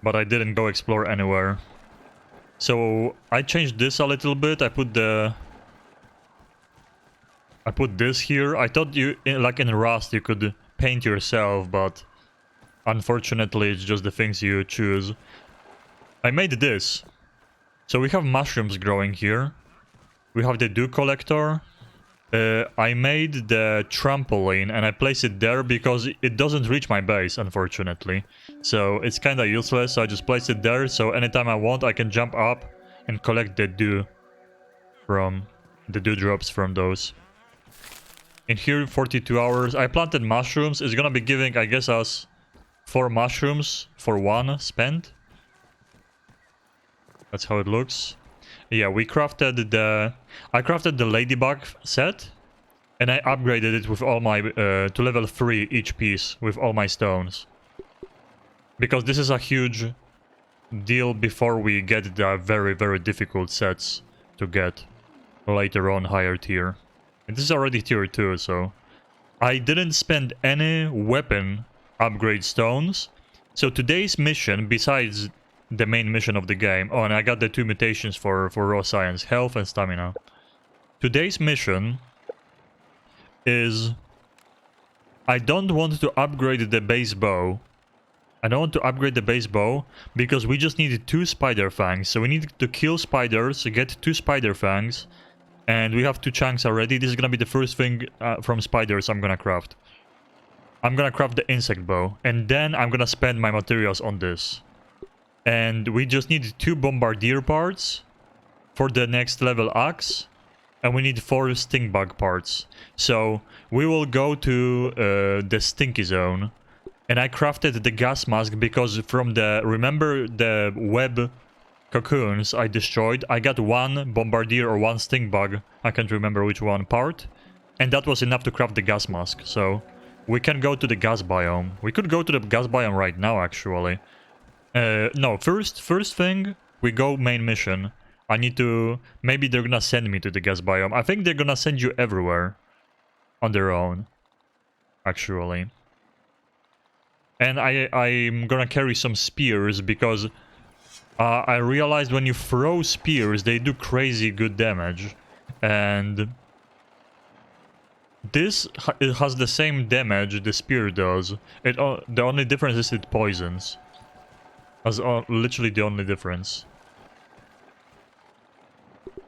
but I didn't go explore anywhere. So I changed this a little bit. I put this here. I thought like in Rust you could paint yourself, but unfortunately it's just the things you choose. I made this. So we have mushrooms growing here. We have the dew collector. I made the trampoline and I placed it there because it doesn't reach my base, unfortunately. So it's kind of useless, so I just placed it there, so anytime I want I can jump up and collect the dew drops from those. In here, 42 hours. I planted mushrooms. It's gonna be giving, I guess, us 4 mushrooms for 1 spent. That's how it looks. Yeah, I crafted the ladybug set, and I upgraded it with all my to level 3 each piece with all my stones. Because this is a huge deal before we get the very, very difficult sets to get later on higher tier. And this is already tier 2, so I didn't spend any weapon upgrade stones. So today's mission, besides the main mission of the game... Oh, and I got the 2 mutations for raw science, health and stamina. Today's mission is... I don't want to upgrade the base bow. I don't want to upgrade the base bow because we just need 2 spider fangs. So we need to kill spiders, get 2 spider fangs. And we have 2 chunks already. This is gonna be the first thing from spiders I'm gonna craft. I'm gonna craft the insect bow. And then I'm gonna spend my materials on this. And we just need 2 bombardier parts for the next level axe. And we need 4 stink bug parts. So we will go to the stinky zone. And I crafted the gas mask because from the... Remember the web cocoons I destroyed? I got 1 bombardier or 1 stink bug. I can't remember which one part. And that was enough to craft the gas mask. So we can go to the gas biome. We could go to the gas biome right now, actually. No, first thing, we go main mission. I need to... Maybe they're gonna send me to the gas biome. I think they're gonna send you everywhere. On their own. Actually. And I'm gonna carry some spears because... I realized when you throw spears, they do crazy good damage. And... This it has the same damage the spear does. The only difference is it poisons. That's literally the only difference.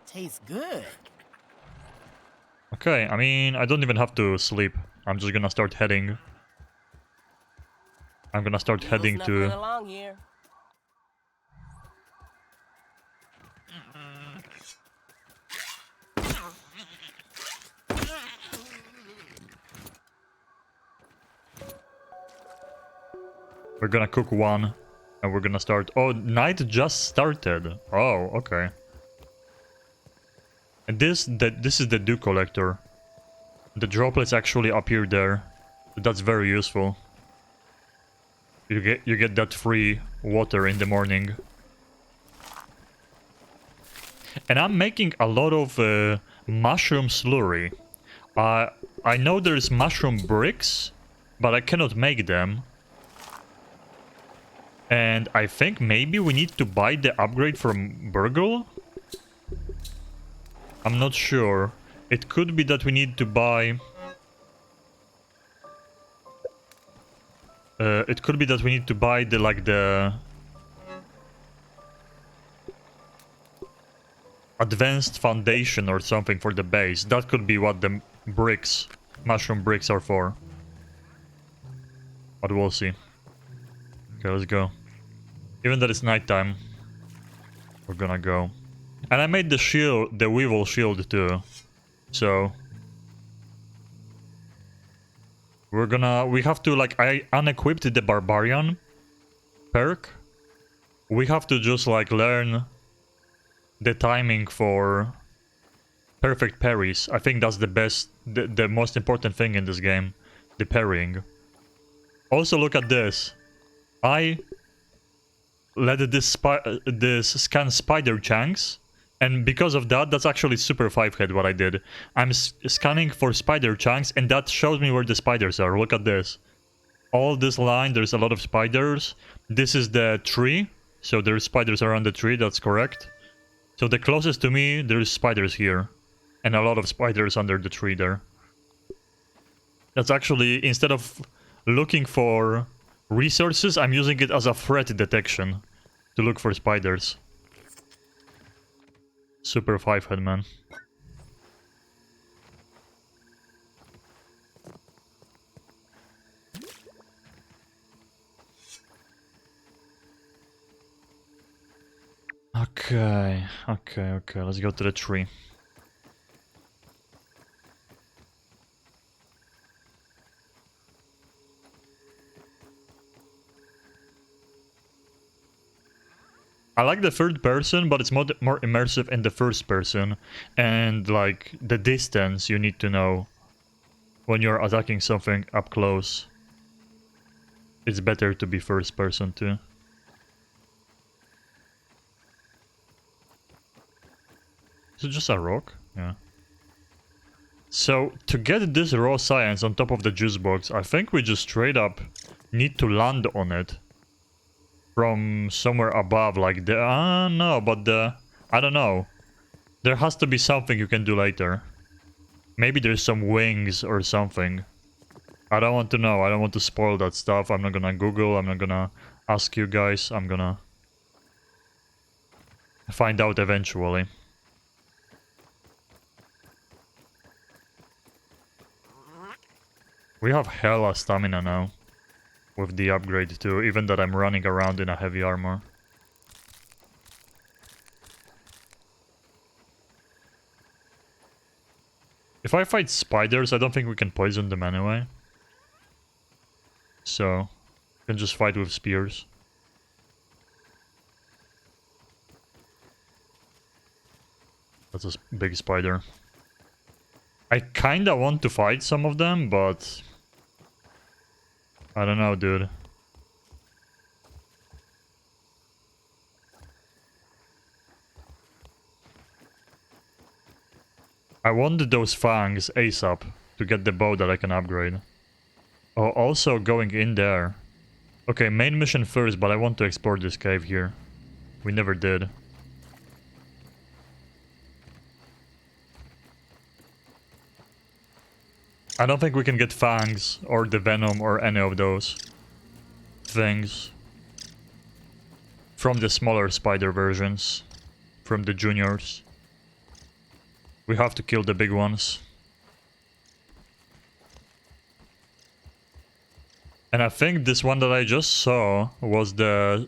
Tastes good. Okay, I mean, I don't even have to sleep. I'm just gonna start heading. I'm gonna start heading to... Along here. We're gonna cook 1. And we're gonna start... Oh, night just started. Oh, okay. And this is the dew collector. The droplets actually appear there. That's very useful. You get that free water in the morning. And I'm making a lot of mushroom slurry. I know there's mushroom bricks, but I cannot make them. And I think maybe we need to buy the upgrade from Burgle? I'm not sure. It could be that we need to buy... it could be that we need to buy the advanced foundation or something for the base. That could be what the bricks, mushroom bricks are for. But we'll see. Okay, let's go. Even that it's nighttime, we're gonna go. And I made the shield, the weevil shield too. So we have to, like, I unequipped the barbarian perk. We have to just like learn the timing for perfect parries. I think that's the best, the most important thing in this game, the parrying. Also, look at this. I let this scan spider chunks, and because of that, that's actually super 5-head what I did. I'm scanning for spider chunks, and that shows me where the spiders are. Look at this. All this line, there's a lot of spiders, This is the tree. So there's spiders around the tree, that's correct. So the closest to me, there's spiders here. And a lot of spiders under the tree there. That's actually, instead of looking for resources, I'm using it as a threat detection to look for spiders. Super 5-head, man. Okay, let's go to the tree. I like the third person, but it's more immersive in the first person. And like the distance you need to know when you're attacking something up close. It's better to be first person too. Is it just a rock? Yeah. So to get this raw science on top of the juice box, I think we just straight up need to land on it. From somewhere above, like the... no, but the... I don't know. There has to be something you can do later. Maybe there's some wings or something. I don't want to know. I don't want to spoil that stuff. I'm not gonna Google. I'm not gonna ask you guys. I'm gonna find out eventually. We have hella stamina now. With the upgrade too, even that I'm running around in a heavy armor. If I fight spiders, I don't think we can poison them anyway. So, we can just fight with spears. That's a big spider. I kinda want to fight some of them, but... I don't know, dude. I wanted those fangs ASAP to get the bow that I can upgrade. Oh, also going in there. Okay, main mission first, but I want to explore this cave here. We never did. I don't think we can get fangs or the venom or any of those things from the smaller spider versions, from the juniors. We have to kill the big ones. And I think this one that I just saw was the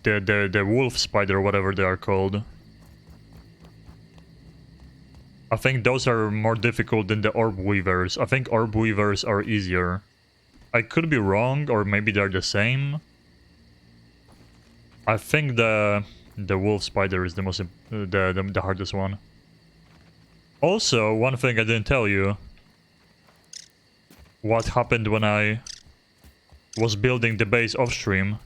wolf spider, whatever they are called. I think those are more difficult than the orb weavers. I think orb weavers are easier. I could be wrong, or maybe they're the same. I think the wolf spider is the most the hardest one. Also, one thing I didn't tell you. What happened when I was building the base off stream.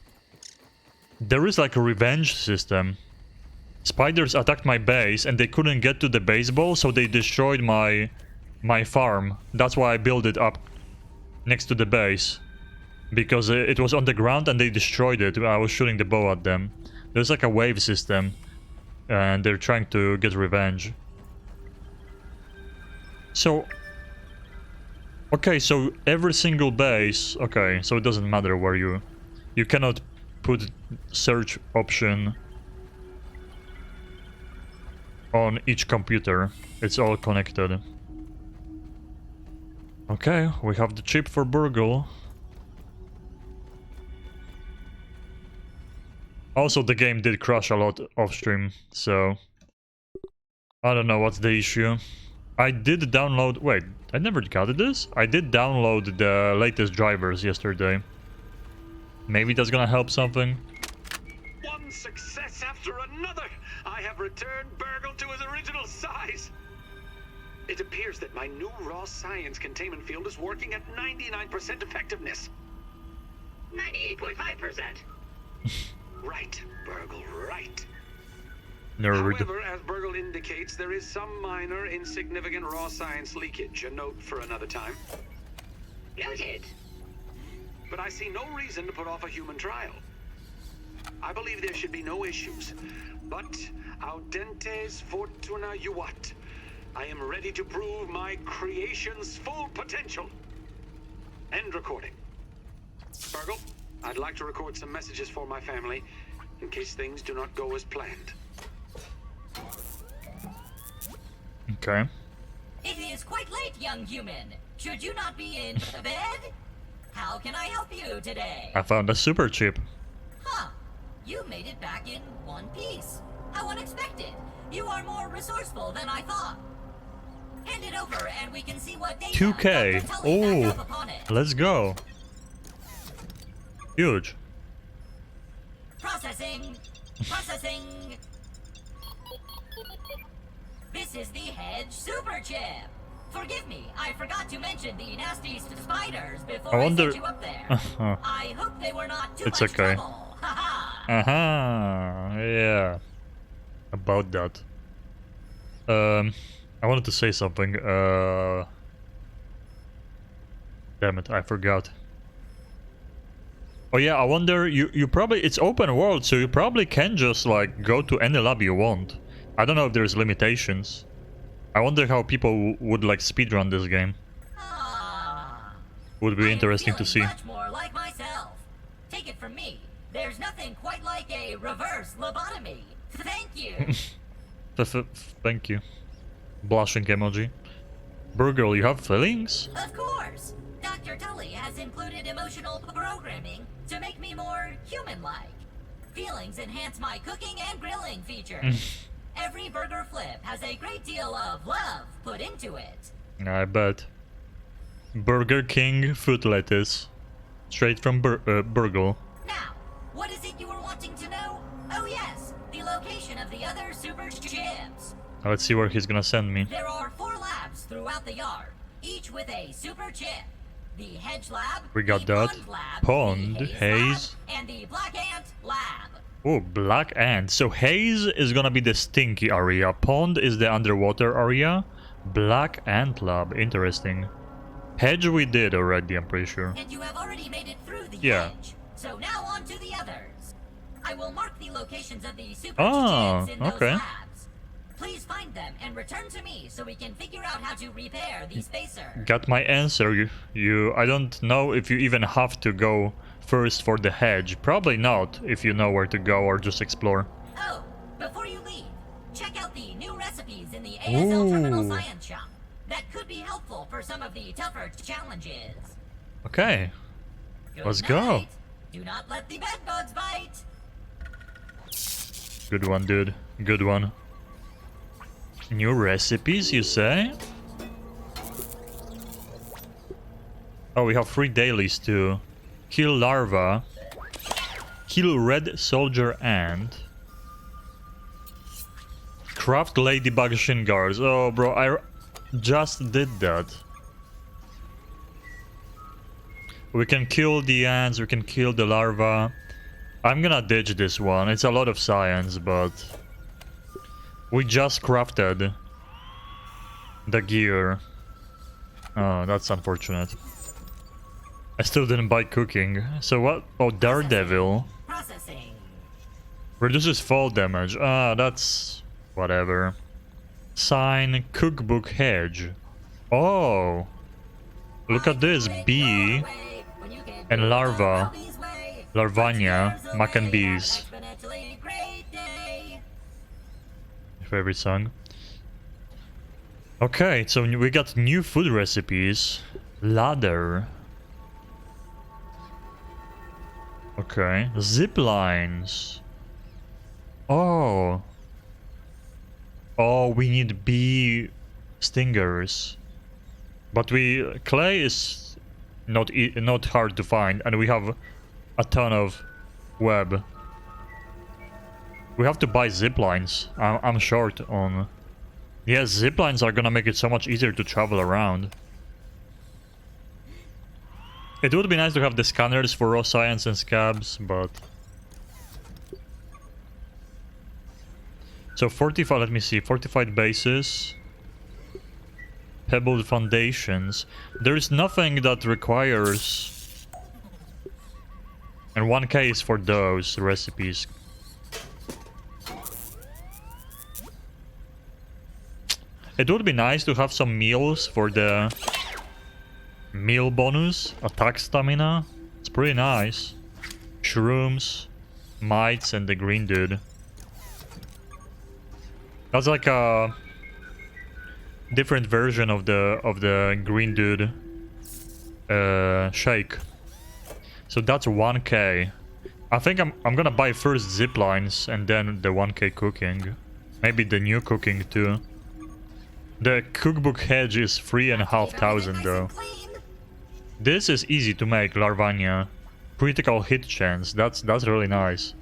There is like a revenge system. Spiders attacked my base and they couldn't get to the baseball, so they destroyed my farm. That's why I built it up next to the base. Because it was on the ground and they destroyed it. I was shooting the bow at them. There's like a wave system. And they're trying to get revenge. So... okay, so every single base... okay, so it doesn't matter where you... you cannot put search option on each computer. It's all connected. Okay, we have the chip for Burgle. Also, the game did crash a lot off stream, so... I don't know what's the issue. I did download... wait, I never got this? I did download the latest drivers yesterday. Maybe that's gonna help something. One success after another! I have returned Burgle to his original size! It appears that my new raw science containment field is working at 99% effectiveness. 98.5%. Right, Burgle, right. However, as Burgle indicates, there is some minor, insignificant raw science leakage. A note for another time. Noted. but I see no reason to put off a human trial. I believe there should be no issues, but audentes fortuna juvat. I am ready to prove my creation's full potential. End recording. Virgil, I'd like to record some messages for my family in case things do not go as planned. Okay. It is quite late, young human. Should you not be in bed? How can I help you today? I found a super chip. Huh. You made it back in one piece. How unexpected. You are more resourceful than I thought. Hand it over and we can see what data 2K. Dr. Tully backed up Oh, upon it. let's go. Huge. Processing. Processing. This is the Hedge Super Chip. Forgive me, I forgot to mention the nasty spiders before I I wonder- sent you up there. Uh-huh. I hope they were not too It's much okay. trouble. Haha. Yeah. About that. I wanted to say something. Damn it, I forgot. Oh yeah, I wonder, you probably, it's open world, so you probably can just like go to any lab you want. I don't know if there's limitations. I wonder how people would like speedrun this game. Ah. Would be I am interesting to see. feeling much more like myself. Take it from me. There's nothing quite like a reverse lobotomy. Thank you. Thank you. Blushing emoji. Burgle, you have feelings? Of course. Dr. Tully has included emotional programming to make me more human-like. Feelings enhance my cooking and grilling features. Every burger flip has a great deal of love put into it. I bet. Burger King foot lettuce. Straight from Burgle. Now, what is it you were wanting to know? Oh yes, the location of the other super chips. Let's see where he's gonna send me. There are 4 labs throughout the yard, each with a super chip. The Hedge Lab, We got the that. Pond Lab, Pond, the Haze. Lab, and the Black Ant Lab. Oh, Black Ant. So Haze is gonna be the stinky area. Pond is the underwater area. Black Ant Lab. Interesting. Hedge we did already, I'm pretty sure. And you have already made it through the Yeah. hedge. So now on to the others. I will mark the locations of the super Ah, chips in those okay. labs. Please find them and return to me so we can figure out how to repair the spacer. Got my answer. I don't know if you even have to go first for the hedge. Probably not if you know where to go or just explore. Oh, before you leave, check out the new recipes in the ASL Terminal Ooh. Science Shop. That could be helpful for some of the tougher challenges. Okay. Good Let's go. night. Do not let the bed bugs bite. Good one, dude. Good one. New recipes, you say? Oh, we have 3 dailies too. Kill larva. Kill red soldier ant. Craft ladybug shin guards. Oh, bro, I just did that. We can kill the ants, we can kill the larva. I'm gonna ditch this one. It's a lot of science, but we just crafted the gear. Oh, that's unfortunate. I still didn't buy cooking. So what? Oh, Daredevil. Processing. Reduces fall damage. Ah, that's whatever. Sign cookbook hedge. Oh, look at this bee and larva. Larvania, mac and bees. Favorite song. Okay, so we got new food recipes. Ladder. Okay, zip lines. Oh. Oh, we need bee stingers. But clay is not hard to find, and we have a ton of web. We have to buy zip lines. I'm short on. Yeah, zip lines are gonna make it so much easier to travel around. It would be nice to have the scanners for raw science and scabs, but... So fortified, let me see, fortified bases. Pebbled foundations. There is nothing that requires And 1k is for those recipes. It would be nice to have some meals for the meal bonus, attack stamina. It's pretty nice. Shrooms, mites, and the green dude. That's like a different version of the green dude shake. So that's 1k. I think I'm gonna buy first zip lines and then the 1k cooking. Maybe the new cooking too. The cookbook hedge is 3,500 though. This is easy to make, Larvania. Critical hit chance, that's really nice.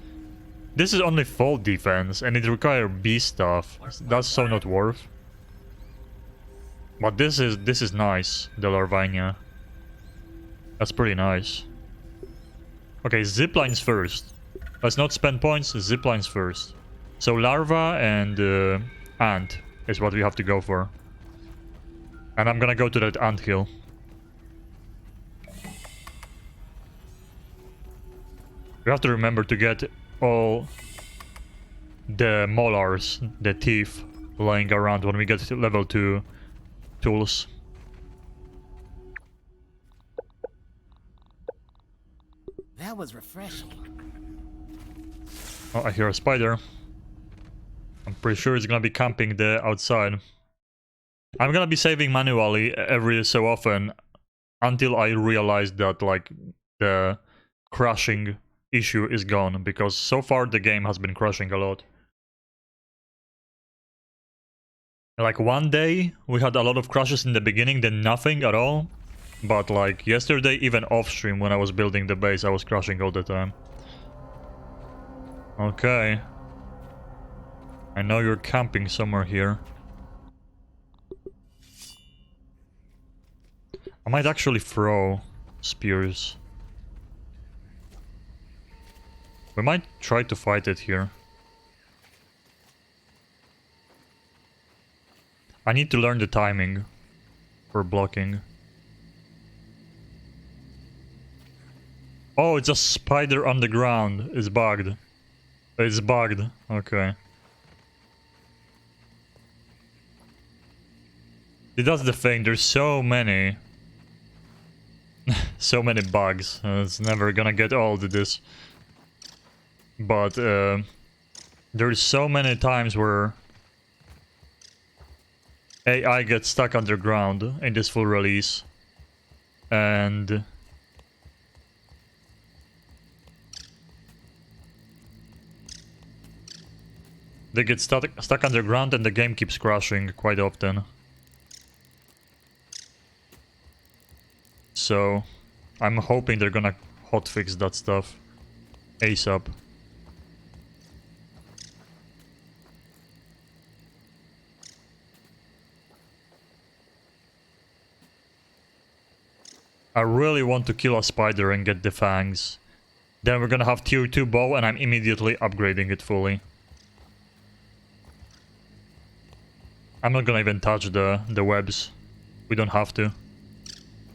This is only fall defense and it requires B stuff. That's so not worth. But this is nice, the Larvania. That's pretty nice. Okay, ziplines first. Let's not spend points, ziplines first. So larva and ant is what we have to go for. And I'm gonna go to that anthill. We have to remember to get all the molars, the teeth, laying around when we get to level 2 tools. That was refreshing. Oh, I hear a spider. I'm pretty sure it's gonna be camping the outside. I'm gonna be saving manually every so often until I realize that like the crashing issue is gone, because so far the game has been crashing a lot. Like one day we had a lot of crashes in the beginning, then nothing at all. But like yesterday, even off stream when I was building the base, I was crashing all the time. Okay. I know you're camping somewhere here. I might actually throw spears. We might try to fight it here. I need to learn the timing for blocking. Oh, it's a spider on the ground. It's bugged. It's bugged. Okay. See, that's the thing. There's so many. So many bugs. It's never gonna get old, this. But there's so many times where AI gets stuck underground in this full release. And they get stuck underground and the game keeps crashing quite often. So I'm hoping they're gonna hotfix that stuff ASAP. I really want to kill a spider and get the fangs. Then we're gonna have tier 2 bow and I'm immediately upgrading it fully. I'm not gonna even touch the webs. We don't have to.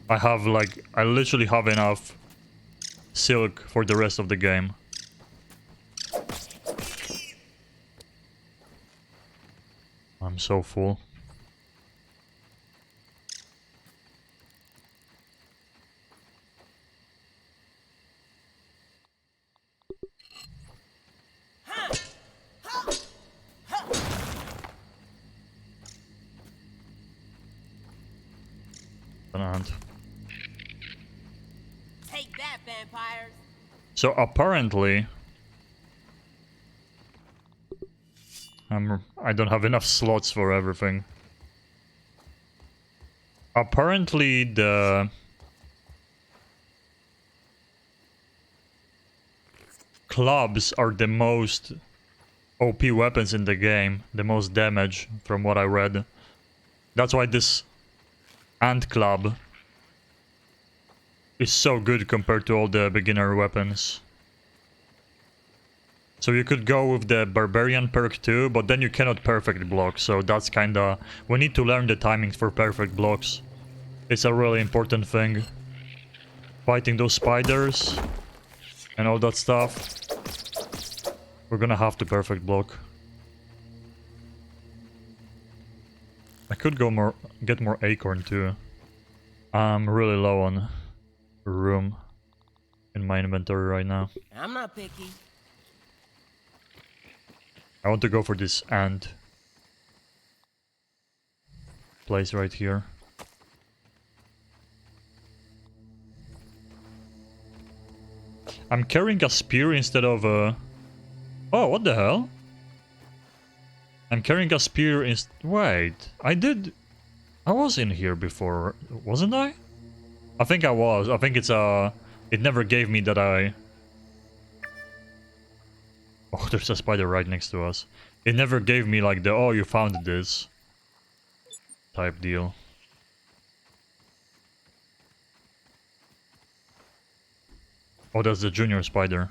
I literally have enough silk for the rest of the game. I'm so full. And Take that, vampires. so apparently I don't have enough slots for everything. Apparently the clubs are the most OP weapons in the game, the most damage from what I read. That's why this ant club is so good compared to all the beginner weapons. So you could go with the barbarian perk too, but then you cannot perfect block, so that's kinda... We need to learn the timings for perfect blocks. It's a really important thing. Fighting those spiders. and all that stuff. We're gonna have to perfect block. I could go get more acorn too. I'm really low on room in my inventory right now. I'm not picky. I want to go for this ant place right here. I'm carrying a spear instead of a... Oh, what the hell? I'm carrying a spear Wait, I was in here before, wasn't I? I think I was. I think it's it never gave me that I... Oh, there's a spider right next to us. It never gave me like the, oh, you found this type deal. Oh, that's the junior spider.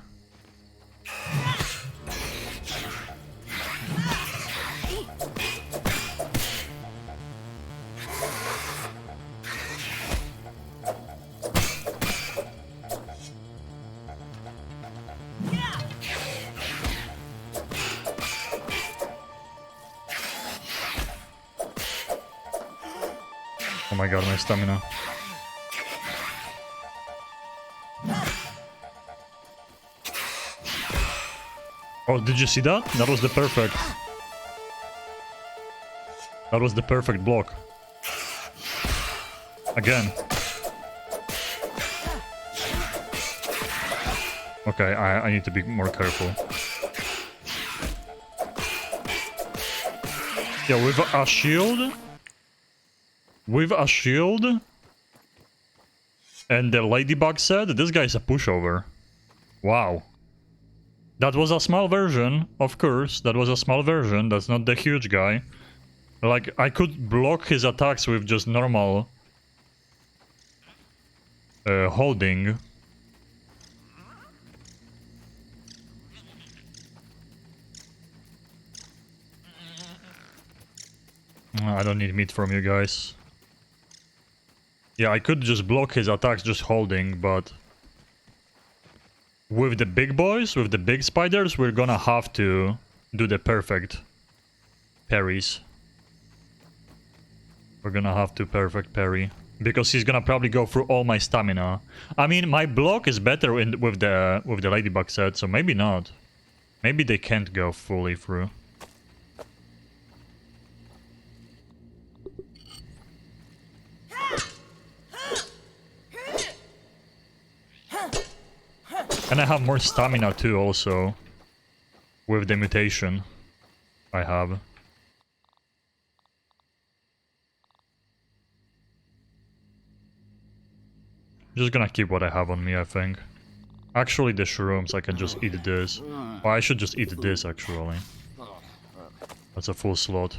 Oh my god, my stamina. Oh, did you see that? That was the perfect... That was the perfect block. Again. Okay, I need to be more careful. Yeah, with a shield... With a shield... And the ladybug said, this guy is a pushover. Wow. That was a small version, of course. That was a small version. That's not the huge guy. Like, I could block his attacks with just normal... holding. I don't need meat from you guys. Yeah, I could just block his attacks just holding, but... With the big boys, with the big spiders, we're gonna have to do the perfect parries. We're gonna have to perfect parry. Because he's gonna probably go through all my stamina. I mean, my block is better with the ladybug set, so maybe not. Maybe they can't go fully through. And I have more stamina too, also. With the mutation I have. Just gonna keep what I have on me, I think. Actually, the shrooms, I can just eat this. Or I should just eat this, actually. That's a full slot.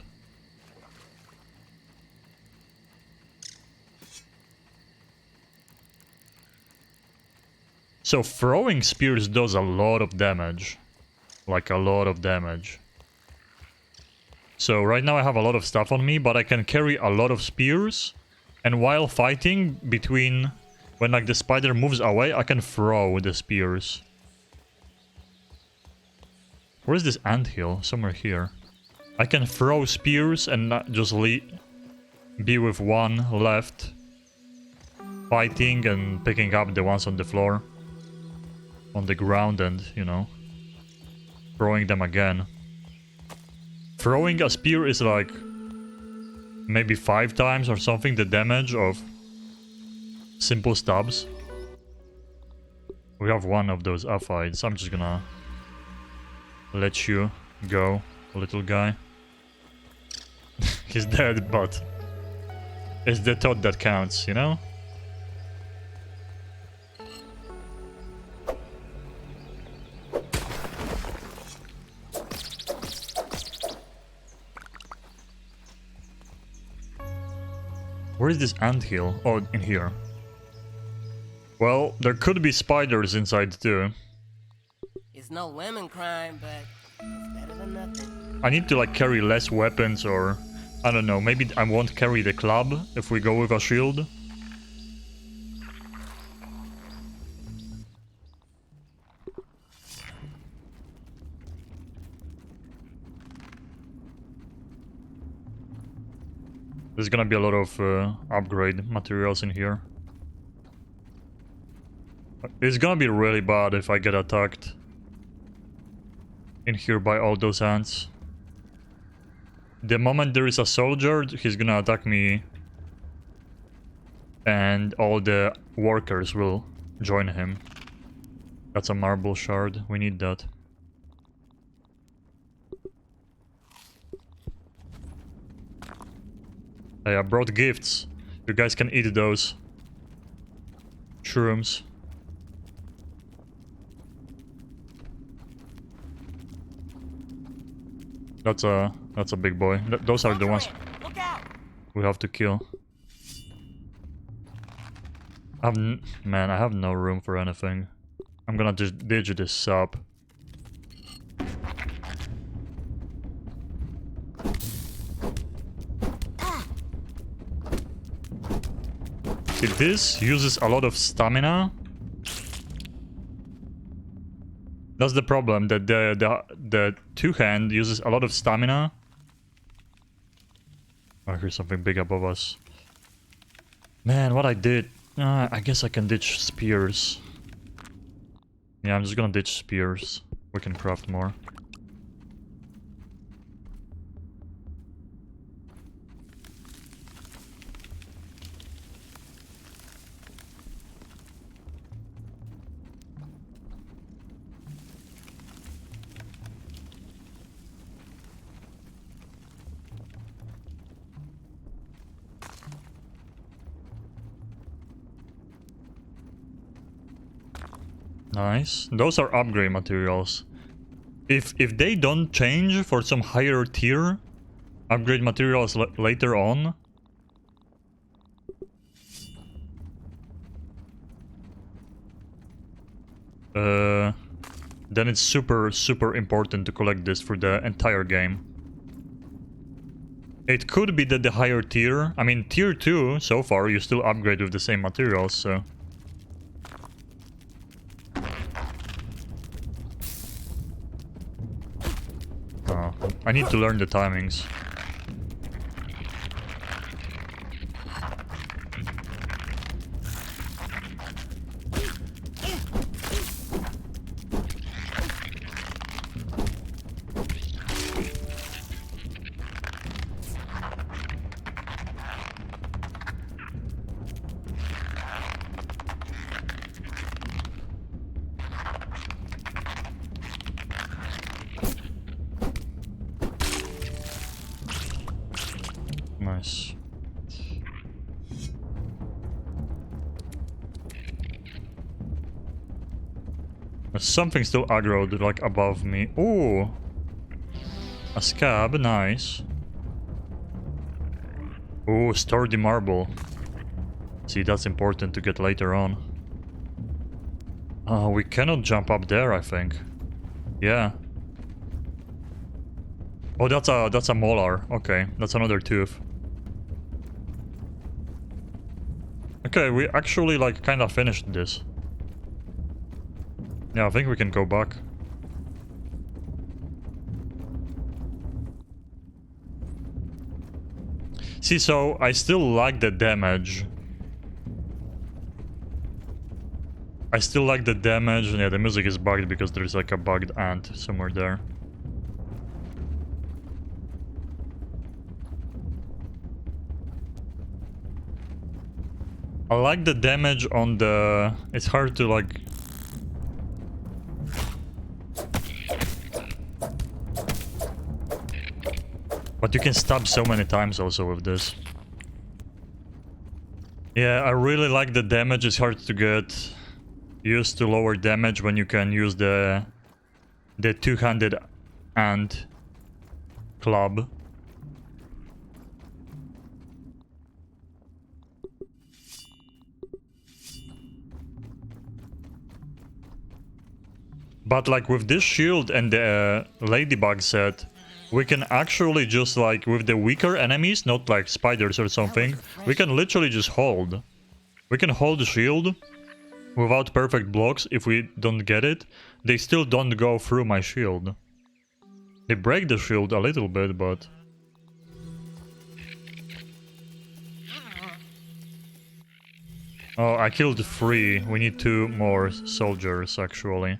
So throwing spears does a lot of damage. Like a lot of damage. So right now I have a lot of stuff on me, but I can carry a lot of spears. And while fighting between... When like the spider moves away, I can throw the spears. Where is this anthill? Somewhere here. I can throw spears and not just be with one left. Fighting and picking up the ones on the floor. On the ground and, you know, throwing them again. Throwing a spear is like maybe 5 times or something the damage of simple stabs. We have one of those aphides. I'm just gonna let you go, little guy. He's dead, but it's the thought that counts, you know? Where is this anthill? Oh, in here. Well, there could be spiders inside too. It's no lemon crime, but it's better than nothing. I need to like carry less weapons or... I don't know, maybe I won't carry the club if we go with a shield. There's gonna be a lot of upgrade materials in here. It's gonna be really bad if I get attacked in here by all those ants. The moment there is a soldier, he's gonna attack me. And all the workers will join him. That's a marble shard. We need that. Hey, I brought gifts. You guys can eat those. Shrooms. That's a big boy. Those are the ones we have to kill. Man, I have no room for anything. I'm gonna just ditch this up. See, this uses a lot of stamina. That's the problem, that the two-hand uses a lot of stamina. Oh, here's something big above us. Man, what I did. I guess I can ditch spears. Yeah, I'm just gonna ditch spears. We can craft more. Nice. Those are upgrade materials. If they don't change for some higher tier upgrade materials later on, then it's super important to collect this for the entire game. It could be that the higher tier, I mean tier 2 so far you still upgrade with the same materials, so I need to learn the timings. Nice. There's something still aggroed, like, above me. Ooh! A scab, nice. Ooh, sturdy marble. See, that's important to get later on. We cannot jump up there, I think. Yeah. Oh, that's a molar. Okay, that's another tooth. Okay, we actually, like, kind of finished this. Yeah, I think we can go back. See, so I still like the damage. I still like the damage. Yeah, the music is bugged because there's like a bugged ant somewhere there. I like the damage on the... It's hard to like... But you can stab so many times also with this. Yeah, I really like the damage. It's hard to get used to lower damage when you can use the two-handed ant club. But like with this shield and the ladybug set, we can actually just like with the weaker enemies, not like spiders or something, we can literally just hold. We can hold the shield without perfect blocks. If we don't get it, they still don't go through my shield. They break the shield a little bit, but... Oh, I killed 3. We need 2 more soldiers, actually.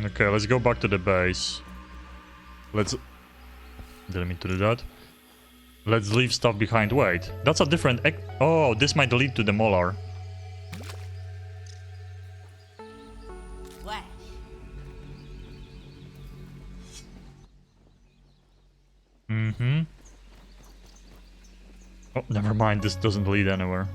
Okay, let's go back to the base. Let's... Didn't mean to do that. Let's leave stuff behind. Wait, that's a different... Oh, this might lead to the molar. Flash. Mm-hmm. Oh, never mind. This doesn't lead anywhere.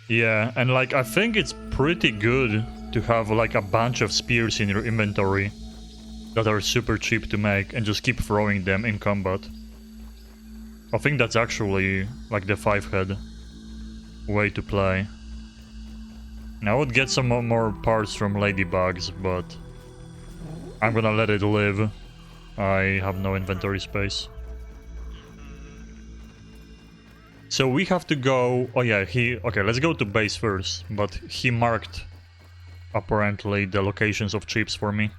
Yeah, and like, I think it's pretty good to have like a bunch of spears in your inventory that are super cheap to make and just keep throwing them in combat. I think that's actually like the 5-head way to play. And I would get some more parts from ladybugs, but I'm gonna let it live. I have no inventory space. So we have to go... Oh yeah, okay, let's go to base first. But he marked, apparently, the locations of chips for me.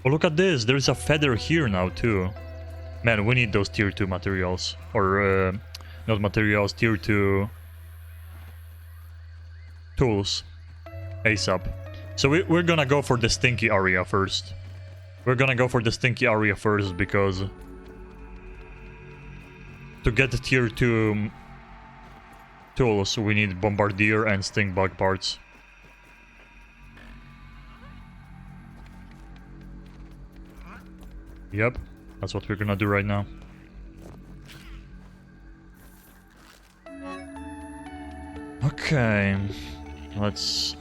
Oh, look at this. There's a feather here now, too. Man, we need those tier 2 materials. Or, not materials, tier 2... tools. ASAP. So we're gonna go for the stinky area first. We're gonna go for the stinky area first, because... to get the tier 2 tools, we need bombardier and stink bug parts. Yep, that's what we're gonna do right now. Okay, let's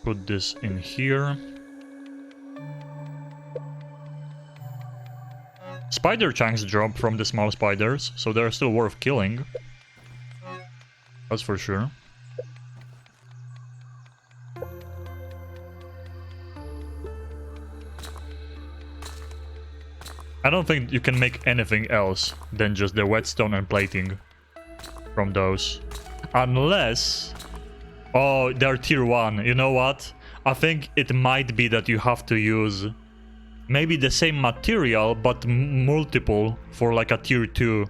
put this in here. Spider chunks drop from the small spiders, so they're still worth killing. That's for sure. I don't think you can make anything else than just the whetstone and plating from those. Unless... Oh, they're tier 1. You know what? I think it might be that you have to use... maybe the same material, but multiple for like a tier 2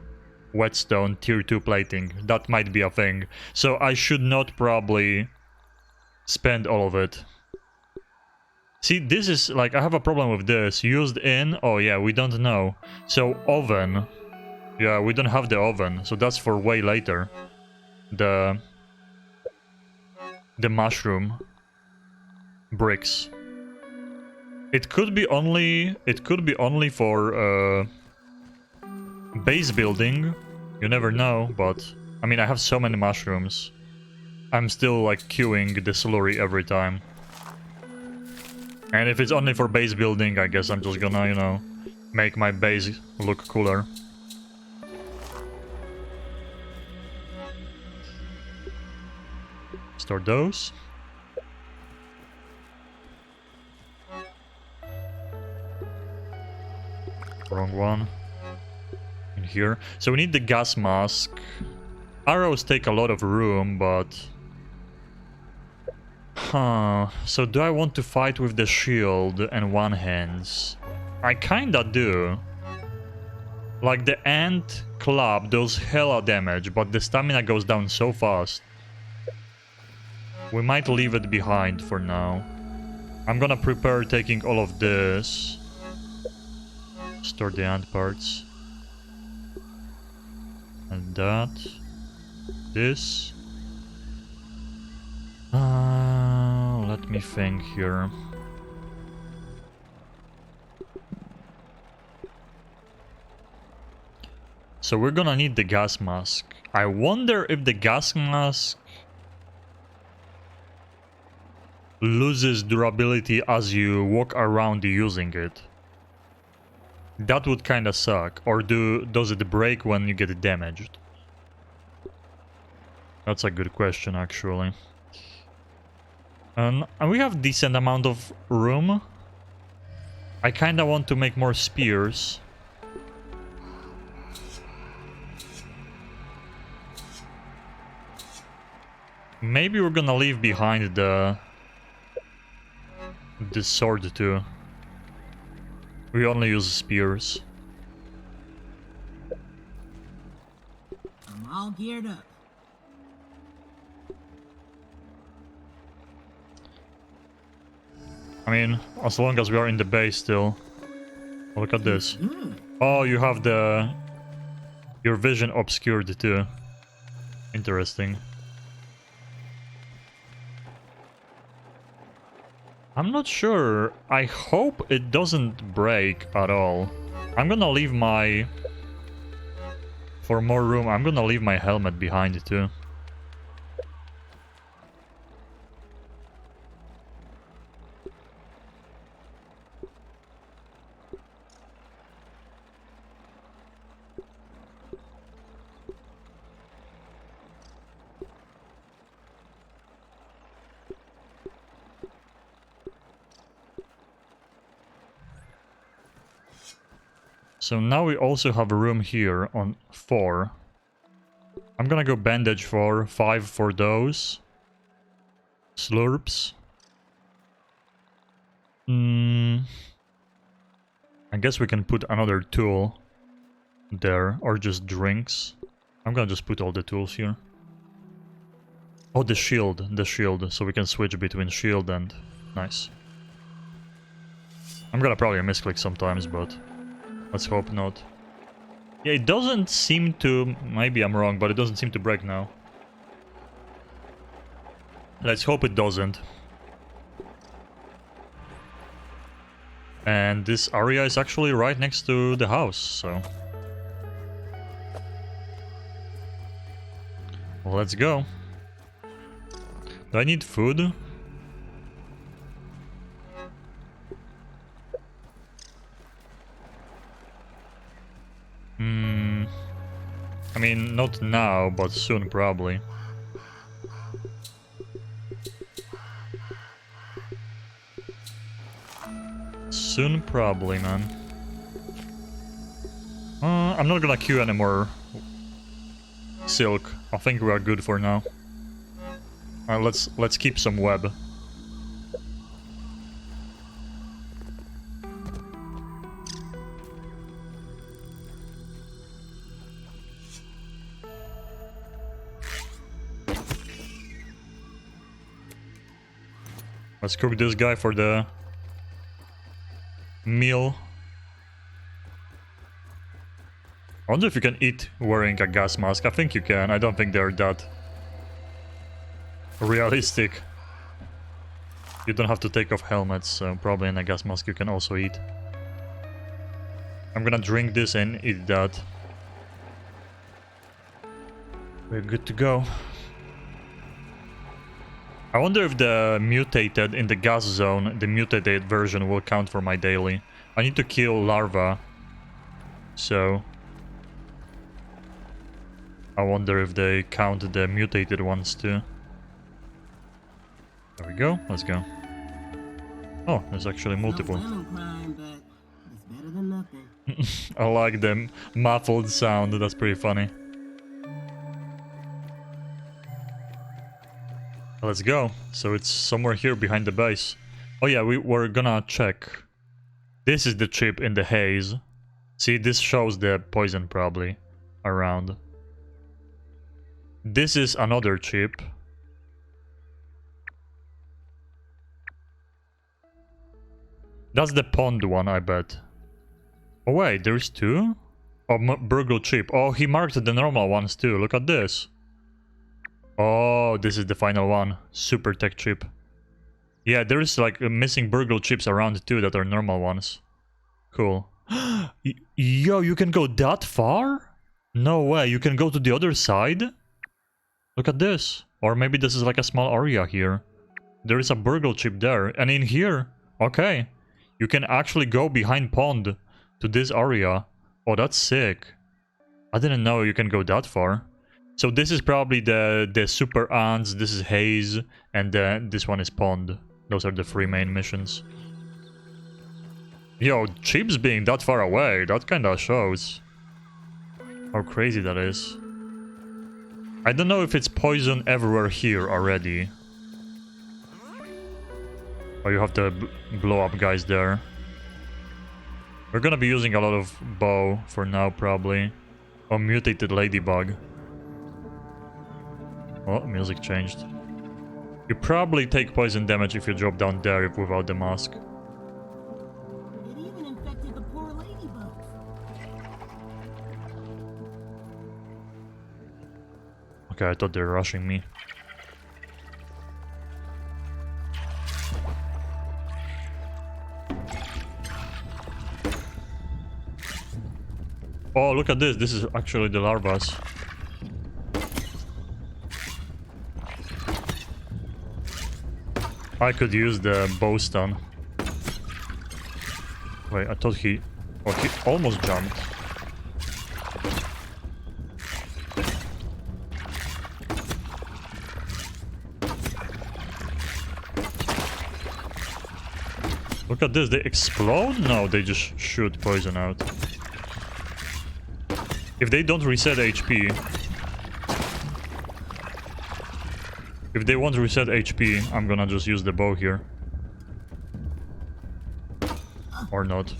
whetstone, tier 2 plating. That might be a thing. So I should not probably spend all of it. See, this is like, I have a problem with this. Used in, oh yeah, we don't know. So oven, yeah, we don't have the oven, so that's for way later. The mushroom bricks. It could be only for base building. You never know, but I mean, I have so many mushrooms. I'm still like queuing the slurry every time. And if it's only for base building, I guess I'm just gonna, you know, make my base look cooler. Store those. Wrong one. In here. So we need the gas mask. Arrows take a lot of room, but... Huh. So do I want to fight with the shield and one hands? I kinda do. Like the ant club does hella damage, but the stamina goes down so fast. We might leave it behind for now. I'm gonna prepare taking all of this. Store the ant parts. And that. This. Let me think here. So we're gonna need the gas mask. I wonder if the gas mask loses durability as you walk around using it. That would kinda suck. Or does it break when you get damaged? That's a good question, actually. And we have decent amount of room. I kinda want to make more spears. Maybe we're gonna leave behind the sword too. We only use spears. I'm all geared up. I mean, as long as we are in the base still. Look at this. Oh, you have your vision obscured too. Interesting. I'm not sure. I hope it doesn't break at all. I'm gonna leave my... For more room, I'm gonna leave my helmet behind too. So now we also have a room here on 4. I'm gonna go bandage for 5 for those. Slurps. I guess we can put another tool there, or just drinks. I'm gonna just put all the tools here. Oh, the shield, so we can switch between shield and... Nice. I'm gonna probably misclick sometimes, but... Let's hope not. Yeah, it doesn't seem to... Maybe I'm wrong, but it doesn't seem to break now. Let's hope it doesn't. And this area is actually right next to the house, so... Well, let's go. Do I need food? I mean, not now, but soon probably. Soon probably, man. I'm not gonna queue anymore. Silk. I think we are good for now. Let's keep some web. Let's cook this guy for the meal. I wonder if you can eat wearing a gas mask. I think you can. I don't think they're that realistic. You don't have to take off helmets, so probably in a gas mask you can also eat. I'm gonna drink this and eat that. We're good to go. I wonder if the mutated in the gas zone, the mutated version will count for my daily. I need to kill larva. So... I wonder if they count the mutated ones too. There we go, let's go. Oh, there's actually multiple. No crime, but it's better than nothing. I like the muffled sound, that's pretty funny. Let's go. So it's somewhere here behind the base. Oh yeah, we're gonna check. This is the chip in the haze. See, this shows the poison probably around. This is another chip. That's the pond one, I bet. Oh wait, there's 2? Oh, burgle chip. Oh, he marked the normal ones too. Look at this. Oh, this is the final one. Super tech chip. Yeah, there's like missing burgle chips around too that are normal ones. Cool. Yo, you can go that far? No way, you can go to the other side? Look at this. Or maybe this is like a small area here. There is a burgle chip there. And in here, okay. You can actually go behind pond to this area. Oh, that's sick. I didn't know you can go that far. So this is probably the super ants, this is haze, and this one is pond. Those are the 3 main missions. Yo, chips being that far away, that kinda shows how crazy that is. I don't know if it's poison everywhere here already. Or you have to blow up guys there. We're gonna be using a lot of bow for now, probably. Or mutated ladybug. Oh, music changed. You probably take poison damage if you drop down there without the mask. It even infected the poor ladybugs. Okay, I thought they were rushing me. Oh, look at this. This is actually the larvas. I could use the bow stun. Wait, I thought he... Oh, he almost jumped. Look at this. They explode? No, they just shoot poison out. If they don't reset HP... If they won't reset HP, I'm gonna just use the bow here. Or not.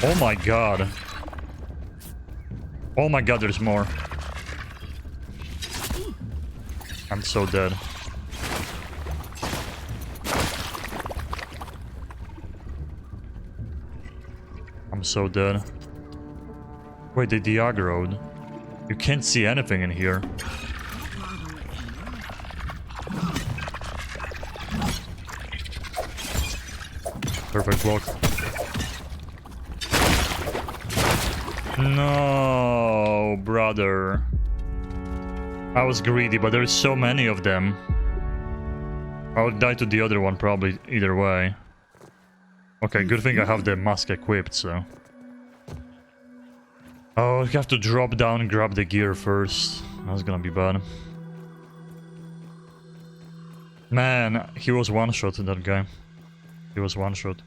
Oh my god. Oh my god, there's more. I'm so dead. I'm so dead. Wait, they de-aggroed. You can't see anything in here. Perfect block. No, brother. I was greedy, but there's so many of them. I would die to the other one probably either way. Okay, good thing I have the mask equipped, so... Oh, you have to drop down and grab the gear first. That's gonna be bad. Man, he was one-shot, that guy. He was one-shot.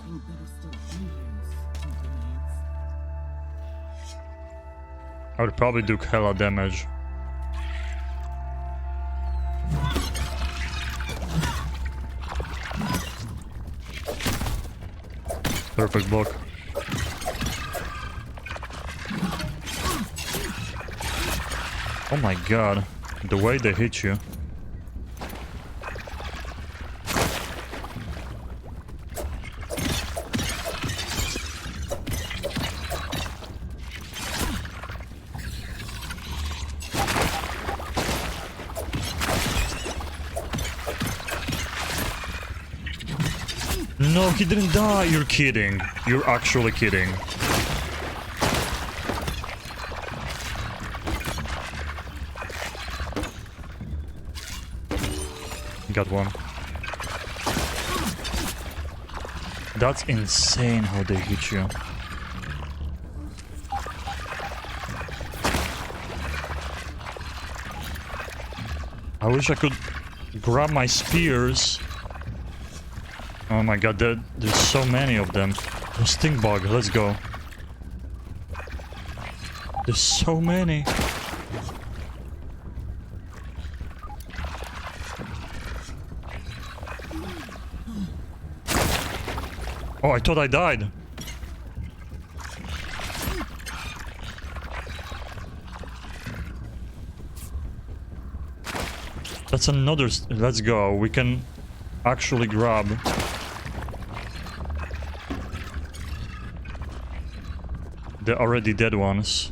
You better still be here, stupid ants. I would probably do hella damage. Perfect block. Oh my god, the way they hit you. No, he didn't die. You're kidding. You're actually kidding. Got one. That's insane how they hit you. I wish I could grab my spears. Oh my god, there's so many of them. Oh, stink bug, let's go. There's so many. Oh, I thought I died. That's another... Let's go. We can actually grab... the already dead ones.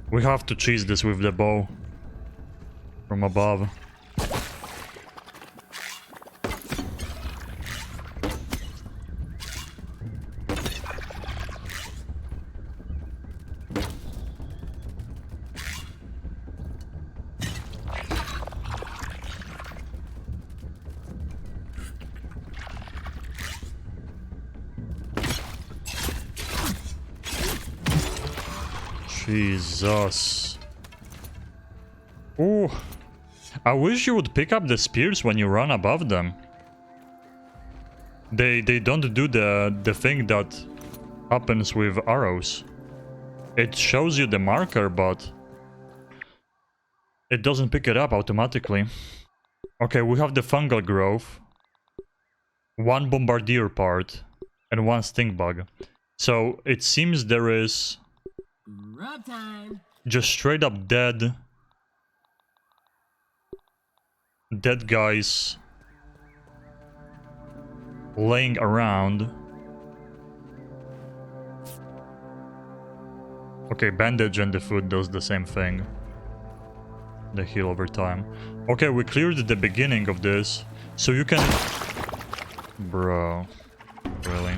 We have to cheese this with the bow. From above. Jesus. Ooh. I wish you would pick up the spears when you run above them. They don't do the thing that happens with arrows. It shows you the marker, but it doesn't pick it up automatically. Okay, we have the fungal growth, 1 bombardier part, and 1 stink bug. So it seems there is Rub time. just straight up dead guys laying around. Okay, bandage and the food does the same thing. They heal over time. Okay, we cleared the beginning of this, so you can... Bro. Really?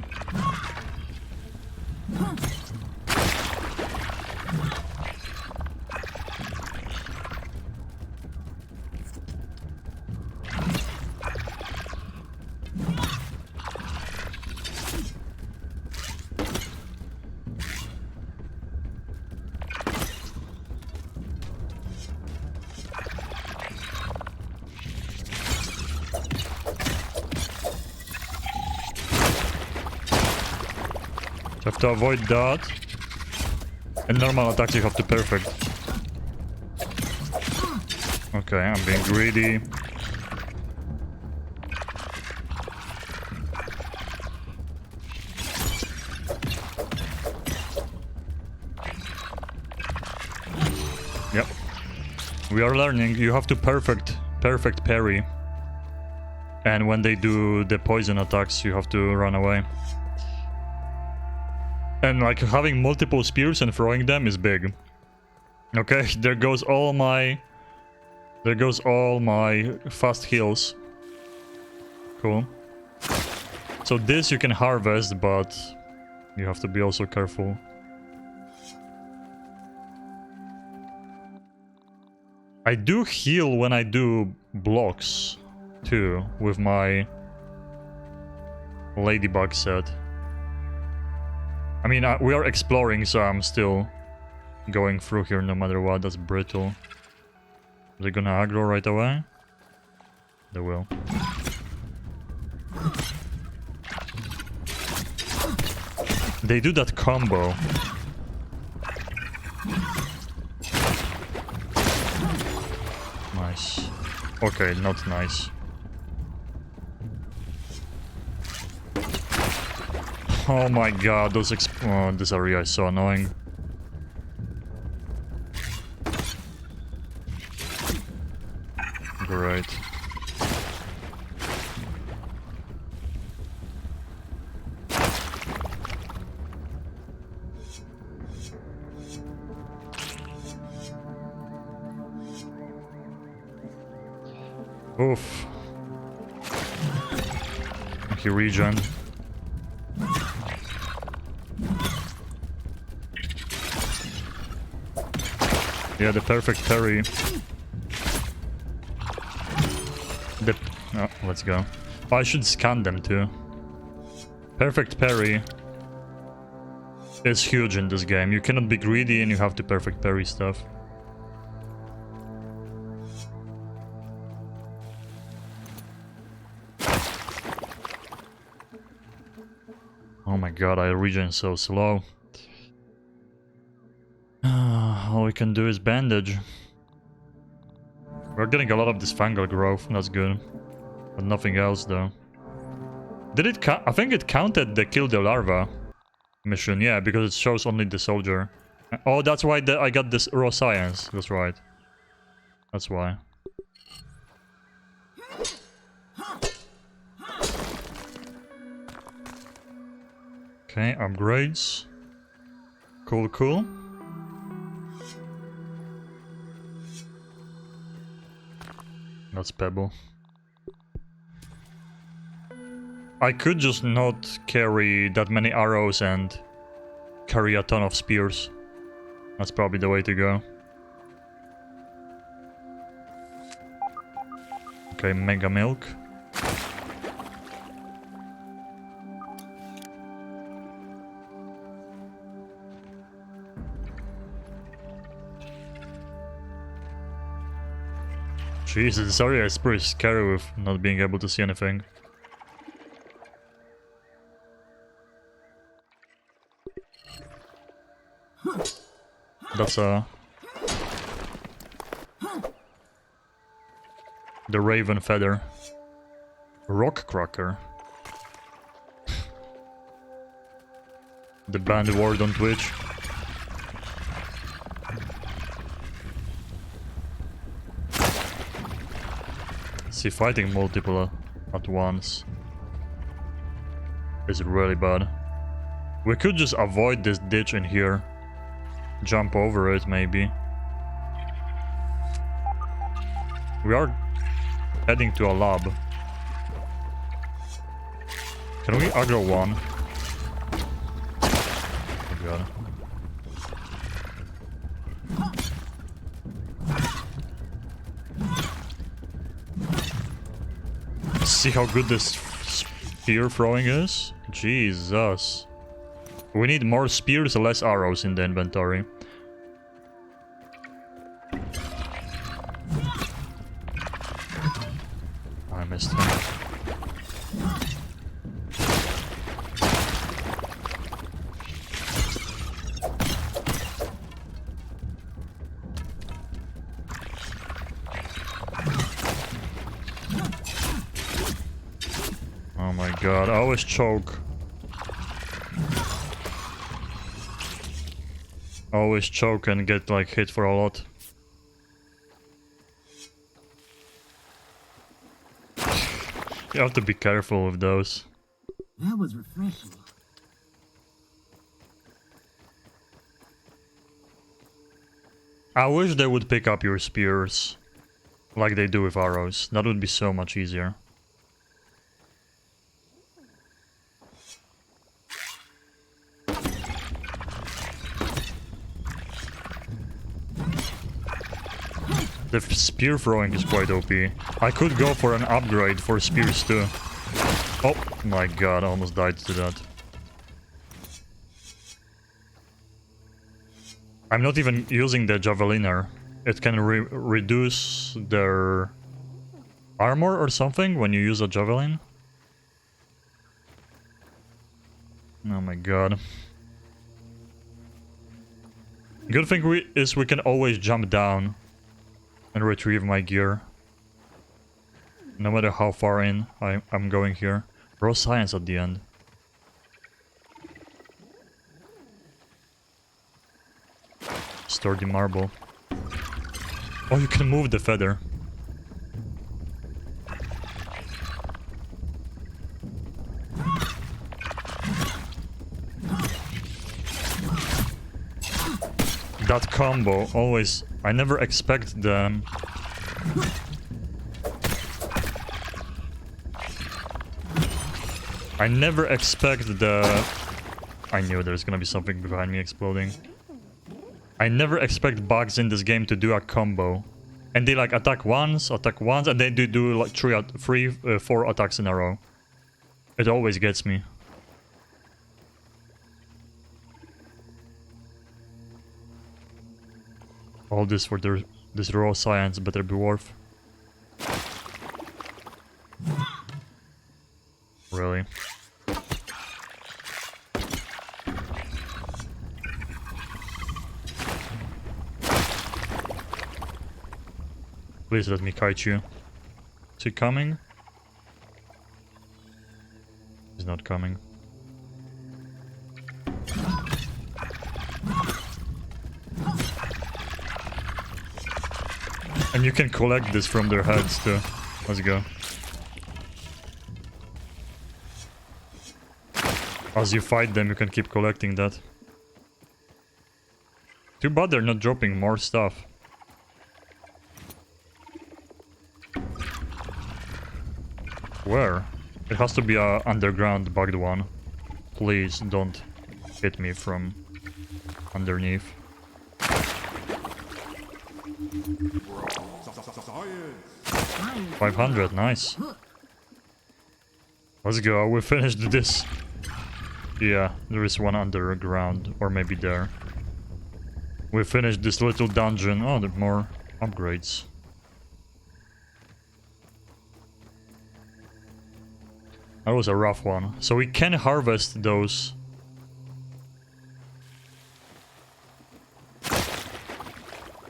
Have to avoid that. And normal attacks you have to perfect. Okay, I'm being greedy. Yep. We are learning. You have to perfect parry. And when they do the poison attacks, you have to run away. And like having multiple spears and throwing them is big. Okay, there goes all my fast heals. Cool. So this you can harvest, but you have to be also careful. I do heal when I do blocks too with my ladybug set. I mean, we are exploring, so I'm still going through here no matter what. That's brittle. Are they gonna aggro right away? They will. They do that combo. Nice. Okay, not nice. Oh my god, those this area is so annoying. Great. Oof. Thank you, regen. Yeah, the perfect parry. Oh, let's go. Oh, I should scan them too. Perfect parry is huge in this game. You cannot be greedy and you have to perfect parry stuff. Oh my god, I regen so slow. All we can do is bandage. We're getting a lot of this fungal growth, that's good. But nothing else though. Did it count? I think it counted the kill the larva mission, yeah, because it shows only the soldier. Oh, that's why I got this raw science, that's right. That's why. Okay, upgrades. Cool, cool. That's Pebble. I could just not carry that many arrows and carry a ton of spears. That's probably the way to go. Okay, Mega Milk. Jesus, this area is pretty scary with not being able to see anything. That's the raven feather. Rock cracker. The banned word on Twitch. See, fighting multiple at once is really bad. We could just avoid this ditch in here. Jump over it, maybe. We are heading to a lab. Can we aggro one? Oh god. See how good this spear throwing is? Jesus. We need more spears, less arrows in the inventory. I missed him. Oh my god, I always choke. Always choke and get like hit for a lot. You have to be careful with those. That was refreshing. I wish they would pick up your spears like they do with arrows. That would be so much easier. The spear throwing is quite OP. I could go for an upgrade for spears too. Oh my god, I almost died to that. I'm not even using the javeliner. It can reduce their armor or something when you use a javelin. Oh my god. Good thing is we can always jump down and retrieve my gear. No matter how far in I'm going here. Raw science at the end. Sturdy marble. Oh, you can move the feather. That combo, always... I never expect them. I never expect the... I knew there's gonna be something behind me exploding. I never expect bugs in this game to do a combo. And they like attack once, and they do like four attacks in a row. It always gets me. All this for this raw science better be worth. Really? Please let me kite you. Is he coming? He's not coming. And you can collect this from their heads too. Let's go. As you fight them, you can keep collecting that. Too bad they're not dropping more stuff. Where? It has to be a underground bugged one. Please don't hit me from underneath. 500, nice. Let's go, we finished this. Yeah, there is one underground, or maybe there. We finished this little dungeon. Oh, there are more upgrades. That was a rough one. So we can harvest those.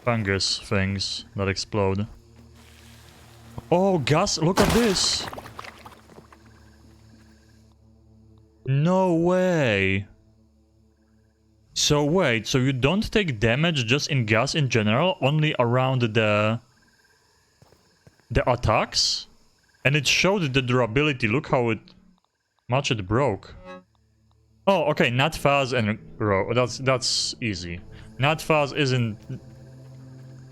Fungus things that explode. Oh, gas! Look at this! No way! So wait, so you don't take damage just in gas in general, only around the attacks? And it showed the durability. Look how much it broke. Oh, okay, not fast and that's easy. Not fast isn't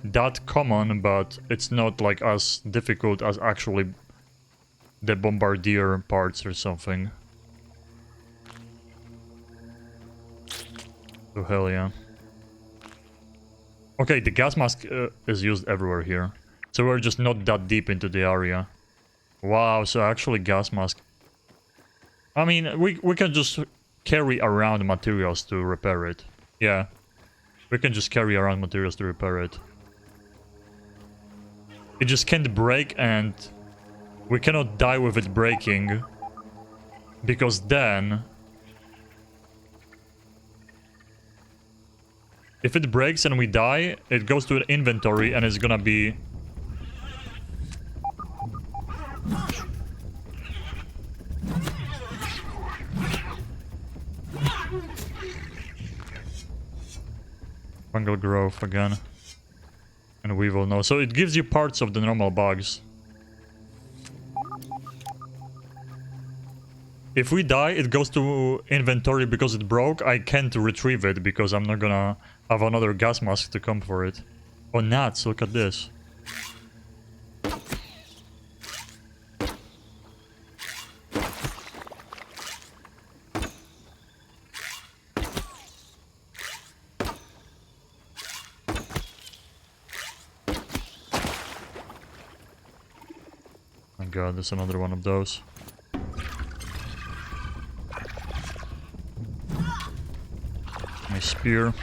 that common, but it's not like as difficult as actually the bombardier parts or something. Oh hell yeah. Okay, the gas mask is used everywhere here. So we're just not that deep into the area. Wow, so actually gas mask. I mean, we can just carry around materials to repair it. Yeah. We can just carry around materials to repair it. It just can't break, and we cannot die with it breaking. Because then... if it breaks and we die, it goes to an inventory and it's gonna be... fungal growth again. And we will know. So it gives you parts of the normal bugs. If we die, it goes to inventory because it broke. I can't retrieve it because I'm not gonna have another gas mask to come for it. Oh, nuts, look at this. Oh god, there's another one of those. My spear.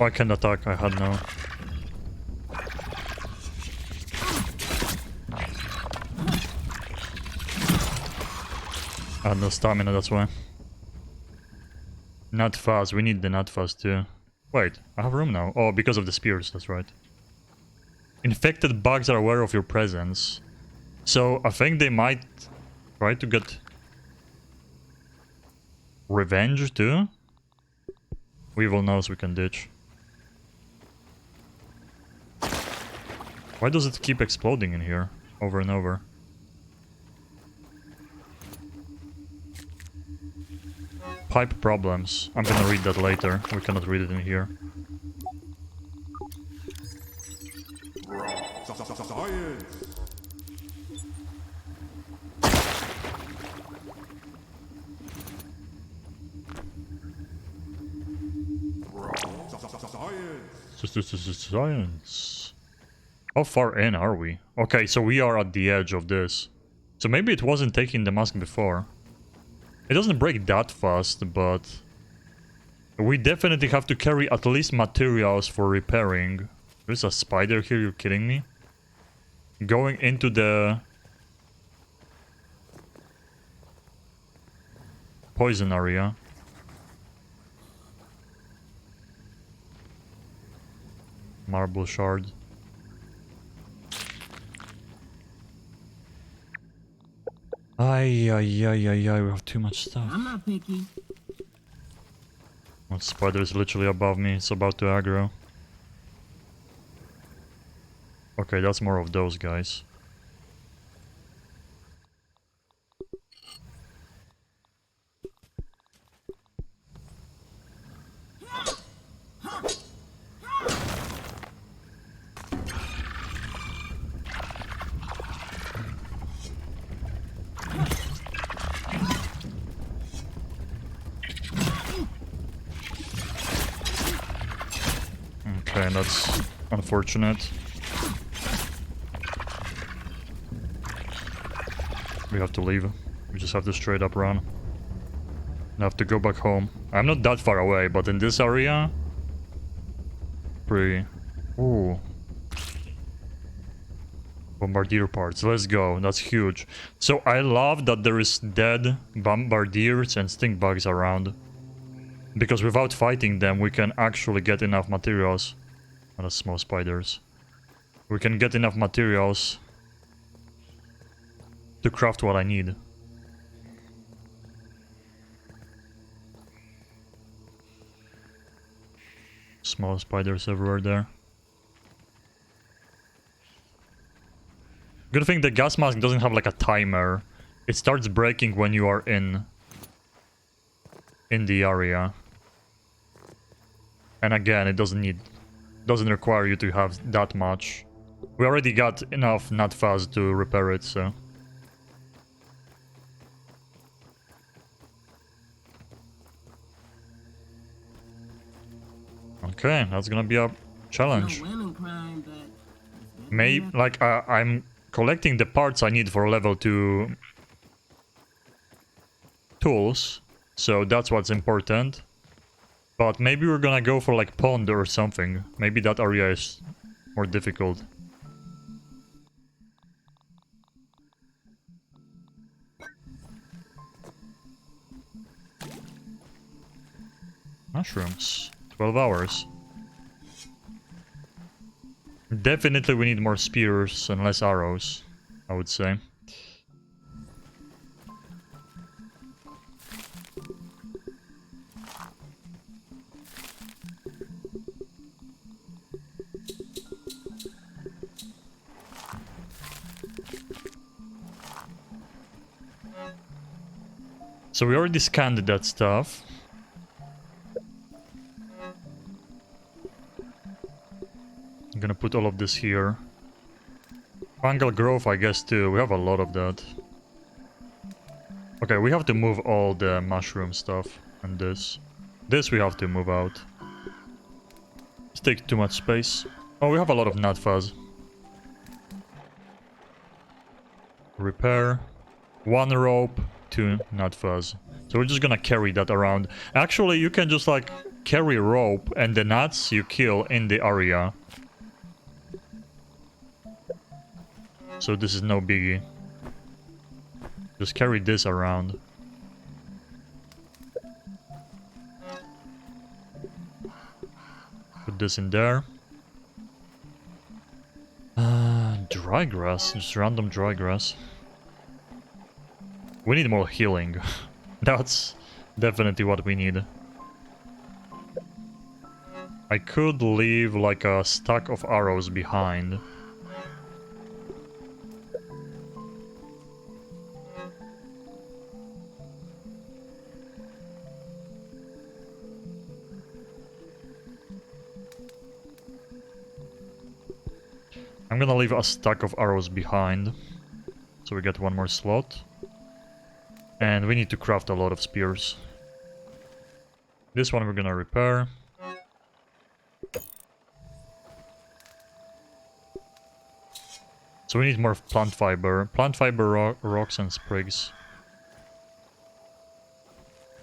Oh, I can't attack, I had no. I had no stamina, that's why. Not fast, we need the not fast too. Wait, I have room now. Oh, because of the spears, that's right. Infected bugs are aware of your presence. So, I think they might try to get revenge too. Weevil knows we can ditch. Why does it keep exploding in here over and over? Pipe problems. I'm gonna read that later. We cannot read it in here. Science. How far in are we? Okay, so we are at the edge of this. So maybe it wasn't taking the mask before. It doesn't break that fast, but... we definitely have to carry at least materials for repairing. There's a spider here, you're kidding me? Going into the... poison area. Marble shard. Ay, we have too much stuff. I'm not picky. One spider is literally above me, it's about to aggro. Okay, that's more of those guys. Okay, that's unfortunate. We have to leave. We just have to straight up run. I have to go back home. I'm not that far away, but in this area... pretty... ooh. Bombardier parts. Let's go. That's huge. So I love that there is dead bombardiers and stink bugs around. Because without fighting them, we can actually get enough materials. Oh, that's small spiders. We can get enough materials to craft what I need. Small spiders everywhere there. Good thing the gas mask doesn't have like a timer. It starts breaking when you are in the area. And again, it doesn't require you to have that much. We already got enough nut fuzz to repair it, so. Okay, that's gonna be a challenge. No women crime, but it's better Maybe, than nothing. like, I'm collecting the parts I need for level 2 tools, so that's what's important. But maybe we're gonna go for, like, pond or something. Maybe that area is more difficult. Mushrooms. 12 hours. Definitely we need more spears and less arrows, I would say. So we already scanned that stuff. I'm gonna put all of this here. Fungal growth, I guess, too. We have a lot of that. Okay, we have to move all the mushroom stuff and this. This we have to move out. This takes too much space. Oh, we have a lot of nut fuzz. Repair. 1 rope, 2 nut fuzz. So we're just gonna carry that around. Actually, you can just like carry rope and the nuts you kill in the area. So this is no biggie. Just carry this around. Put this in there. Dry grass. Just random dry grass. We need more healing. That's definitely what we need. I could leave like a stack of arrows behind. I'm gonna leave a stack of arrows behind. So we get 1 more slot. And we need to craft a lot of spears. This one we're gonna repair. So we need more plant fiber. Plant fiber, rocks and sprigs.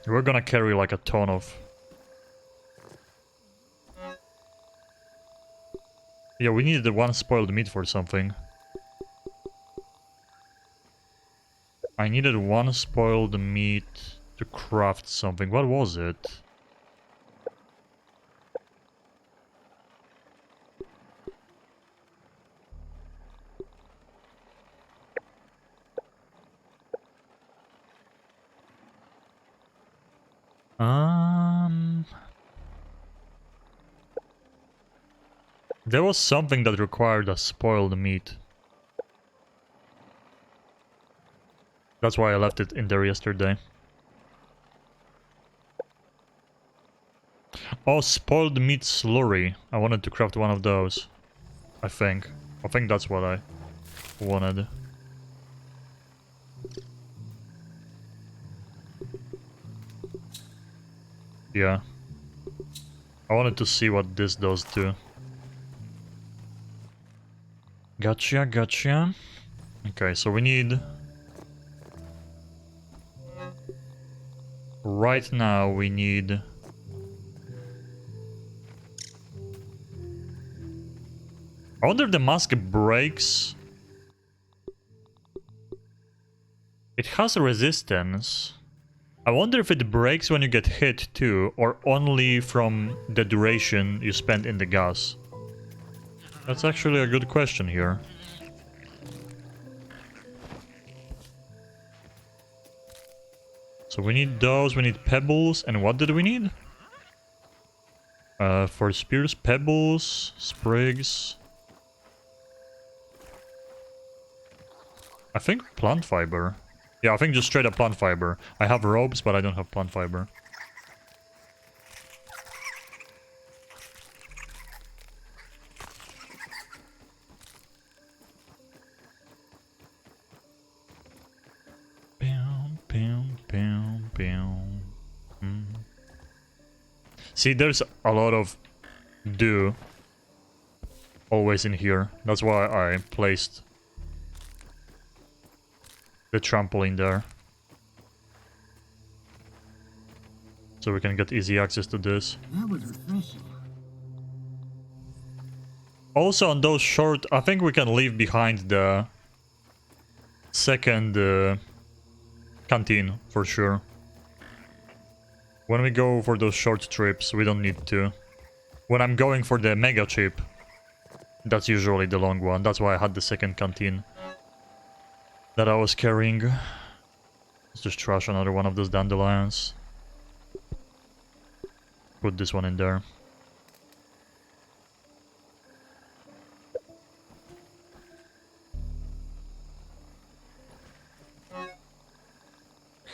We're gonna carry like a ton of... Yeah, we needed the 1 spoiled meat for something. I needed 1 spoiled meat to craft something. What was it? There was something that required a spoiled meat. That's why I left it in there yesterday. Oh, spoiled meat slurry. I wanted to craft 1 of those. I think that's what I wanted. Yeah. I wanted to see what this does too. Gotcha, gotcha. Okay, so we need... Right now we need... I wonder if the mask breaks It has a resistance. I wonder if it breaks when you get hit too, or only from the duration you spend in the gas. That's actually a good question here. So we need those, we need pebbles, and what did we need? For spears, pebbles, sprigs. I think plant fiber. Yeah, I think just straight up plant fiber. I have ropes, but I don't have plant fiber. Bam, bam, bam, bam. See, there's a lot of dew always in here. That's why I placed the trampoline there. So we can get easy access to this. That was refreshing. Also on those short, I think we can leave behind the second canteen for sure. When we go for those short trips, we don't need to. When I'm going for the mega chip, that's usually the long one. That's why I had the second canteen that I was carrying. Let's just trash another one of those dandelions. Put this one in there.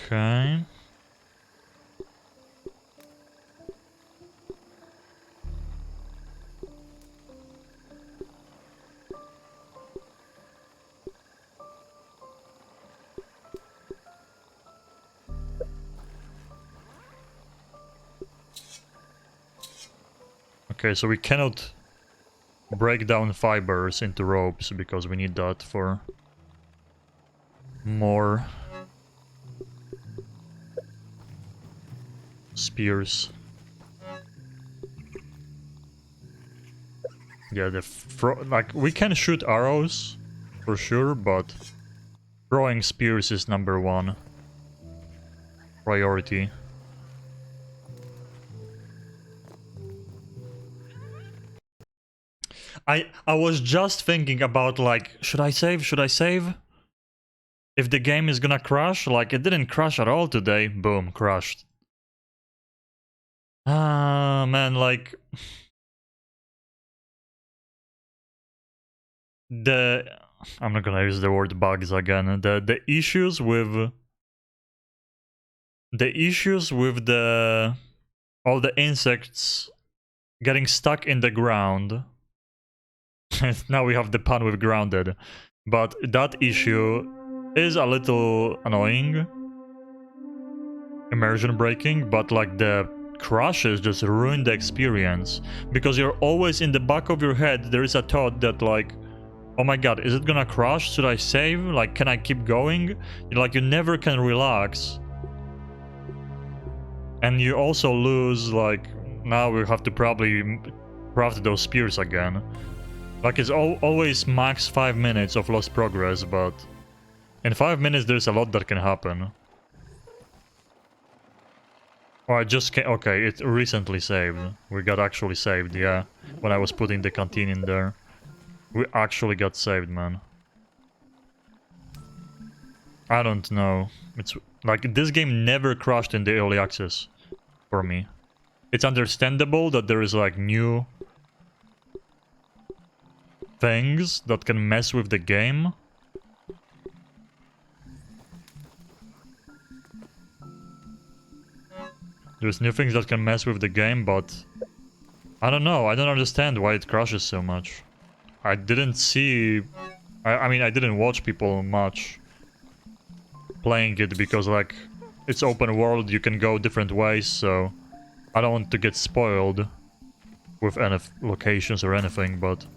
Okay. Okay, so we cannot break down fibers into ropes because we need that for more spears. Yeah, like we can shoot arrows for sure, but throwing spears is #1 priority. I was just thinking about, like, should I save? Should I save? If the game is gonna crash, like it didn't crash at all today. Boom, crashed. Ah, man, like I'm not gonna use the word bugs again. The issues with all the insects getting stuck in the ground. Now we have the pun with grounded, but that issue is a little annoying, immersion breaking, but like the crashes just ruin the experience because you're always in the back of your head. There is a thought that like, oh my god, is it gonna crash? Should I save? Like, can I keep going? Like, you never can relax, and you also lose, like, now we have to probably craft those spears again. Like, it's always max 5 minutes of lost progress, but in 5 minutes there's a lot that can happen. Oh, I just can't. Okay, it recently saved. We got actually saved, yeah. When I was putting the canteen in there. We actually got saved, man. I don't know. It's like, this game never crashed in the early access for me. It's understandable that there is like new things that can mess with the game. There's new things that can mess with the game, but I don't know. I don't understand why it crashes so much. I didn't see... I mean, I didn't watch people much playing it because, like, it's open world, you can go different ways, so I don't want to get spoiled with any locations or anything, but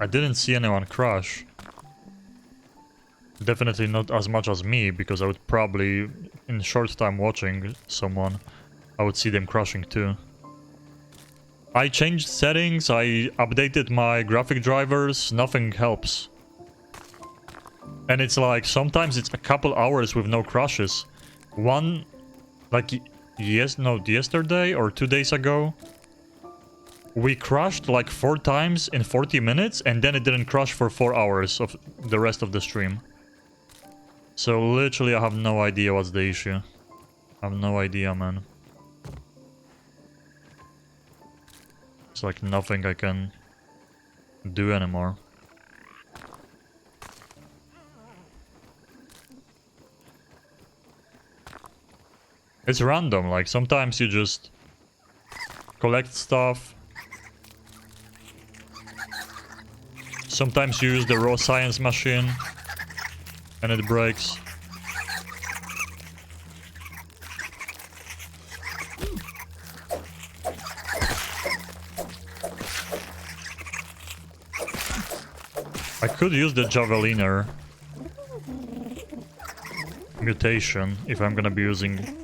I didn't see anyone crash. Definitely not as much as me, because I would probably, in short time watching someone, I would see them crashing too. I changed settings, I updated my graphic drivers, nothing helps. And it's like, sometimes it's a couple hours with no crashes. One, like, yesterday or 2 days ago, we crashed like 4 times in 40 minutes, and then it didn't crash for 4 hours of the rest of the stream. So literally I have no idea what's the issue. I have no idea, man. It's like nothing I can do anymore. It's random, like sometimes you just collect stuff. Sometimes you use the raw science machine and it breaks. I could use the Javeliner mutation if I'm gonna be using...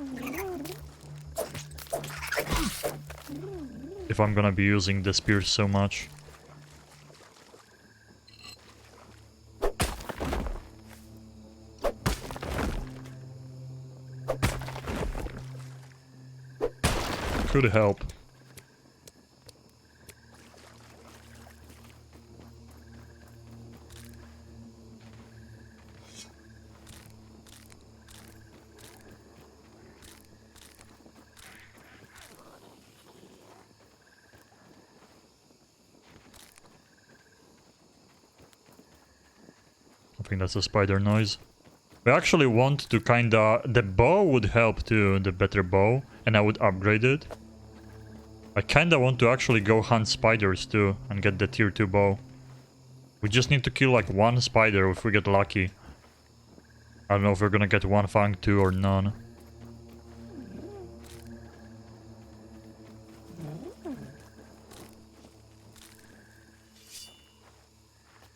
If I'm gonna be using the spears so much. Could help. I think that's a spider noise. We actually want to kinda... The bow would help too, the better bow, and I would upgrade it. I kinda want to actually go hunt spiders too, and get the tier 2 bow. We just need to kill like 1 spider if we get lucky. I don't know if we're gonna get 1 Fang 2 or none.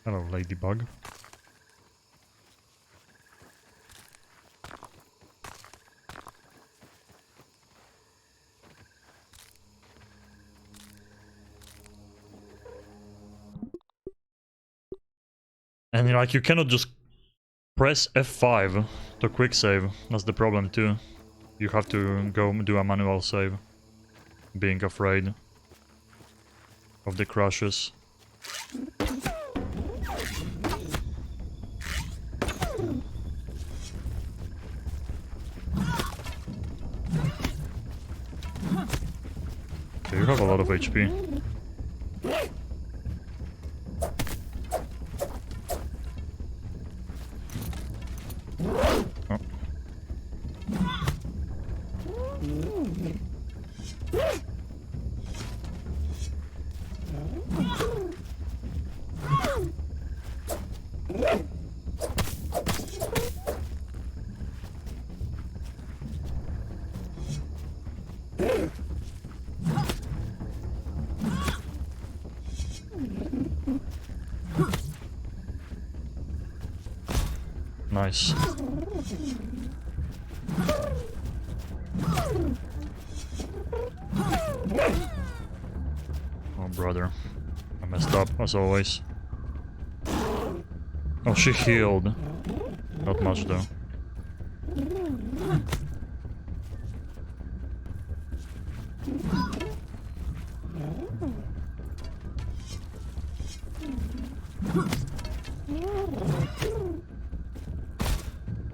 Hello, ladybug. And like, you cannot just press F5 to quick save. That's the problem too. You have to go do a manual save. Being afraid of the crashes. Okay, you have a lot of HP. Nice. Oh, brother. I messed up, as always. Oh, she healed. Not much, though.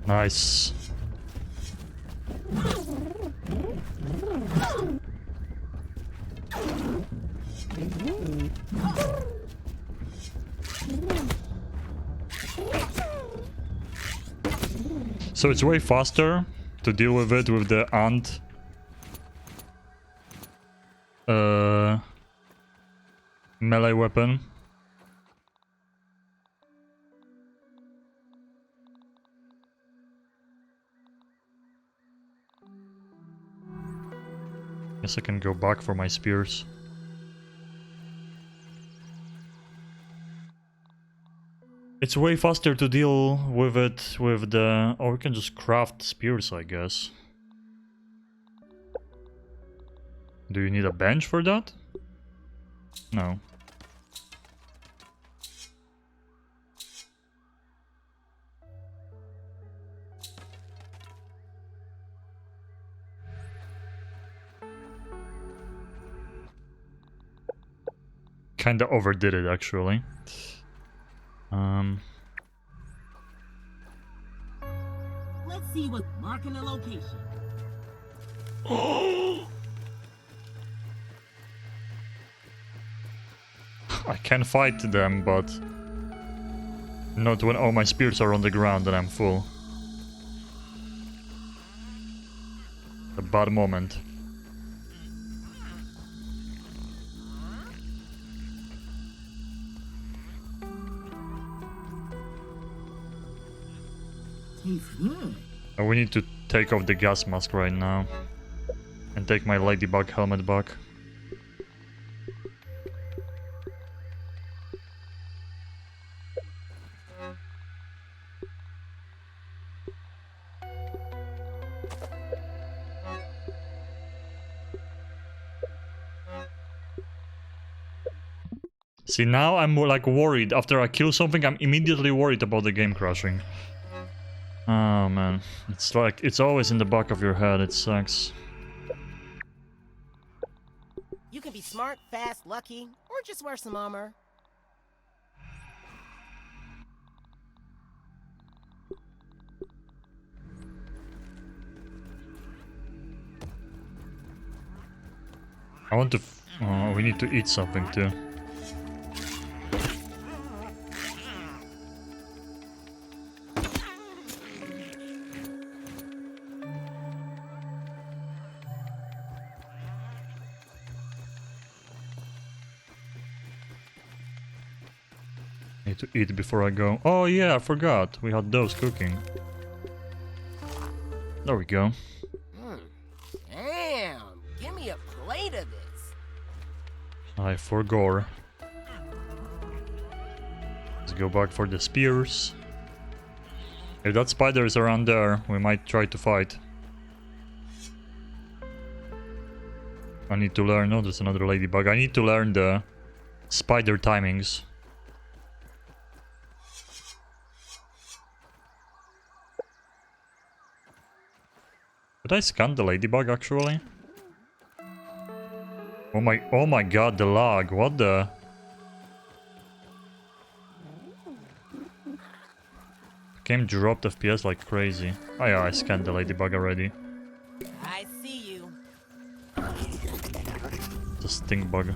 Nice. So it's way faster to deal with it with the ant melee weapon. Guess I can go back for my spears. It's way faster to deal with it with the... Or we can just craft spears, I guess. Do you need a bench for that? No. kinda overdid it, actually. Let's see what's marking the location. I can fight them, but not when all my spears are on the ground and I'm full. A bad moment. Tastes good. We need to take off the gas mask right now. And take my ladybug helmet back. See, now I'm more like worried. After I kill something, I'm immediately worried about the game crashing. Oh man, it's like, it's always in the back of your head, it sucks. You can be smart, fast, lucky, or just wear some armor. I want to... oh, we need to eat something too. Need to eat before I go. Oh yeah, I forgot. We had those cooking. There we go. Damn, give me a plate of this. I forgot. Let's go back for the spears. If that spider is around there, we might try to fight. I need to learn... oh, there's another ladybug. I need to learn the spider timings. Did I scan the ladybug actually? Oh my god, the lag, what the... Game dropped FPS like crazy. Oh yeah, I scanned the ladybug already. I see you. The stink bug.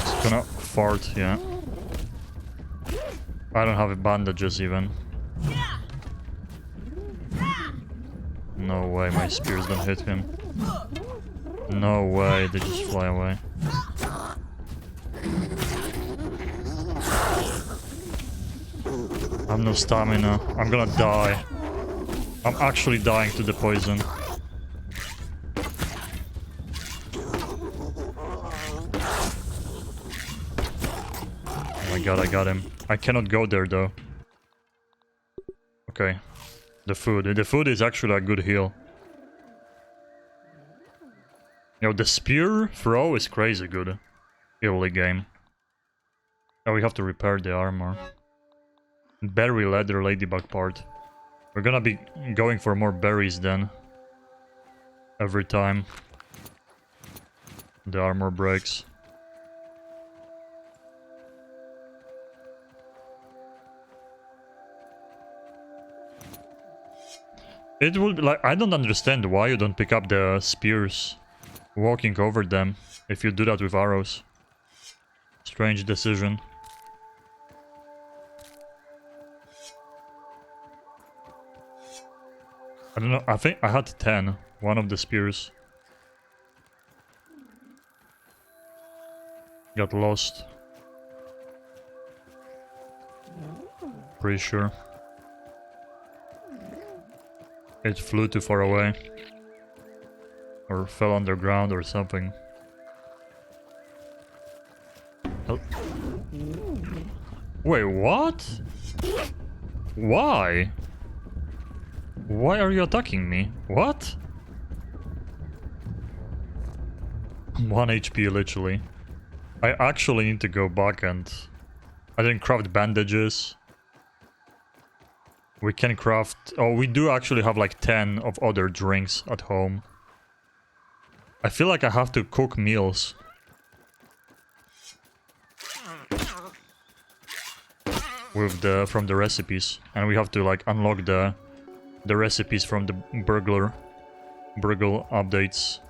It's gonna fart, yeah. I don't have bandages even. No way, my spears don't hit him. No way, they just fly away. I have no stamina. I'm gonna die. I'm actually dying to the poison. Oh my god, I got him. I cannot go there though. Okay. The food. The food is actually a good heal. Yo, the spear throw is crazy good. Early game. Oh, we have to repair the armor. Berry leather ladybug part. We're gonna be going for more berries then. Every time the armor breaks. It would like, I don't understand why you don't pick up the spears walking over them if you do that with arrows. Strange decision. I don't know, I think I had 10, one of the spears. Got lost. Pretty sure. It flew too far away. Or fell underground or something. Oh. Wait, what? Why? Why are you attacking me? What? 1 HP literally. I actually need to go back and... I didn't craft bandages. We can craft... oh, we do actually have like 10 of other drinks at home. I feel like I have to cook meals. With from the recipes. And we have to like unlock the recipes from the burglar updates.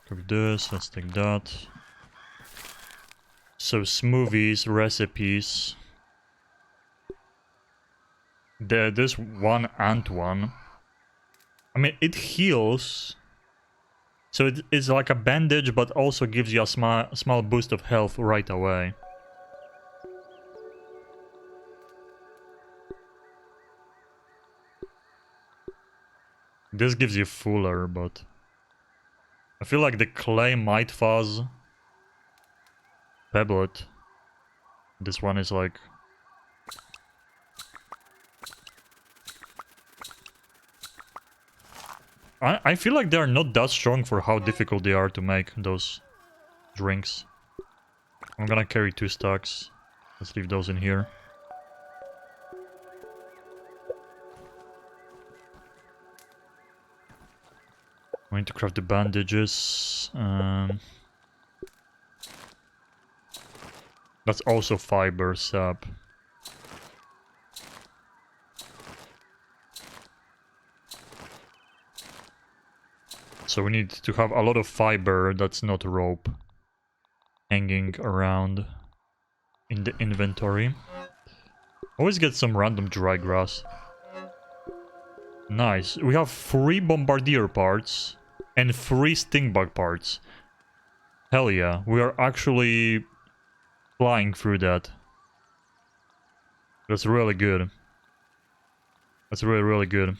Cook this, let's take that. So smoothies, recipes. This one ant one. I mean, it heals. So it is like a bandage, but also gives you a small boost of health right away. This gives you fuller, but I feel like the clay might fuzz. Pebblet. This one is like... I feel like they're not that strong for how difficult they are to make, those drinks. I'm gonna carry 2 stacks. Let's leave those in here. I need to craft the bandages. That's also fiber sap. So we need to have a lot of fiber that's not rope hanging around in the inventory. Always get some random dry grass. Nice. We have 3 bombardier parts and 3 stingbug parts. Hell yeah, we are actually flying through that. That's really good. That's really, really good.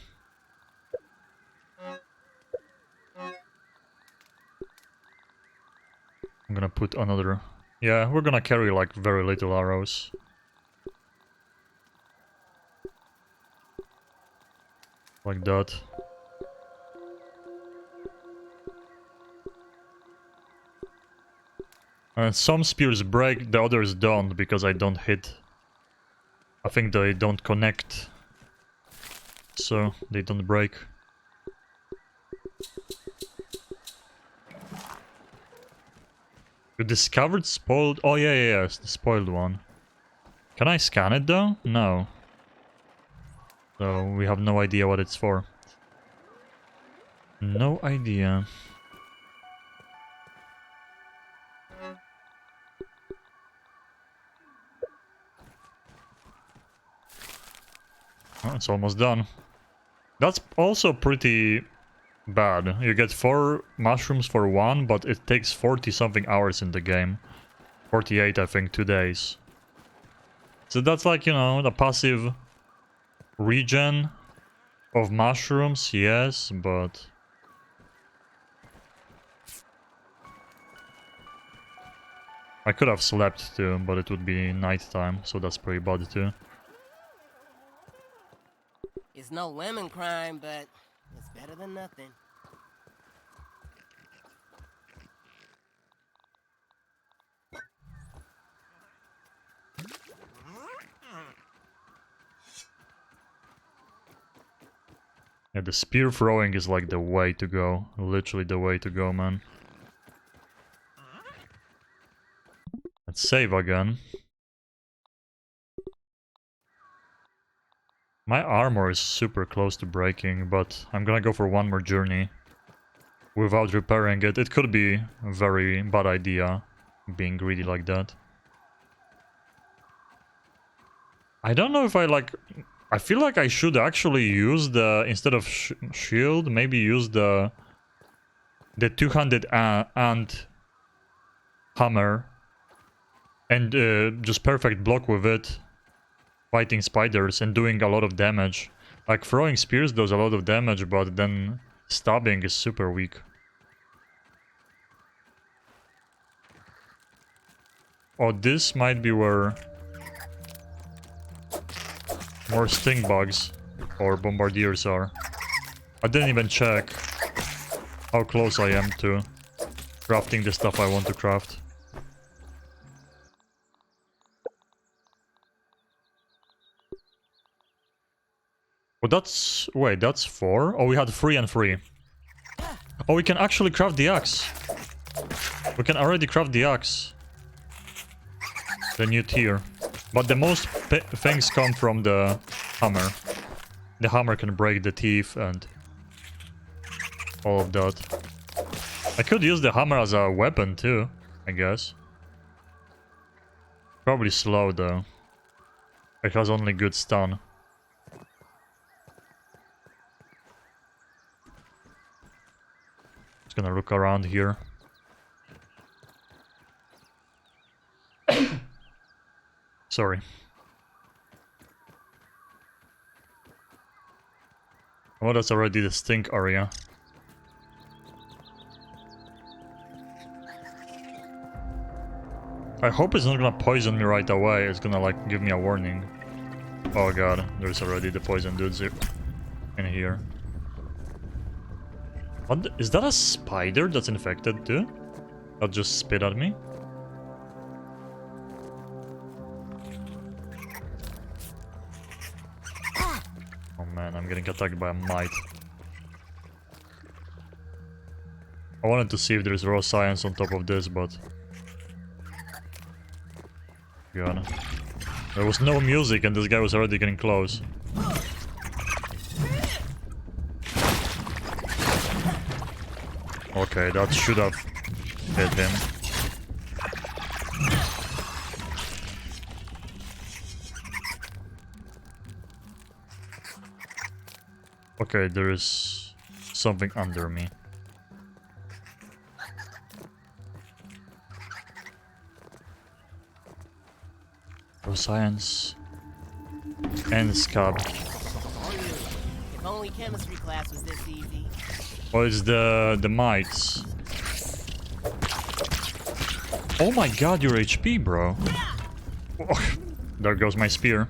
I'm gonna put another... Yeah, we're gonna carry like very little arrows. Like that. And some spears break, the others don't, because I don't hit. I think they don't connect. So, they don't break. You discovered spoiled... Oh yeah, it's the spoiled one. Can I scan it though? No. So we have no idea what it's for. No idea. Oh, it's almost done. That's also pretty bad. You get 4 mushrooms for 1, but it takes 40 something hours in the game. 48, I think, 2 days. So that's like, you know, the passive regen of mushrooms, yes, but... I could have slept too, but it would be nighttime, so that's pretty bad too. It's no lemon crime, but it's better than nothing. Yeah, the spear throwing is like the way to go. Literally the way to go, man. Let's save again. My armor is super close to breaking, but I'm gonna go for one more journey without repairing it. It could be a very bad idea, being greedy like that. I don't know if I like... I feel like I should actually use the... Instead of shield, maybe use the two-handed ant hammer. And just perfect block with it. Fighting spiders and doing a lot of damage. Like throwing spears does a lot of damage, but then stabbing is super weak. Oh, this might be where more sting bugs or bombardiers are. I didn't even check how close I am to crafting the stuff I want to craft. that's... Wait, that's 4? Oh, we had 3 and 3. Oh, we can actually craft the axe. We can already craft the axe. The new tier. But the most things come from the hammer. The hammer can break the teeth and all of that. I could use the hammer as a weapon too, I guess. Probably slow though. It has only good stun. Just gonna look around here. Sorry. Oh, that's already the stink area. I hope it's not gonna poison me right away. It's gonna like give me a warning. Oh god, there's already the poison dudes in here. What is that, a spider that's infected too? That just spit at me? Oh man, I'm getting attacked by a mite. I wanted to see if there's raw science on top of this, but... God. There was no music and this guy was already getting close. Okay, that should have hit him. Okay, there is something under me. For science and scab. If only chemistry class was this easy. Oh, it's the mites. Oh my god, your HP, bro. Oh, there goes my spear.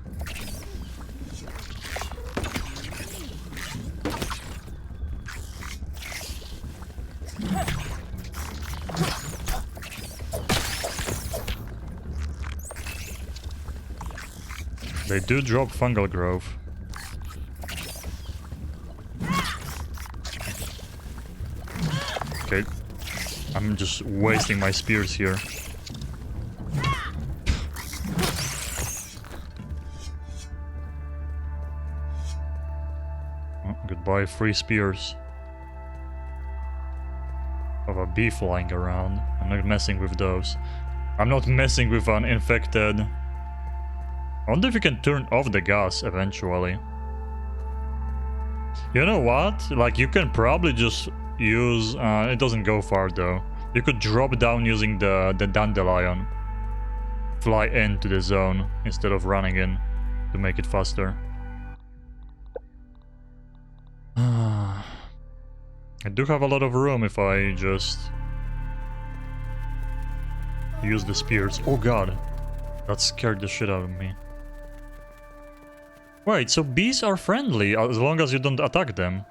They do drop fungal growth. Okay. I'm just wasting my spears here. Oh, goodbye, free spears. Of a bee flying around. I'm not messing with those. I'm not messing with an infected... I wonder if you can turn off the gas eventually. You know what? Like, you can probably just use... it doesn't go far though. You could drop down using the dandelion. Fly into the zone instead of running in to make it faster. I do have a lot of room if I just use the spears. Oh god, that scared the shit out of me. Wait, so bees are friendly as long as you don't attack them.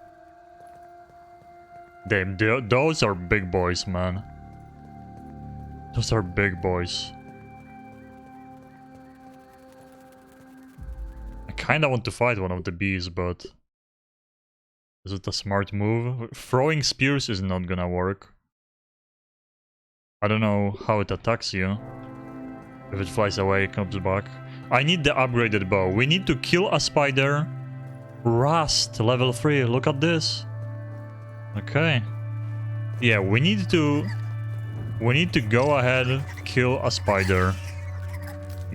Damn, those are big boys, man. Those are big boys. I kinda want to fight one of the bees, but... is it a smart move? Throwing spears is not gonna work. I don't know how it attacks you. If it flies away, it comes back. I need the upgraded bow. We need to kill a spider. Rust, level 3. Look at this. Okay. Yeah, we need to go ahead, kill a spider.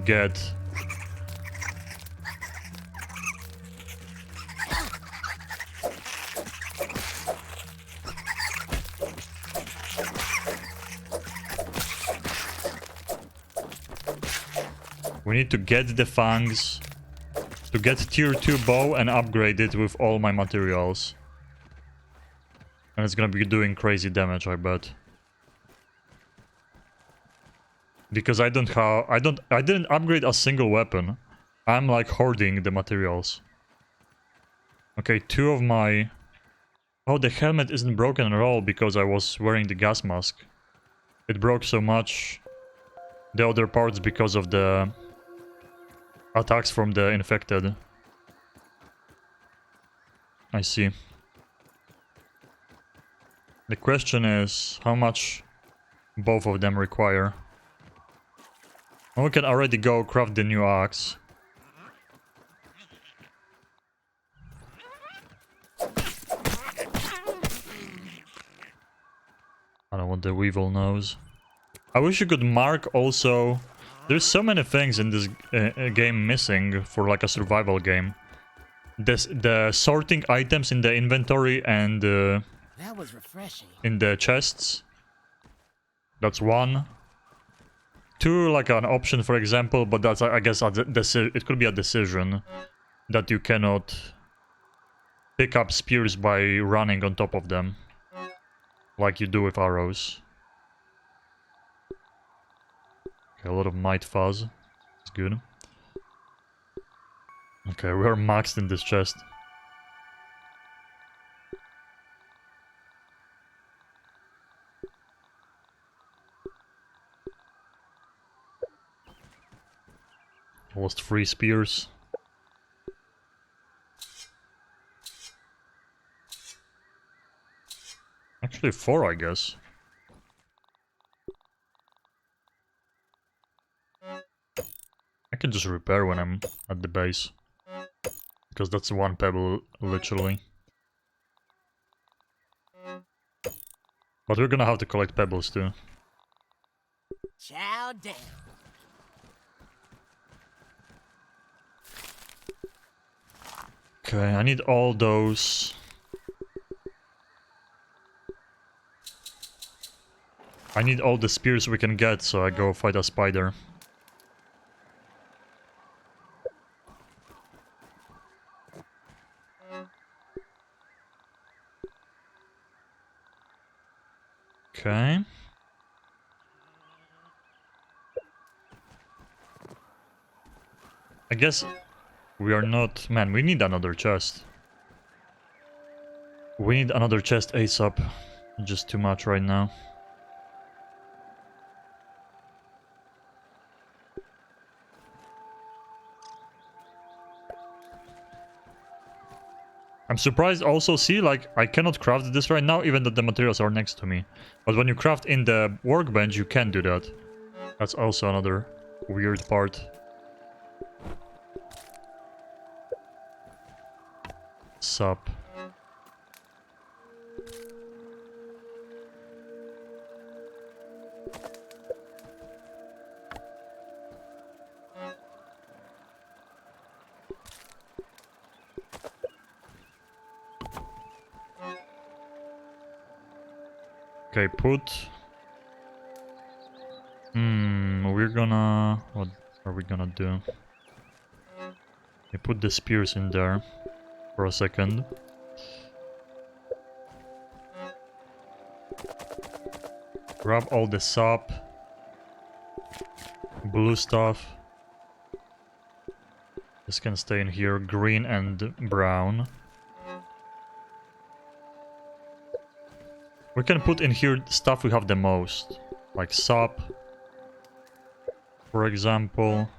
Get... we need to get the fangs, to get tier 2 bow and upgrade it with all my materials. And it's gonna be doing crazy damage, I bet. Because I didn't upgrade a single weapon. I'm like hoarding the materials. Okay, 2 of my... oh, the helmet isn't broken at all because I was wearing the gas mask. It broke so much. The other parts because of the attacks from the infected. I see. The question is how much both of them require. Well, we can already go craft the new axe. I don't know what the weevil knows. I wish you could mark also. There's so many things in this game missing for like a survival game. The sorting items in the inventory and That was refreshing. in the chests. That's one. Two, like an option, for example, but that's, I guess, it could be a decision that you cannot pick up spears by running on top of them, like you do with arrows. Okay, a lot of might fuzz. It's good. Okay, we are maxed in this chest. Lost 3 spears. Actually 4, I guess. I can just repair when I'm at the base. Because that's 1 pebble, literally. But we're gonna have to collect pebbles too. Chow down. Okay, I need all those. I need all the spears we can get, so I go fight a spider. Okay. I guess we are not... Man, we need another chest. We need another chest ASAP. Just too much right now. I'm surprised also, see, like, I cannot craft this right now, even though the materials are next to me. But when you craft in the workbench, you can do that. That's also another weird part. Sup. Okay, put... we're gonna... What are we gonna do? Okay, put the spears in there for a second. Grab all the sap. Blue stuff. This can stay in here. Green and brown. We can put in here stuff we have the most. Like sap. For example.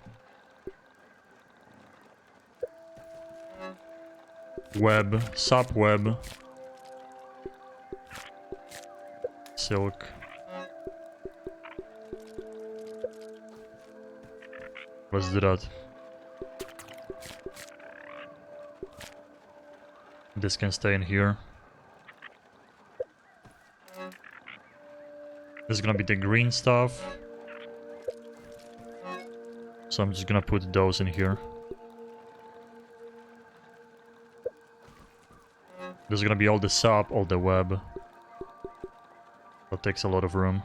Web. Sap web. Silk. Let's do that. This can stay in here. This is gonna be the green stuff. So I'm just gonna put those in here. This is gonna be all the sap, all the web. That takes a lot of room.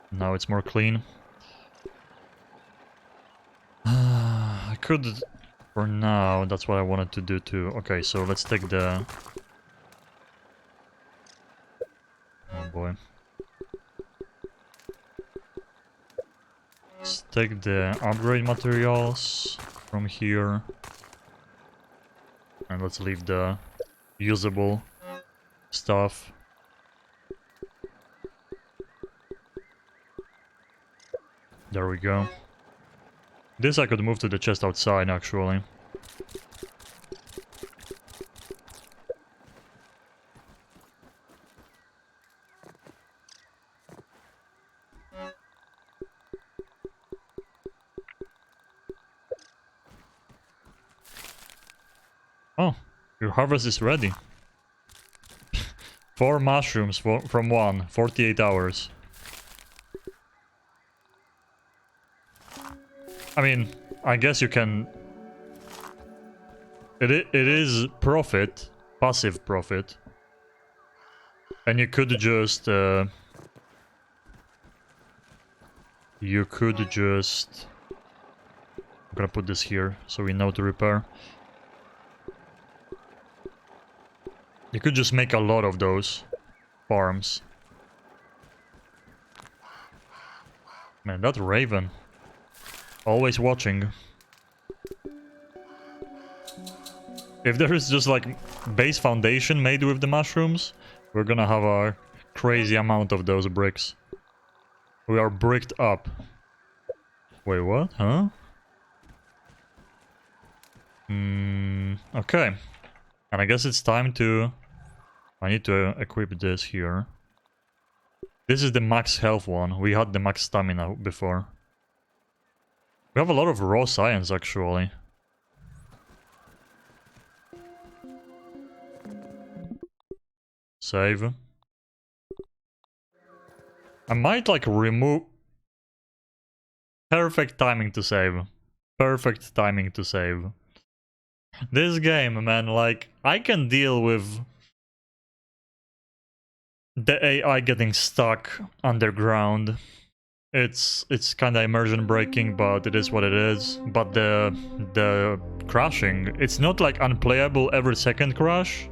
Now it's more clean. I could, for now, that's what I wanted to do too. Okay, so let's take the... Oh boy. Let's take the upgrade materials from here. And let's leave the usable stuff. There we go. This I could move to the chest outside, actually. Oh, your harvest is ready. 4 mushrooms from 1, 48 hours. I mean, I guess you can... It is profit, passive profit. And you could just... you could just... I'm gonna put this here, so we know to repair. You could just make a lot of those farms. Man, that raven. Always watching. If there is just like base foundation made with the mushrooms, we're gonna have a crazy amount of those bricks. We are bricked up. Wait, what? Huh? Okay. And I guess it's time to... I need to equip this here. This is the max health one. We had the max stamina before. We have a lot of raw science, actually. Save. I might, like, remove... Perfect timing to save. Perfect timing to save. This game, man, like, I can deal with the AI getting stuck underground. It's kind of immersion breaking, but it is what it is. But the crashing, it's not like unplayable every second crash.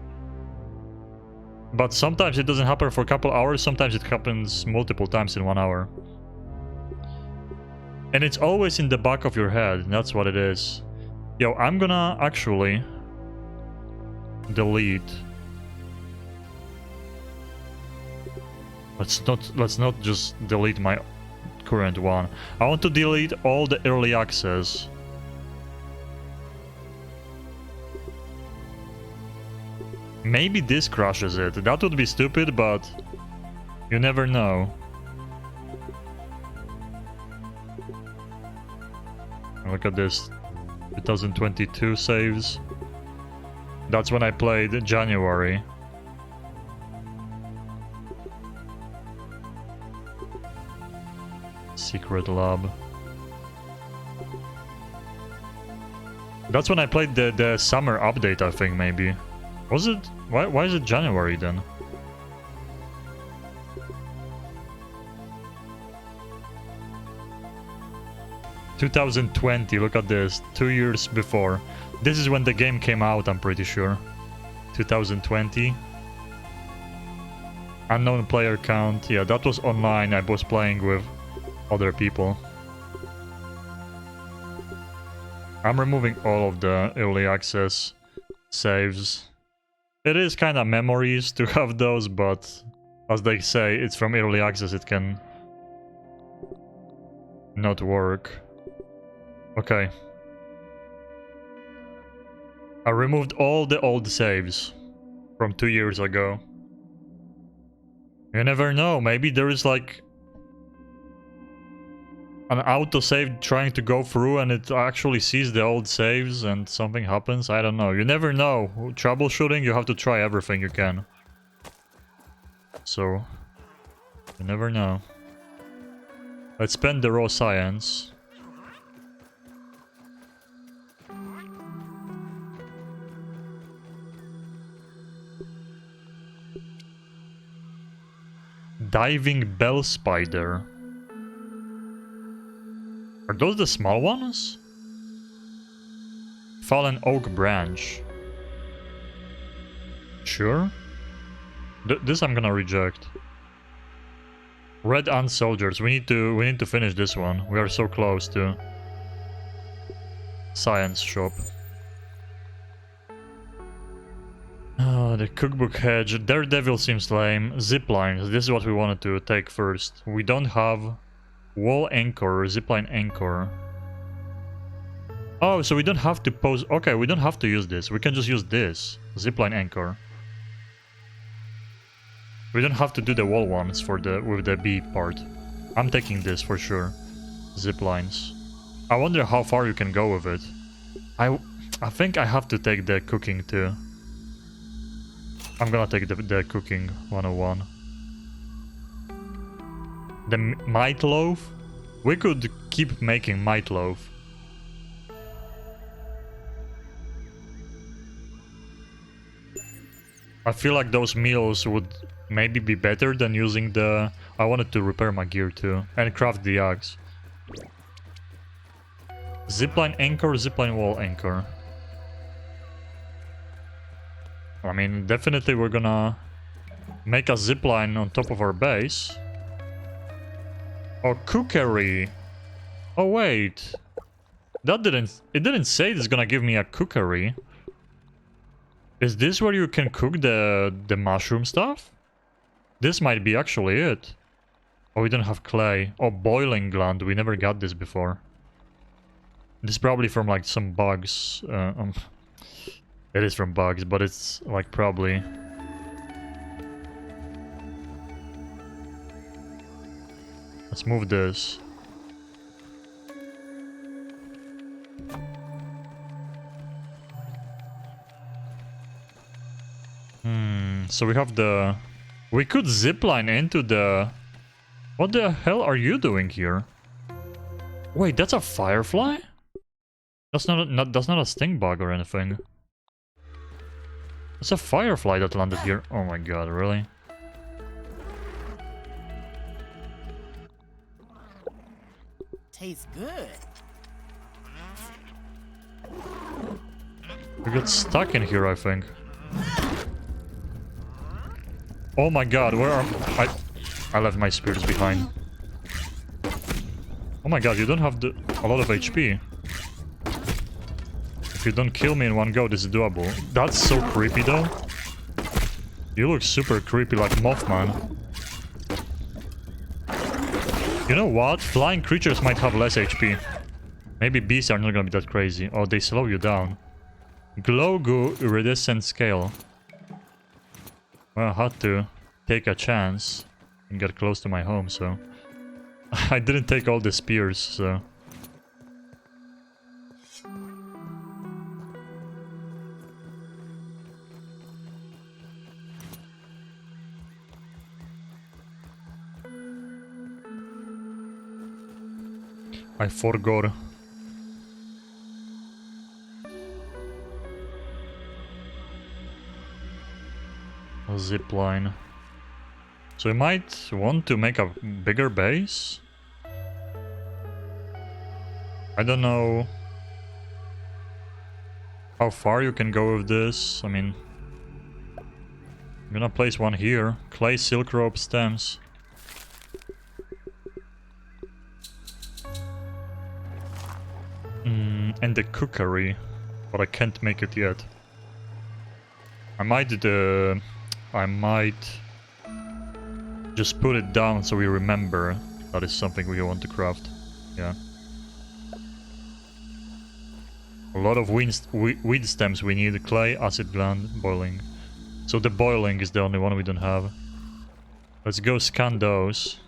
But sometimes it doesn't happen for a couple hours, sometimes it happens multiple times in 1 hour. And it's always in the back of your head, that's what it is. Yo, I'm gonna actually delete. Let's not just delete my current one. I want to delete all the early access. Maybe this crashes it. That would be stupid, but you never know. Look at this. 2022 saves. That's when I played January. Secret lab. That's when I played the summer update, I think, maybe. Was it? Why is it January then? ...2020, look at this, 2 years before. This is when the game came out, I'm pretty sure. 2020. Unknown player count, yeah, that was online, I was playing with other people. I'm removing all of the early access saves. It is kind of memories to have those, but as they say, it's from early access, it can not work. Okay. I removed all the old saves from 2 years ago. You never know, maybe there is like an autosave trying to go through and it actually sees the old saves and something happens. I don't know. You never know. Troubleshooting, you have to try everything you can. So, you never know. Let's spend the raw science. Diving bell spider. Are those the small ones? Fallen oak branch. Sure. This I'm gonna reject. Red ant soldiers. We need to finish this one. We are so close to science shop. Oh, the cookbook hedge. Daredevil seems lame. Ziplines. This is what we wanted to take first. We don't have wall anchor, zipline anchor. Oh, so we don't have to pose... Okay, we don't have to use this. We can just use this. Zipline anchor. We don't have to do the wall ones for the with the B part. I'm taking this for sure. Zip lines. I wonder how far you can go with it. I think I have to take the cooking too. I'm gonna take the cooking 101. The might loaf? We could keep making might loaf. I feel like those meals would maybe be better than using the... I wanted to repair my gear too. And craft the axe. Zipline anchor, zipline wall anchor. I mean, definitely we're gonna make a zipline on top of our base. Oh, cookery. Oh, wait. That didn't... It didn't say it's gonna give me a cookery. Is this where you can cook the mushroom stuff? This might be actually it. Oh, we don't have clay. Oh, boiling gland. We never got this before. This is probably from like some bugs. It is from bugs, but it's like probably... Let's move this. So we have the... We could zipline into the... What the hell are you doing here? Wait, that's a firefly? That's that's not a sting bug or anything. It's a firefly that landed here. Oh my god, really? Tastes good. We got stuck in here, I think. Oh my god, where are... I left my spears behind. Oh my god, you don't have a lot of HP. If you don't kill me in one go, this is doable. That's so creepy though. You look super creepy like Mothman. You know what? Flying creatures might have less HP. Maybe beasts are not gonna be that crazy. Oh, they slow you down. Glow goo iridescent scale. Well, I had to take a chance and get close to my home, so... I didn't take all the spears, so... I forgot. A zip line. So we might want to make a bigger base. I don't know how far you can go with this. I mean, I'm gonna place one here. Clay silk rope stems. And the cookery, but I can't make it yet. I might just put it down so we remember that is something we want to craft. Yeah. A lot of weed stems we need. Clay, acid gland, boiling. So the boiling is the only one we don't have. Let's go scan those.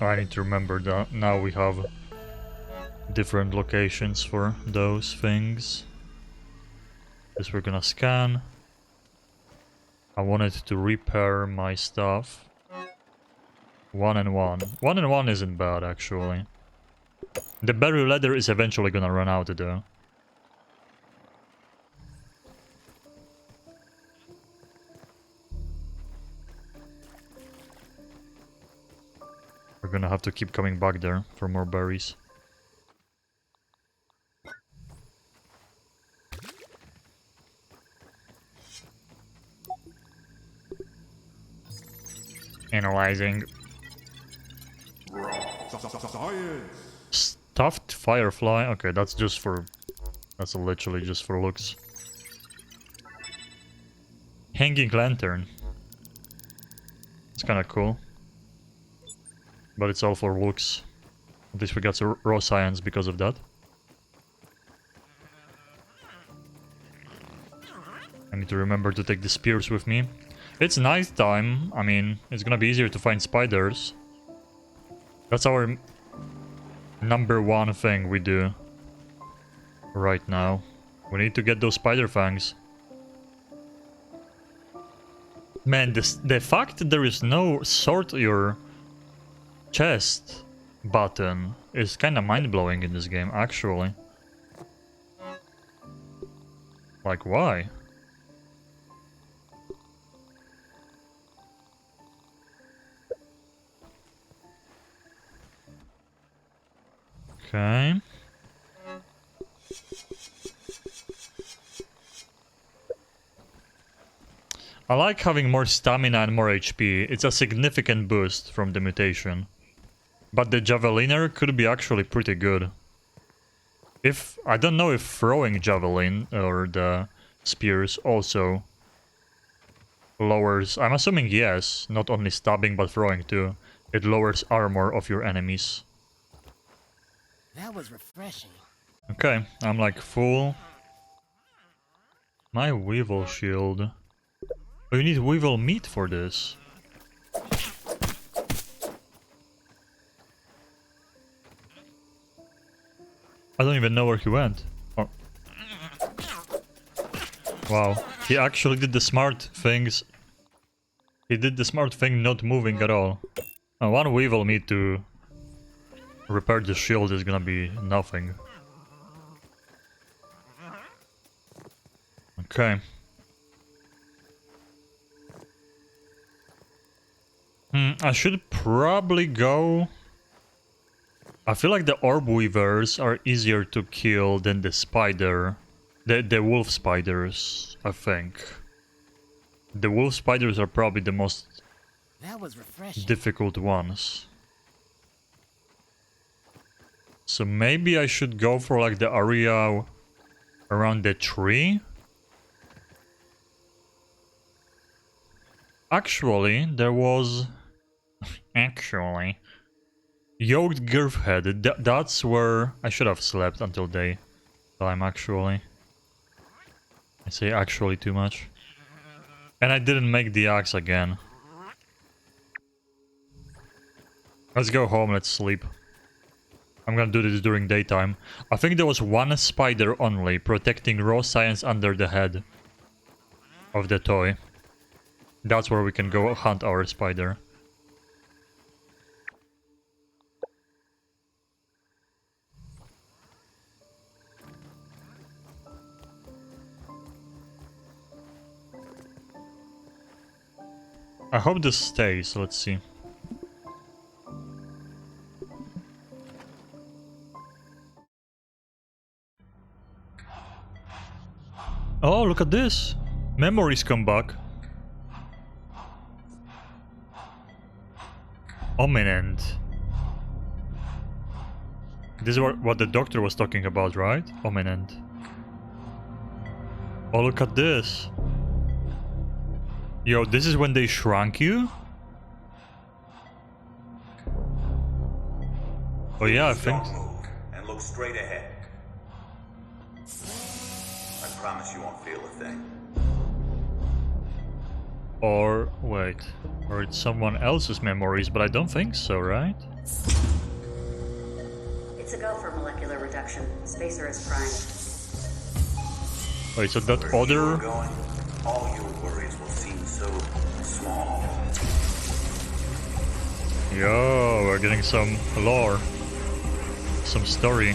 I need to remember that now we have different locations for those things. This we're gonna scan. I wanted to repair my stuff. 1 and 1. 1 and 1 isn't bad, actually. The berry leather is eventually gonna run out, though. We're gonna have to keep coming back there for more berries. Analyzing. Stuffed firefly. Okay, that's just for... That's literally just for looks. Hanging lantern. It's kind of cool. But it's all for looks. At least we got some raw science because of that. I need to remember to take the spears with me. It's night time. I mean, it's gonna be easier to find spiders. That's our number one thing we do right now. We need to get those spider fangs. Man, the fact that there is no sort your chest button is kind of mind-blowing in this game, actually. Like, why? Okay. I like having more stamina and more HP. It's a significant boost from the mutation. But the javeliner could be actually pretty good. If I don't know if throwing javelin or the spears also lowers. I'm assuming yes, not only stabbing but throwing too. It lowers armor of your enemies. That was refreshing. Okay, I'm like full. My weevil shield. Oh, you need weevil meat for this. I don't even know where he went. Oh. Wow, he actually did the smart things. He did the smart thing not moving at all. One weevil meat to repair the shield is gonna be nothing. Okay. I should probably go... I feel like the orb weavers are easier to kill than the spider. The wolf spiders, I think. The wolf spiders are probably the most That was refreshing. difficult ones. So maybe I should go for like the area around the tree? Actually, there was... Actually... Yoked Girthhead, that's where I should have slept until daytime, actually. I say actually too much. And I didn't make the axe again. Let's go home, let's sleep. I'm gonna do this during daytime. I think there was one spider only protecting raw science under the head of the toy. That's where we can go hunt our spider. I hope this stays, let's see. Oh, look at this! Memories come back. Ominent. This is what the doctor was talking about, right? Ominent. Oh, look at this. Yo, this is when they shrunk you? Oh yeah, I think... Don't move and look straight ahead. I promise you won't feel a thing. Or, wait. Or it's someone else's memories, but I don't think so, right? It's a go for molecular reduction. Spacer is primed. Wait, so that Where you're other... going, all your worries will seem so small. Yo, we're getting some lore. Some story.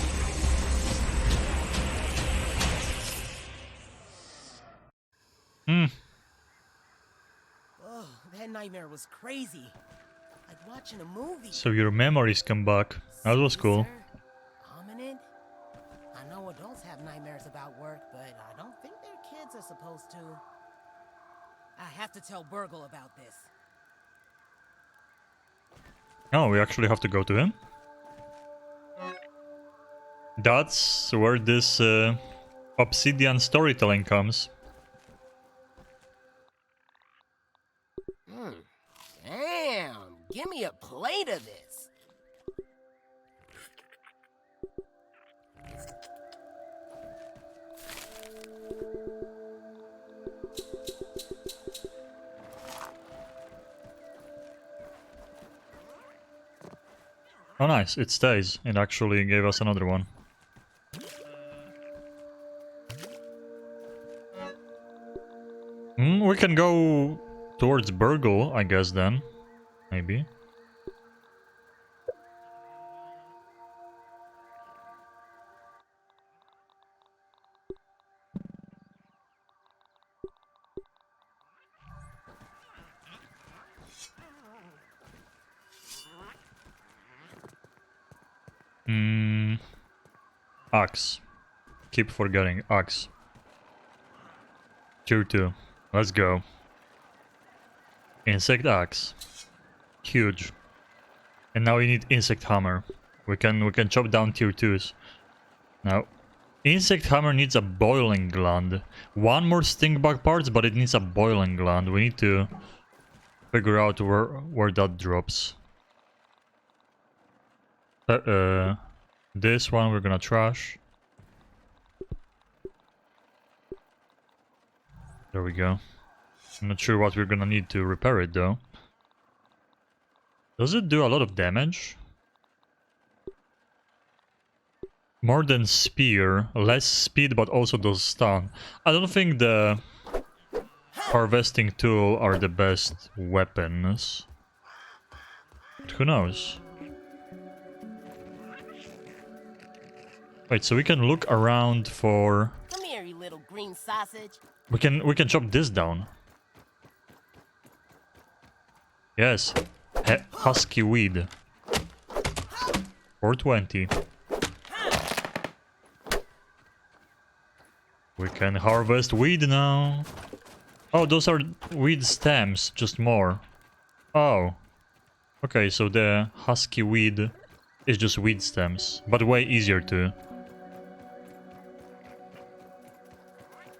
Oh, that nightmare was crazy. Like watching a movie. So your memories come back. That was cool. Ominent? I know adults have nightmares about work, but I don't think their kids are supposed to. I have to tell Burgle about this. Oh, we actually have to go to him? That's where this obsidian storytelling comes. Damn, give me a plate of this. Oh nice, it stays. It actually gave us another one. We can go towards Burgle, I guess then. Maybe. Axe. Keep forgetting. Axe. Tier 2. Let's go. Insect axe. Huge. And now we need insect hammer. We can chop down tier 2s. Now, insect hammer needs a boiling gland. One more stink bug parts, but it needs a boiling gland. We need to figure out where that drops. This one we're gonna trash. There we go. I'm not sure what we're gonna need to repair it though. Does it do a lot of damage? More than spear, less speed but also does stun. I don't think the harvesting tool are the best weapons. But who knows? Wait, so we can look around for... Come here, you little green sausage. We can chop this down. Yes. Husky weed. 420. We can harvest weed now. Oh, those are weed stems, just more. Oh. Okay, so the husky weed is just weed stems, but way easier to.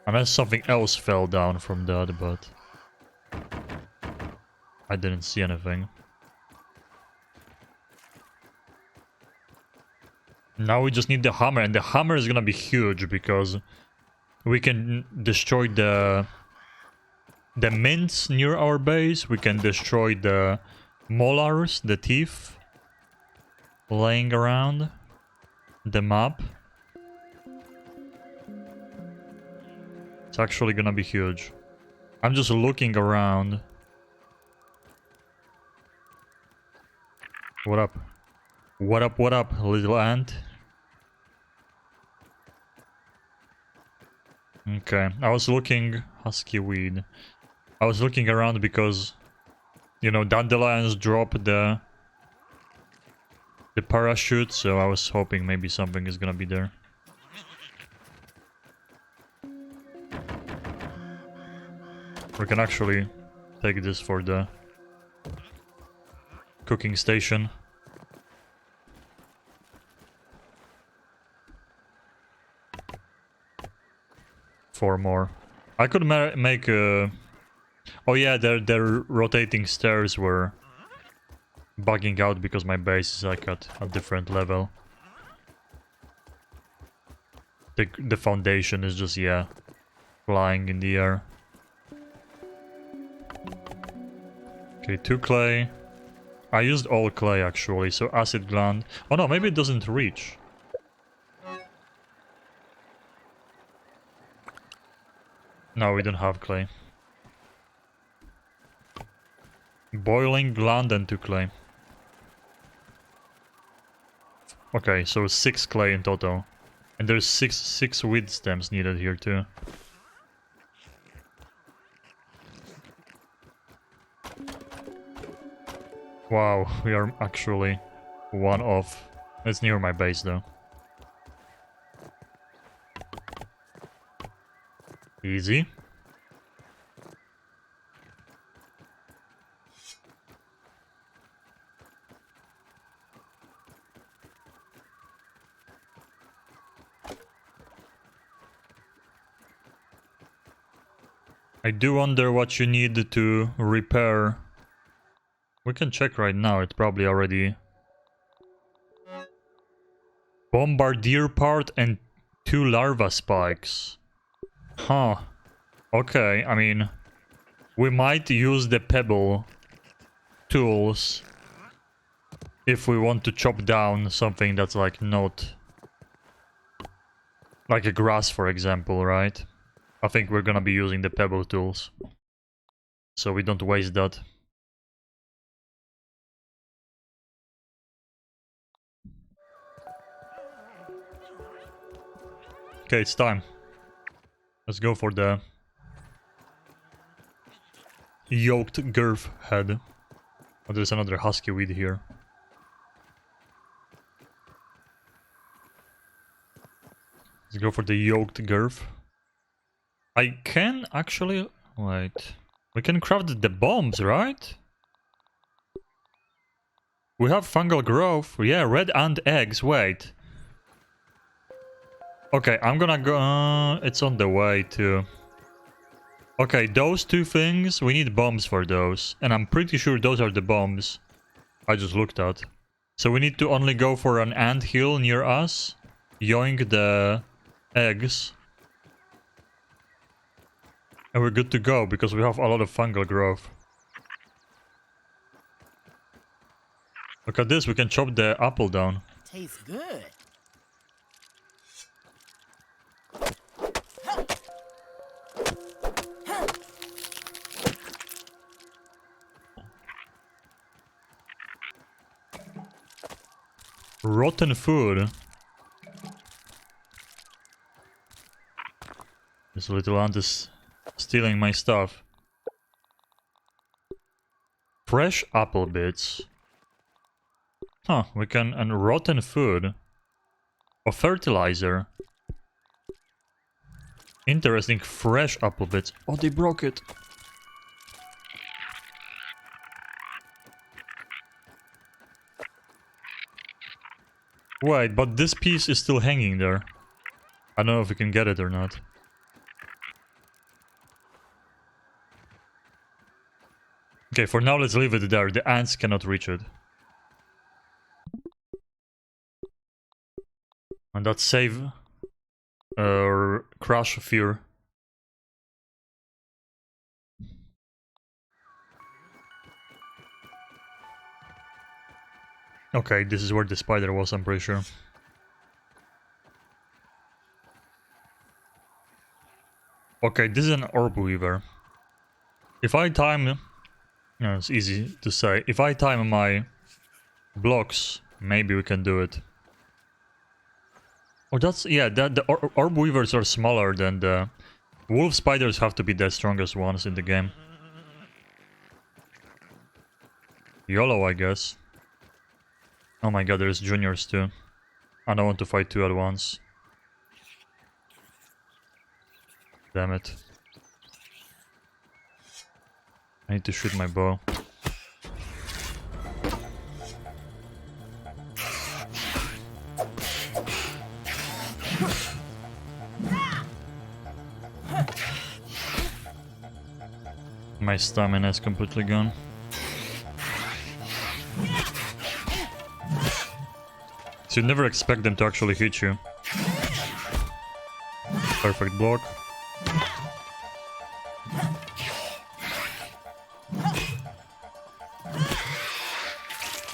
Unless something else fell down from that, but I didn't see anything. Now we just need the hammer, and the hammer is gonna be huge because we can destroy the mints near our base. We can destroy the molars, the teeth laying around the map. It's actually gonna be huge. I'm just looking around. What up? What up, little ant? Okay, I was looking... Husky weed. I was looking around because, you know, dandelions drop the parachute, so I was hoping maybe something is gonna be there. We can actually take this for the cooking station. Four more. I could make a... Oh yeah, their rotating stairs were bugging out because my base is like at a different level. The foundation is just, yeah, flying in the air. Okay, 2 clay. I used all clay actually, so acid gland. Oh no, maybe it doesn't reach. No, we don't have clay. Boiling gland and 2 clay. Okay, so 6 clay in total. And there's six weed stems needed here too. Wow, we are actually one off. It's near my base though. Easy. I do wonder what you need to repair. We can check right now, it's probably already... Bombardier part and 2 larva spikes. Huh. Okay, I mean... We might use the pebble tools if we want to chop down something that's like not... like a grass, for example, right? I think we're gonna be using the pebble tools. So we don't waste that. Okay, it's time. Let's go for the yoked girth head. Oh, there's another husky weed here. Let's go for the yoked girth. I can actually... wait. We can craft the bombs, right? We have fungal growth. Yeah, red ant eggs. Wait. Okay, I'm gonna go... it's on the way too. Okay, those two things, we need bombs for those. And I'm pretty sure those are the bombs I just looked at. So we need to only go for an ant hill near us. Yoink the eggs. And we're good to go, because we have a lot of fungal growth. Look at this, we can chop the apple down. Tastes good. Rotten food. This little ant is stealing my stuff. Fresh apple bits. Huh, we can... and rotten food. Or fertilizer. Interesting, fresh apple bits. Oh, they broke it. Wait, but this piece is still hanging there. I don't know if we can get it or not. Okay, for now let's leave it there. The ants cannot reach it. And that's save... crush fear. Okay, this is where the spider was, I'm pretty sure. Okay, this is an orb weaver. If I time... no, it's easy to say. If I time my blocks, maybe we can do it. Oh, that's... yeah, the orb weavers are smaller than the... wolf spiders have to be the strongest ones in the game. YOLO, I guess. Oh my god, there's juniors too. I don't want to fight two at once. Damn it. I need to shoot my bow. My stamina is completely gone. So you never expect them to actually hit you. Perfect block.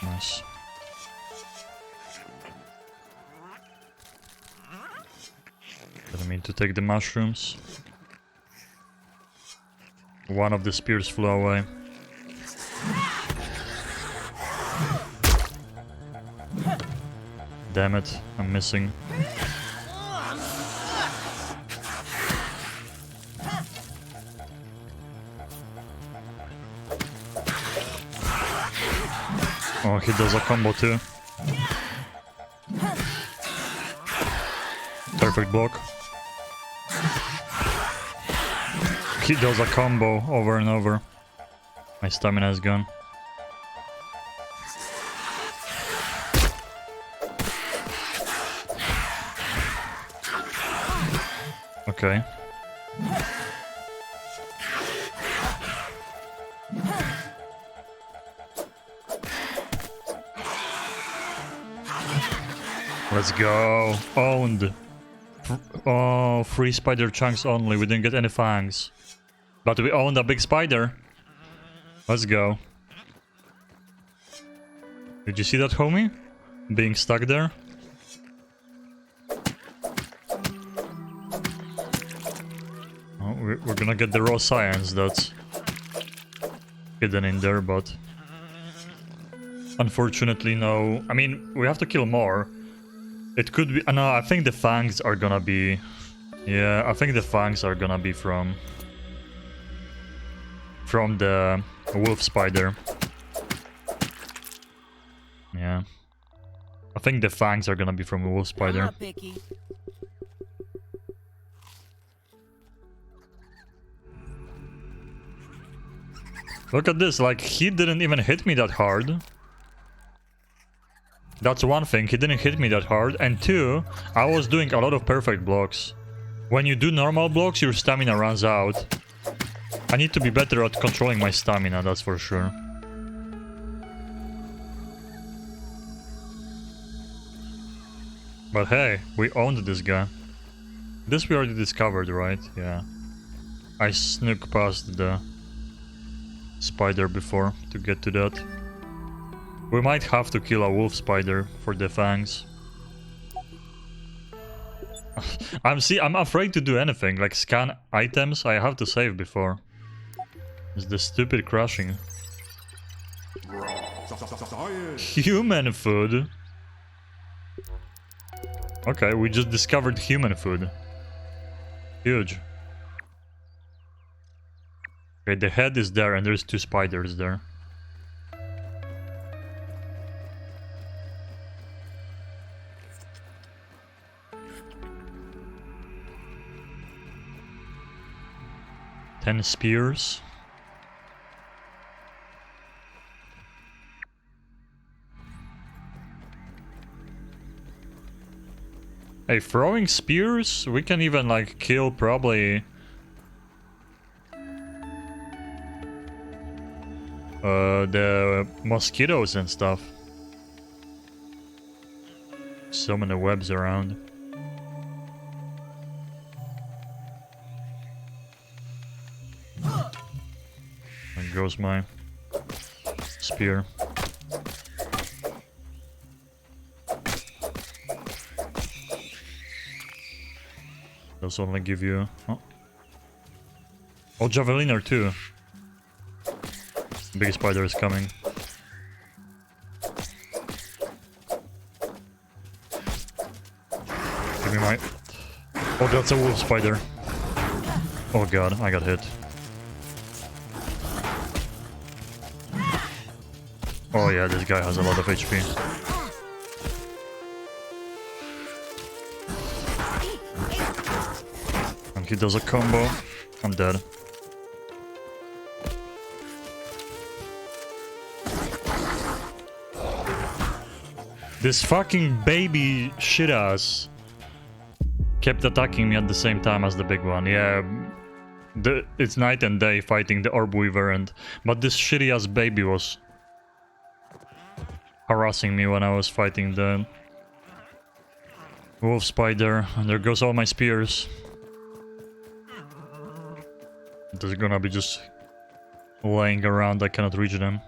Nice. Didn't mean to take the mushrooms. One of the spears flew away. Damn it, I'm missing. Oh, he does a combo too. Perfect block. He does a combo over and over. My stamina is gone. Okay. Let's go. Owned. Oh, 3 spider chunks only. We didn't get any fangs. But we owned a big spider. Let's go. Did you see that, homie? Being stuck there? Oh, we're gonna get the raw science that's hidden in there, but... Unfortunately, no. I mean, we have to kill more. It could be... no, I think the fangs are gonna be... Yeah, I think the fangs are gonna be from the wolf spider. Yeah. I think the fangs are gonna be from a wolf I'm spider. not picky. Look at this, like, he didn't even hit me that hard. That's one thing, he didn't hit me that hard. And two, I was doing a lot of perfect blocks. When you do normal blocks, your stamina runs out. I need to be better at controlling my stamina, that's for sure. But hey, we owned this guy. This we already discovered, right? Yeah. I snuck past the spider before to get to that. We might have to kill a wolf spider for the fangs. I'm afraid to do anything, like scan items. I have to save before. It's the stupid crashing. Human food. Okay, we just discovered human food. Huge. Okay, the head is there and there's 2 spiders there. Ten spears. Hey, throwing spears? We can even like kill probably the mosquitoes and stuff. So many webs around. There goes my spear. Those only give you... Oh, javeliner too. Big spider is coming. Give me my... Oh, that's a wolf spider. Oh god, I got hit. Oh yeah, this guy has a lot of HP. And he does a combo. I'm dead. This fucking baby shit ass kept attacking me at the same time as the big one. Yeah, it's night and day fighting the orb weaver, but this shitty ass baby was harassing me when I was fighting the wolf spider. And there goes all my spears. They're gonna be just laying around. I cannot reach them.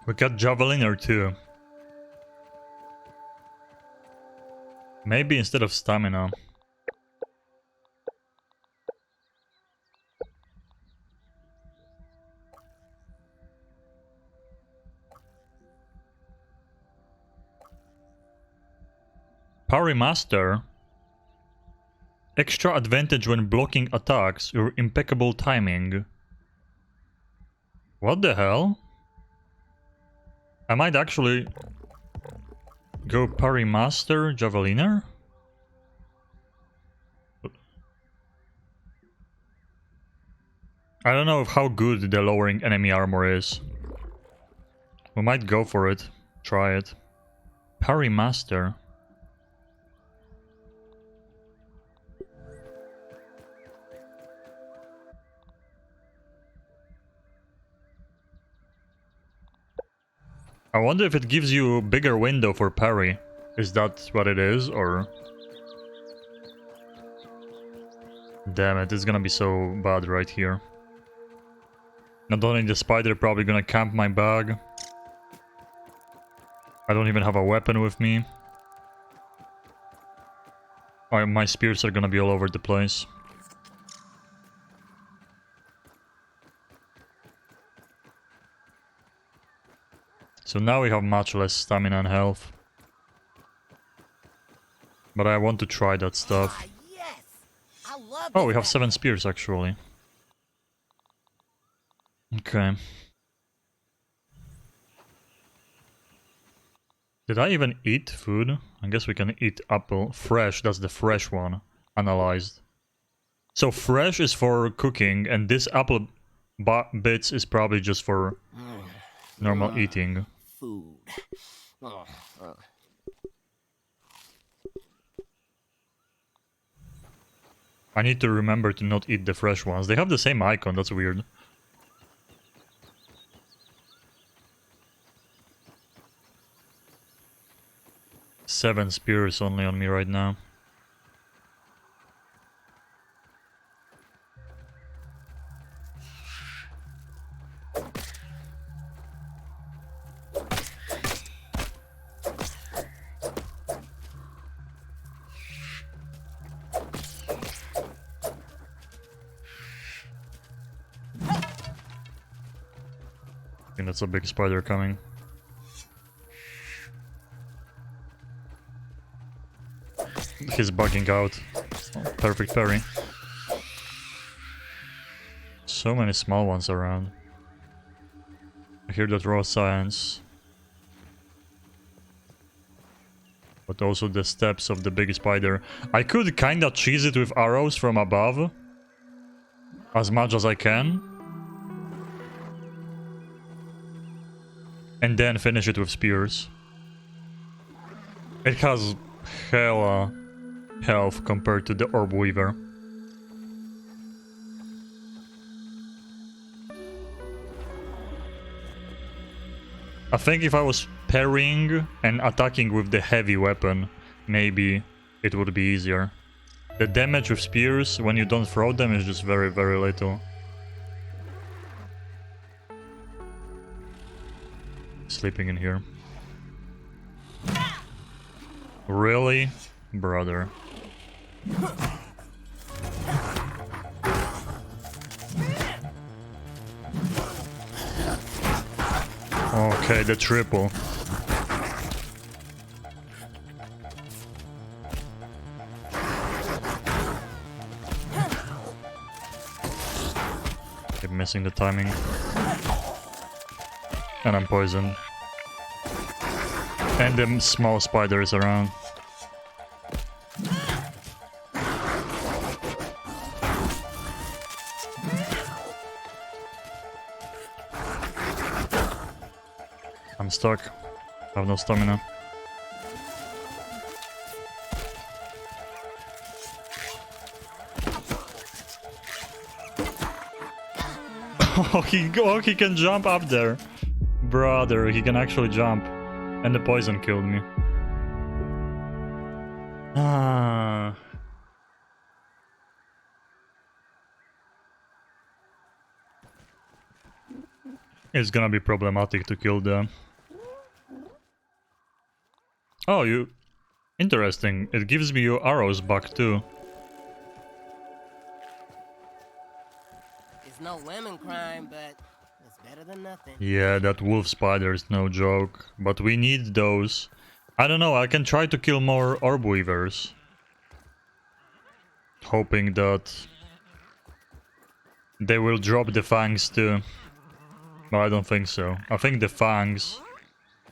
We got javeliner too. Maybe instead of stamina. Parry Master. Extra advantage when blocking attacks. Your impeccable timing. What the hell? I might actually go Parry Master Javeliner. I don't know how good the lowering enemy armor is. We might go for it. Try it. Parry Master. I wonder if it gives you a bigger window for parry. Is that what it is, or... Damn it, it's gonna be so bad right here. Not only the spider probably gonna camp my bag. I don't even have a weapon with me. My spears are gonna be all over the place. So now we have much less stamina and health. But I want to try that stuff. Ah, yes! I love Oh, this we have weapon. 7 spears actually. Okay. Did I even eat food? I guess we can eat apple. Fresh, that's the fresh one. Analyzed. So fresh is for cooking, and this apple bits is probably just for normal eating. Food. Oh, I need to remember to not eat the fresh ones. They have the same icon, that's weird. Seven spears only on me right now. I think that's a big spider coming. He's bugging out. Oh, perfect parry. So many small ones around. I hear that raw science. But also the steps of the big spider. I could kinda cheese it with arrows from above. As much as I can. And then finish it with spears. It has hella health compared to the Orb Weaver. I think if I was parrying and attacking with the heavy weapon, maybe it would be easier. The damage with spears when you don't throw them is just very, very little. Sleeping in here. Really? Brother. Okay, the triple. Keep missing the timing. And I'm poisoned. And the small spider is around. I'm stuck. I have no stamina. He can jump up there. Brother, he can actually jump. And the poison killed me. Ah. It's gonna be problematic to kill them. Oh, you... Interesting. It gives me your arrows back too. it's no lemon crime, but it's better than nothing. Yeah, that wolf spider is no joke. But we need those. I don't know, I can try to kill more orb weavers. Hoping that they will drop the fangs too. But I don't think so. I think the fangs...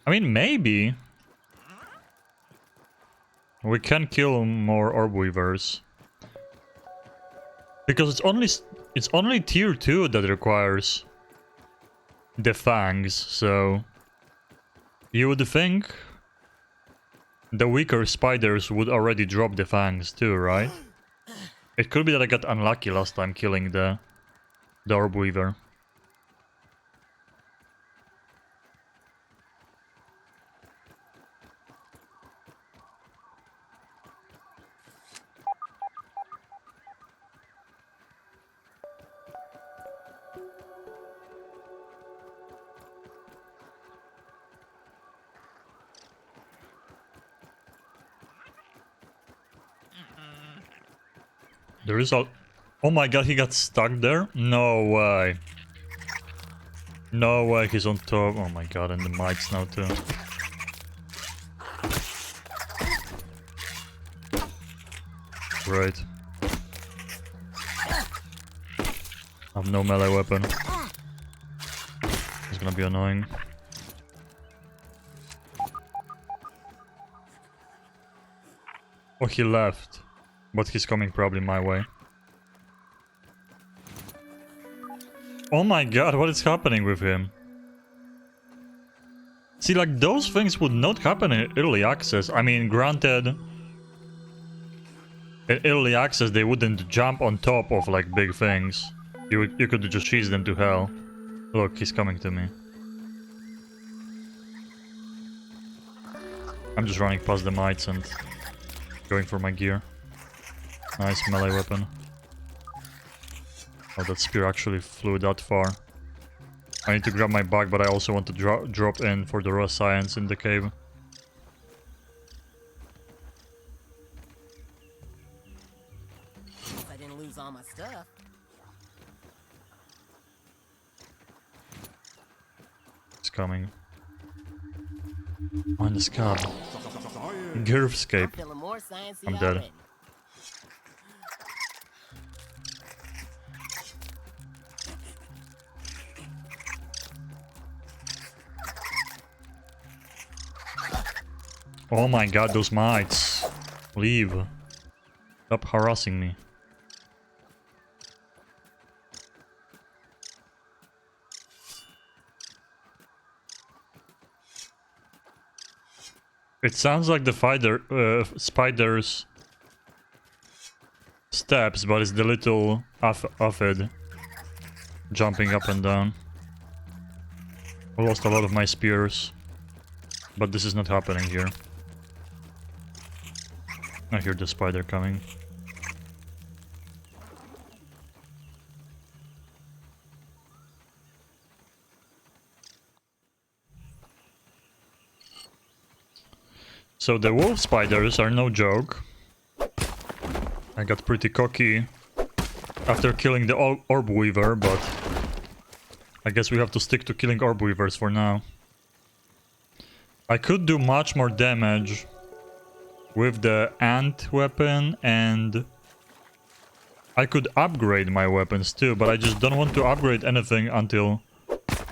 I mean, maybe. We can kill more orb weavers. Because it's only tier 2 that requires the fangs, so you would think the weaker spiders would already drop the fangs too, right? It could be that I got unlucky last time killing the orb weaver. There is a... Oh my god, he got stuck there? No way. No way, he's on top. Oh my god, and the mites now too. Great. I have no melee weapon. It's gonna be annoying. Oh, he left. But he's coming probably my way. Oh my god, what is happening with him? See, like, those things would not happen in early access. I mean, granted, in early access they wouldn't jump on top of, like, big things. You could just cheese them to hell. Look, he's coming to me. I'm just running past the mites and going for my gear. Nice melee weapon. Oh, that spear actually flew that far. I need to grab my bag, but I also want to drop in for the raw science in the cave. I didn't lose all my stuff. It's coming. On the scab. Girthscape. I'm feeling more sciencey I'm dead. already. Oh my god, those mites. Leave. Stop harassing me. It sounds like the spider's steps, but it's the little aphid jumping up and down. I lost a lot of my spears, but this is not happening here. I hear the spider coming. So the wolf spiders are no joke. I got pretty cocky after killing the orb weaver, but I guess we have to stick to killing orb weavers for now. I could do much more damage with the ant weapon, and I could upgrade my weapons too, but I just don't want to upgrade anything until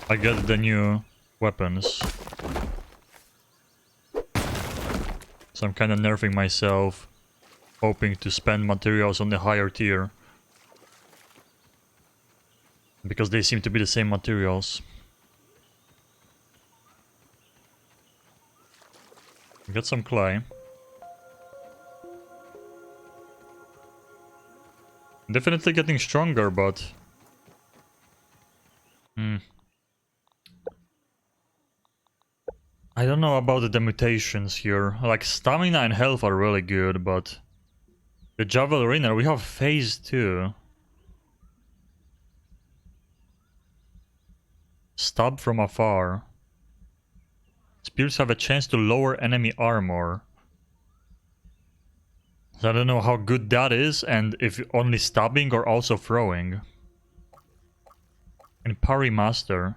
I get the new weapons. So I'm kind of nerfing myself, hoping to spend materials on the higher tier. Because they seem to be the same materials. Get some clay. Definitely getting stronger, but... I don't know about the mutations here. Like, stamina and health are really good, but... The Javeliner, we have phase 2. Stab from afar. Spears have a chance to lower enemy armor. So I don't know how good that is, and if only stabbing or also throwing. And Parry Master.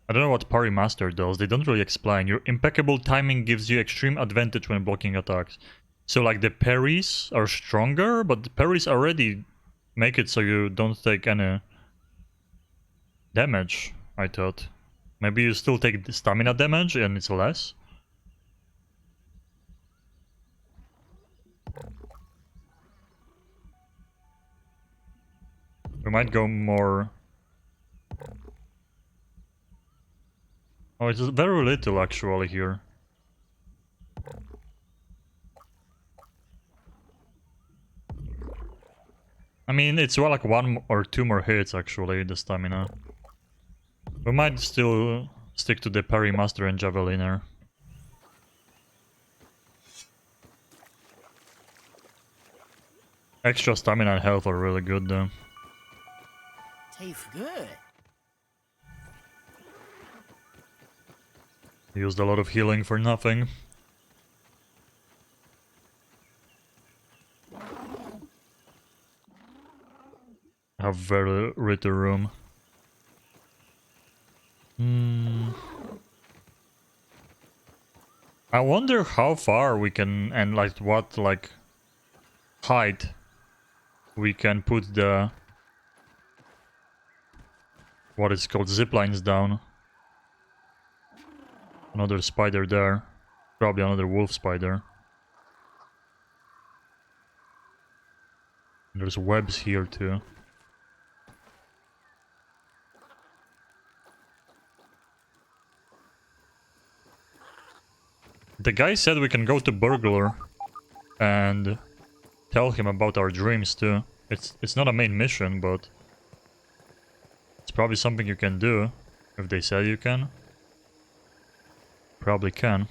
I don't know what Parry Master does, they don't really explain. Your impeccable timing gives you extreme advantage when blocking attacks. So like the parries are stronger, but the parries already make it so you don't take any damage, I thought. Maybe you still take the stamina damage and it's less? We might go more... Oh, it's very little actually here. I mean, it's well, like 1 or 2 more hits actually, the stamina. We might still stick to the Parry Master and Javeliner. Extra stamina and health are really good though. Tastes good. Used a lot of healing for nothing. have very little room. I wonder how far we can, and like what like height we can put the what is called zip lines down. Another spider there. Probably another wolf spider. There's webs here too. The guy said we can go to Burglar and tell him about our dreams too. It's not a main mission, but it's probably something you can do. If they said you can. Probably can.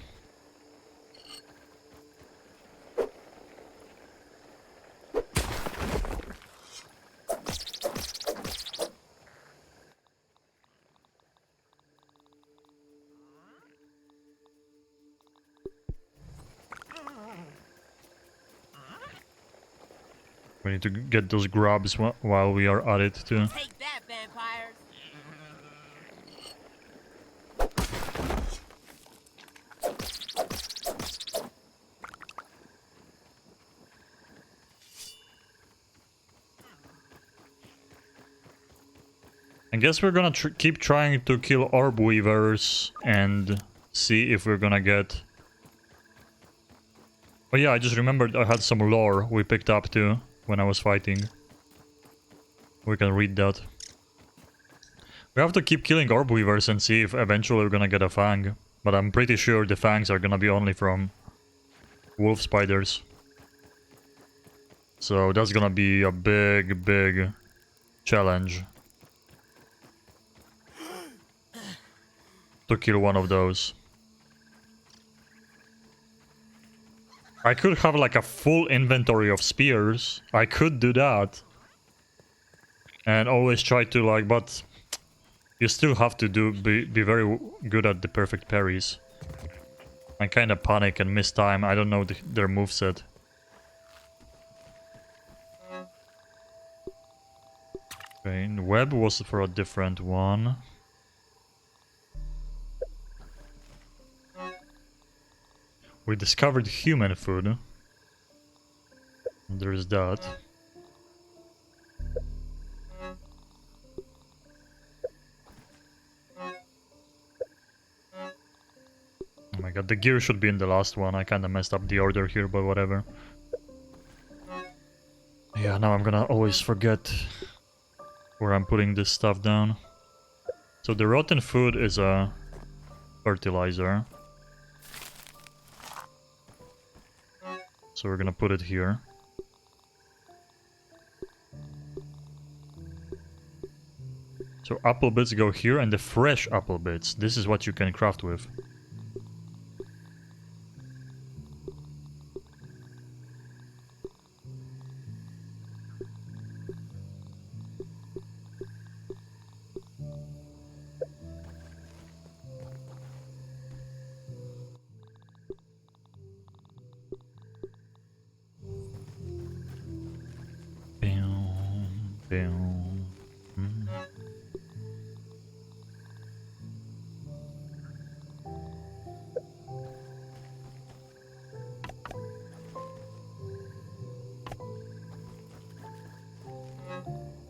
We need to get those grubs while we are at it too. Take that, vampires! I guess we're gonna keep trying to kill orb weavers and see if we're gonna get... Oh yeah, I just remembered I had some lore we picked up too when I was fighting. We can read that. We have to keep killing orb weavers and see if eventually we're gonna get a fang. But I'm pretty sure the fangs are gonna be only from wolf spiders. So that's gonna be a big challenge. To kill one of those. I could have like a full inventory of spears. I could do that. And always try to like, but you still have to be very good at the perfect parries. I kind of panic and miss time. I don't know their moveset. Okay, and web was for a different one. We discovered human food. There's that. Oh my god, the gear should be in the last one. I kinda messed up the order here, but whatever. Yeah, now I'm gonna always forget where I'm putting this stuff down. So the rotten food is a fertilizer. So we're gonna put it here. So apple bits go here, and the fresh apple bits, this is what you can craft with.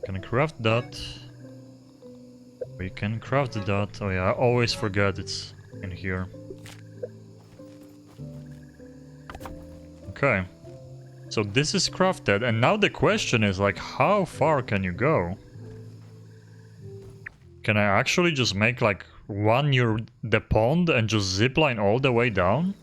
Can I craft that? We can craft that. Oh yeah, I always forget it's in here. Okay. So this is crafted, and now the question is like, how far can you go? Can I actually just make like one near the pond and just zipline all the way down?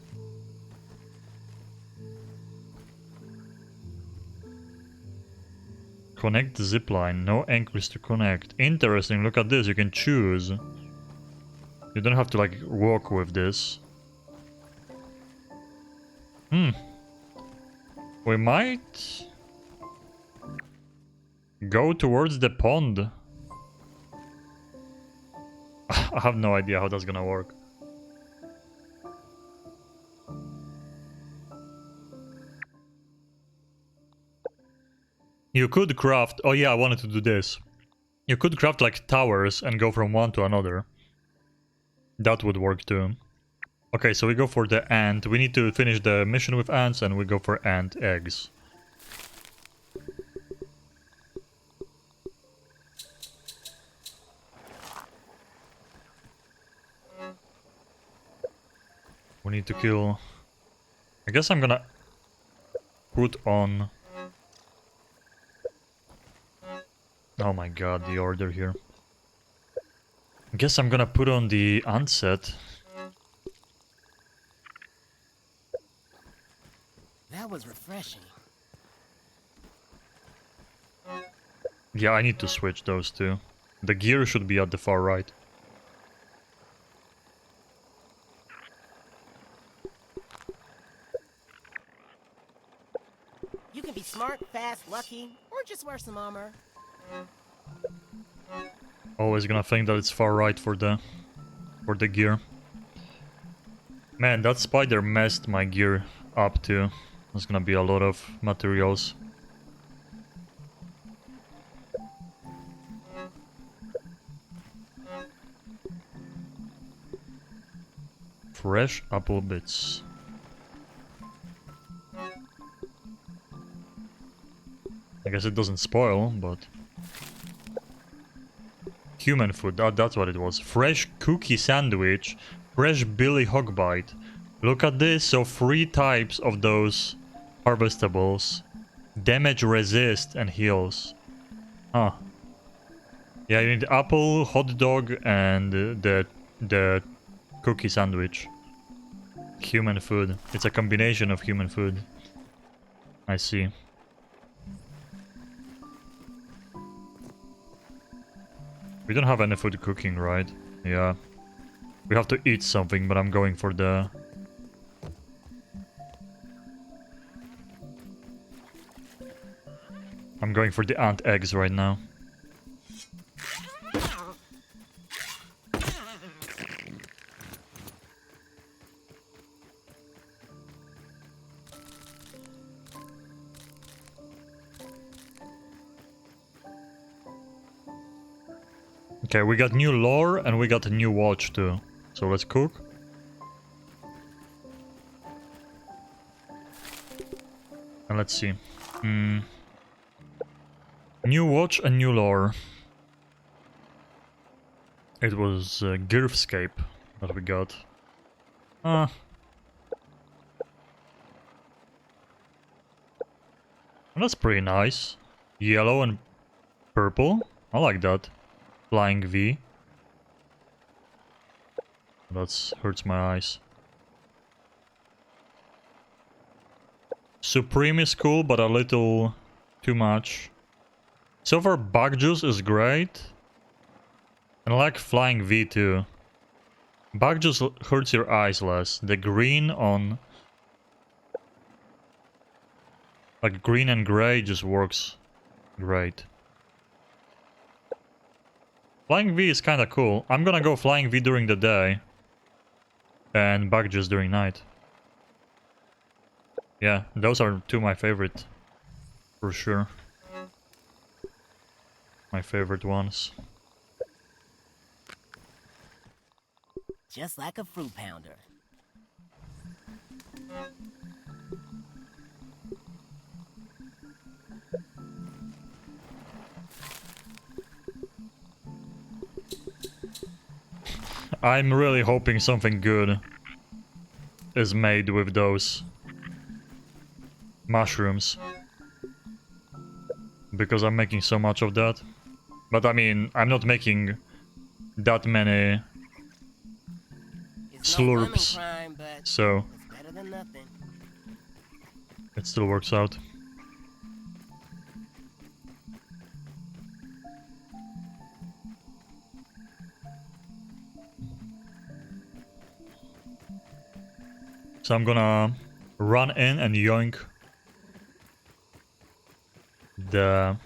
Connect the zipline, no anchors to connect. Interesting, look at this, you can choose. You don't have to like walk with this. We might go towards the pond. I have no idea how that's gonna work. You could craft... Oh yeah, I wanted to do this. You could craft like towers and go from one to another. That would work too. Okay, so we go for the ant. We need to finish the mission with ants and we go for ant eggs. We need to kill... I guess I'm gonna put on... Oh my god, the order here. I guess I'm gonna put on the onset. That was refreshing. Yeah, I need to switch those two. The gear should be at the far right. You can be smart, fast, lucky, or just wear some armor. Always gonna think that it's far right for the gear. Man, that spider messed my gear up too. There's gonna be a lot of materials. Fresh apple bits. I guess it doesn't spoil, but... Human food, that's what it was. Fresh cookie sandwich, fresh billy hog bite. Look at this, so 3 types of those harvestables. Damage resist and heals. Huh. Yeah, you need apple, hot dog, and the cookie sandwich. Human food. It's a combination of human food. I see. We don't have any food cooking, right? Yeah. We have to eat something, but I'm going for the... I'm going for the ant eggs right now. Okay, we got new lore and we got a new watch too. So let's cook. And let's see. New watch and new lore. It was Girthscape that we got. That's pretty nice. Yellow and purple. I like that. Flying V. That hurts my eyes. Supreme is cool, but a little too much. So far, bug juice is great. And I like flying V too. Bug juice hurts your eyes less. The green on... like green and gray just works great. Flying V is kinda cool. I'm gonna go Flying V during the day. And Bug Juice during night. Yeah, those are 2 of my favorite. For sure. My favorite ones. Just like a fruit pounder. I'm really hoping something good is made with those mushrooms. Because I'm making so much of that. But I mean, I'm not making that many It's no lemon slurps, crime, but so it's better than nothing. it still works out. So I'm gonna run in and yoink the...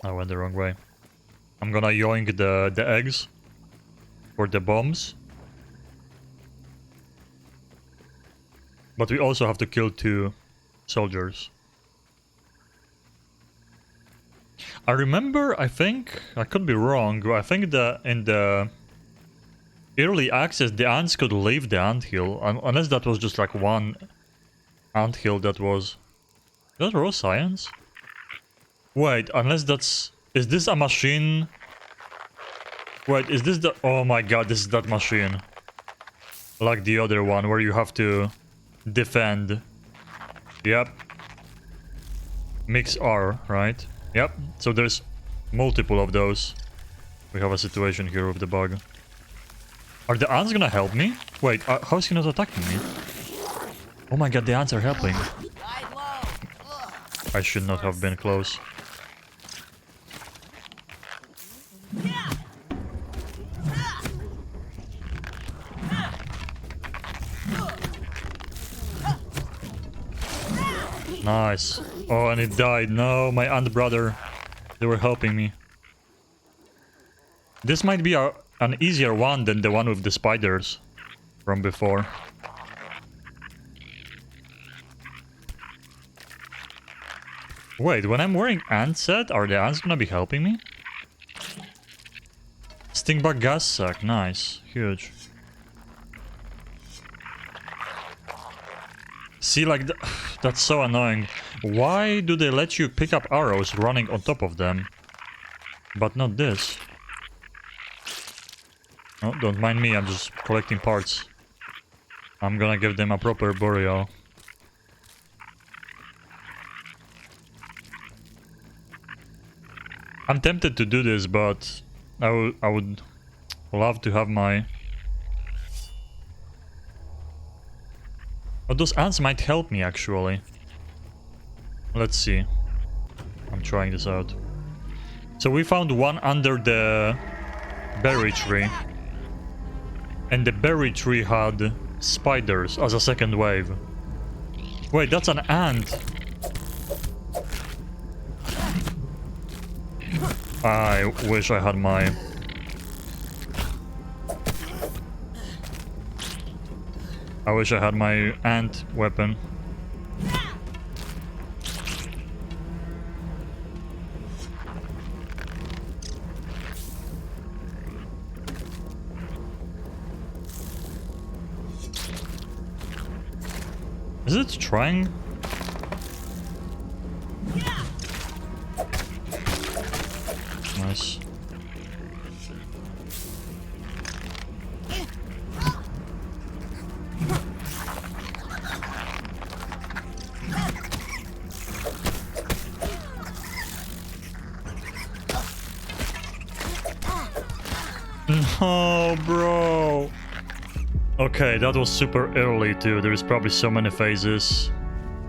I went the wrong way. I'm gonna yoink the eggs for the bombs. But we also have to kill 2 soldiers. I remember, I think, I could be wrong, but I think that in the early access the ants could leave the anthill, unless that was just like one anthill that was... Is that raw science? Wait, unless that's... Is this a machine? Wait, is this the... Oh my god, this is that machine. Like the other one, where you have to defend. Yep. Mix R, right? Yep, so there's multiple of those. We have a situation here with the bug. Are the ants gonna help me? Wait, how is he not attacking me? Oh my god, the ants are helping. I should not have been close. Nice. Oh, and it died. No, my ant brother. They were helping me. This might be an easier one than the one with the spiders from before. Wait, when I'm wearing ant set, are the ants gonna be helping me? Stingbug gas sack, nice. Huge. See, like, that's so annoying. Why do they let you pick up arrows running on top of them? But not this. Oh, don't mind me, I'm just collecting parts. I'm gonna give them a proper burial. I'm tempted to do this, but I would love to have my... Oh, those ants might help me, actually. Let's see. I'm trying this out. So we found one under the berry tree. And the berry tree had spiders as a second wave. Wait, that's an ant. I wish I had my... I wish I had my ant weapon. Is it trying? Nice. No, bro. Okay, that was super early too. There's probably so many phases.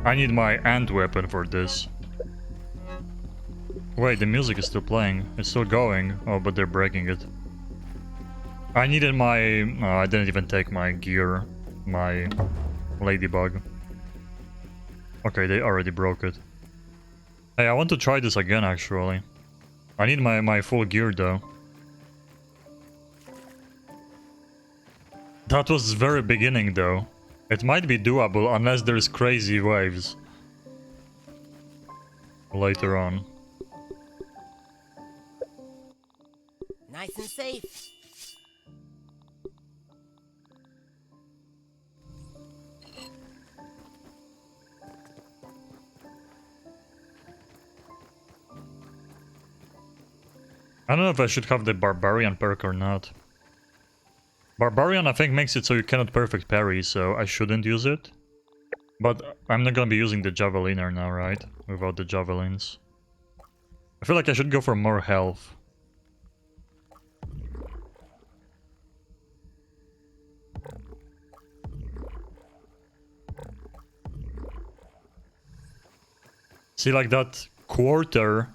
I need my ant weapon for this. Wait, the music is still playing. It's still going. Oh, but they're breaking it. I needed my... Oh, I didn't even take my gear. My ladybug. Okay, they already broke it. Hey, I want to try this again, actually. I need my full gear, though. That was very beginning, though. It might be doable, unless there's crazy waves. Later on. Nice and safe. I don't know if I should have the Barbarian perk or not. Barbarian, I think, makes it so you cannot perfect parry, so I shouldn't use it. But I'm not gonna be using the Javeliner now, right? Without the Javelins. I feel like I should go for more health. See, like that quarter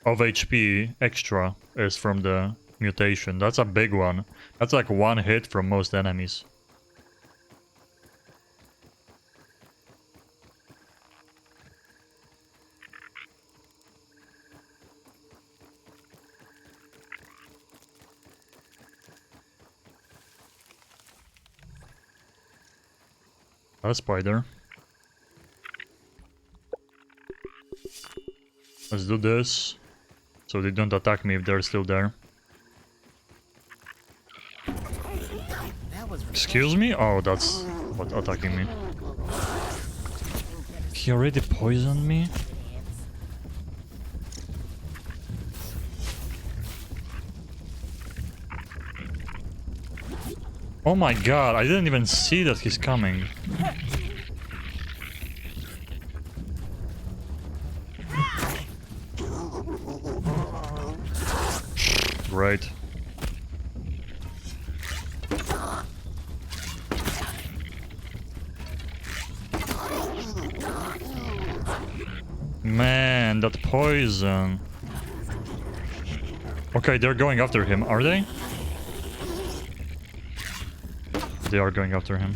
of HP extra is from the mutation. That's a big one. That's like one hit from most enemies. A spider. Let's do this. So they don't attack me if they're still there. That was Excuse me? Oh, that's what attacking me. He already poisoned me? Oh my god, I didn't even see that he's coming. Great. Man, that poison. Okay, they're going after him, are they? They are going after him.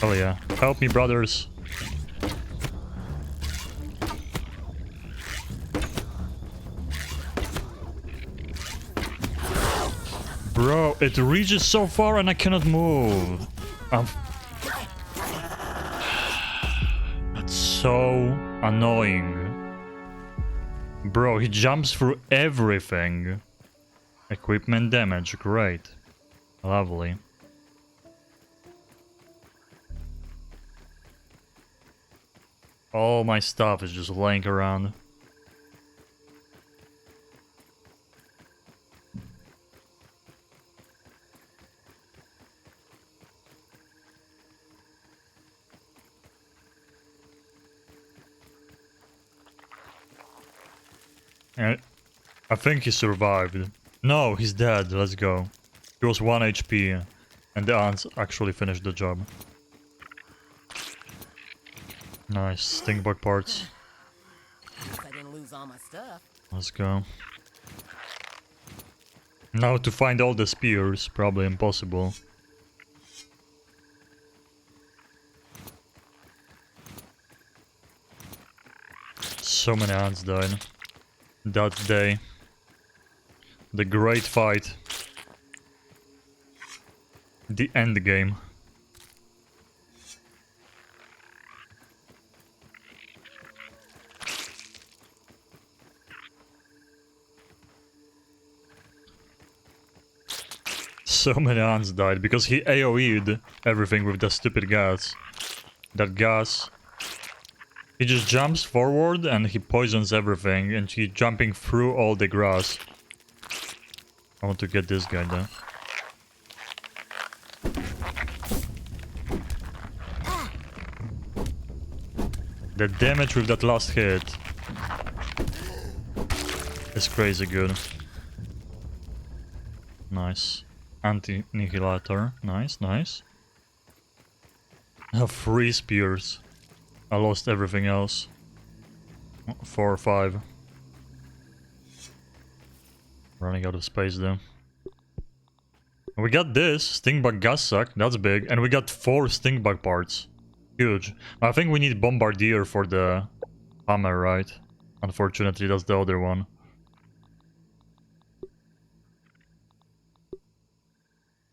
Oh yeah. Help me, brothers. Bro, it reaches so far and I cannot move. That's so annoying. Bro, he jumps through everything. Equipment damage, great. Lovely. All my stuff is just laying around. I think he survived. No, he's dead. Let's go. He was 1 HP. And the ants actually finished the job. Nice. Stink bug parts. Guess I didn't lose all my stuff. Let's go. Now to find all the spears. Probably impossible. So many ants died. That day. The great fight. The end game. So many ants died because he AoE'd everything with the stupid gas. That gas. He just jumps forward and he poisons everything and he's jumping through all the grass. I want to get this guy though. The damage with that last hit is crazy good. Nice. Anti-Nihilator. Nice, nice. I have 3 spears. I lost everything else. 4 or 5. Running out of space though. We got this. Stinkbug gas sack. That's big. And we got 4 stinkbug parts. Huge. I think we need bombardier for the hammer, right? Unfortunately, that's the other one.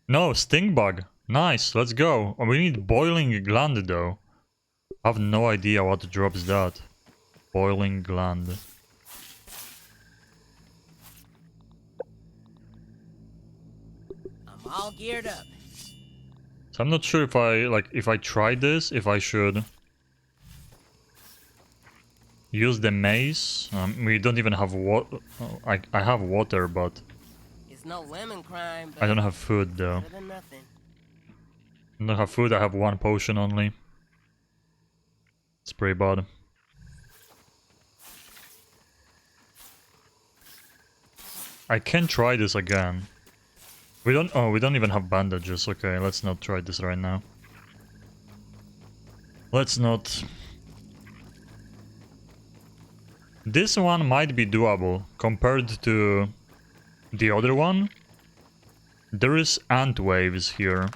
No, stinkbug. Nice, let's go. Oh, we need boiling gland though. I have no idea what drops that. Boiling gland. I'm all geared up. So I'm not sure if I try this, if I should use the mace. We don't even have water. I have water, but It's no lemon crime, but I don't have food though. better than nothing. I don't have food. I have 1 potion only. It's pretty bad. I can try this again. We don't even have bandages. Okay, let's not try this right now. Let's not. This one might be doable compared to the other one. There is ant waves here.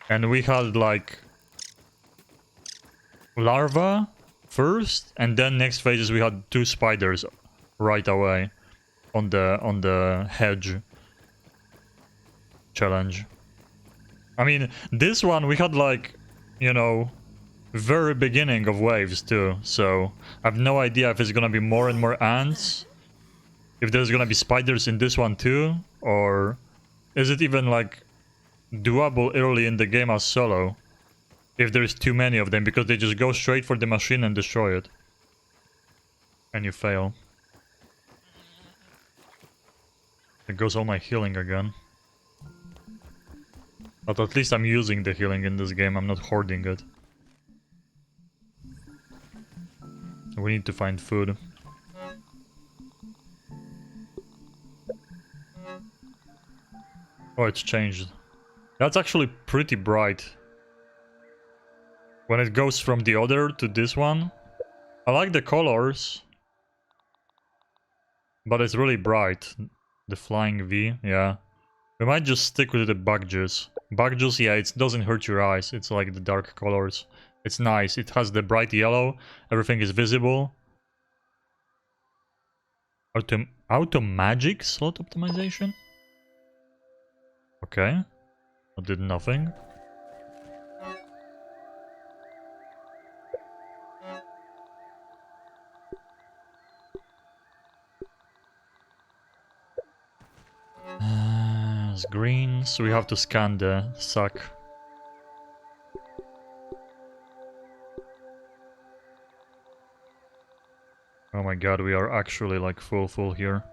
And we had like larva first, and then next phases we had 2 spiders right away on the hedge challenge. I mean, this one we had like, you know, very beginning of waves too, so I have no idea if it's gonna be more and more ants, if there's gonna be spiders in this one too, or is it even like doable early in the game as solo if there's too many of them, because they just go straight for the machine and destroy it and you fail. There goes all my healing again. But at least I'm using the healing in this game, I'm not hoarding it. We need to find food. Oh, it's changed. That's actually pretty bright. When it goes from the other to this one. I like the colors. But it's really bright. The flying V, yeah. We might just stick with the bug juice. Bug juice, yeah, it doesn't hurt your eyes. It's like the dark colors. It's nice. It has the bright yellow. Everything is visible. Auto magic slot optimization? Okay. I did nothing. It's green, so we have to scan the sack. Oh my god, we are actually like full here.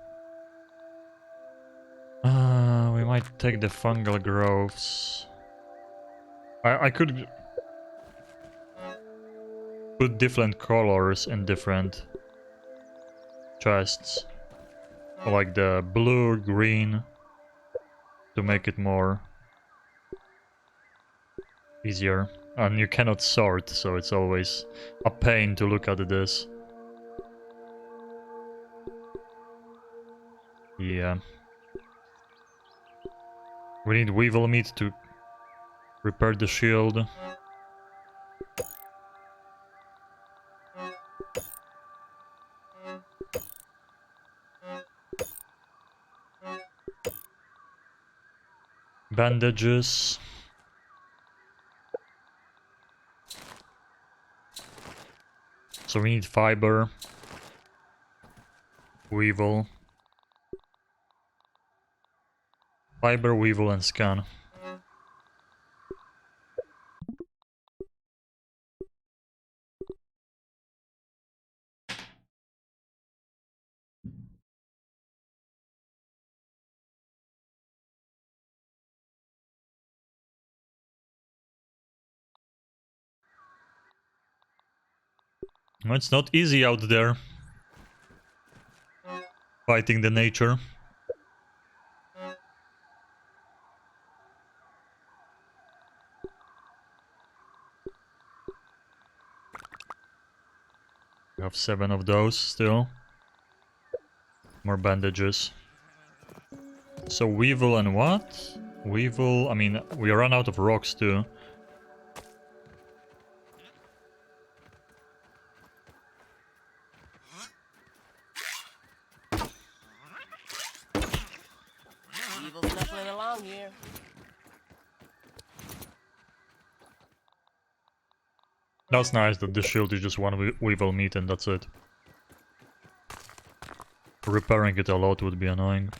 We might take the fungal growths. I could put different colors in different chests. Like the blue, green, to make it more easier. And you cannot sort, so it's always a pain to look at this. Yeah. We need weevil meat to repair the shield. Bandages. So we need fiber. Weevil. Fiber, weevil, and scan. It's not easy out there. Fighting the nature. We have 7 of those still. More bandages. So weevil and what? Weevil, I mean, we run out of rocks too. Evil's snuffling along here. That's nice that the shield is just one weevil meat and that's it. Repairing it a lot would be annoying.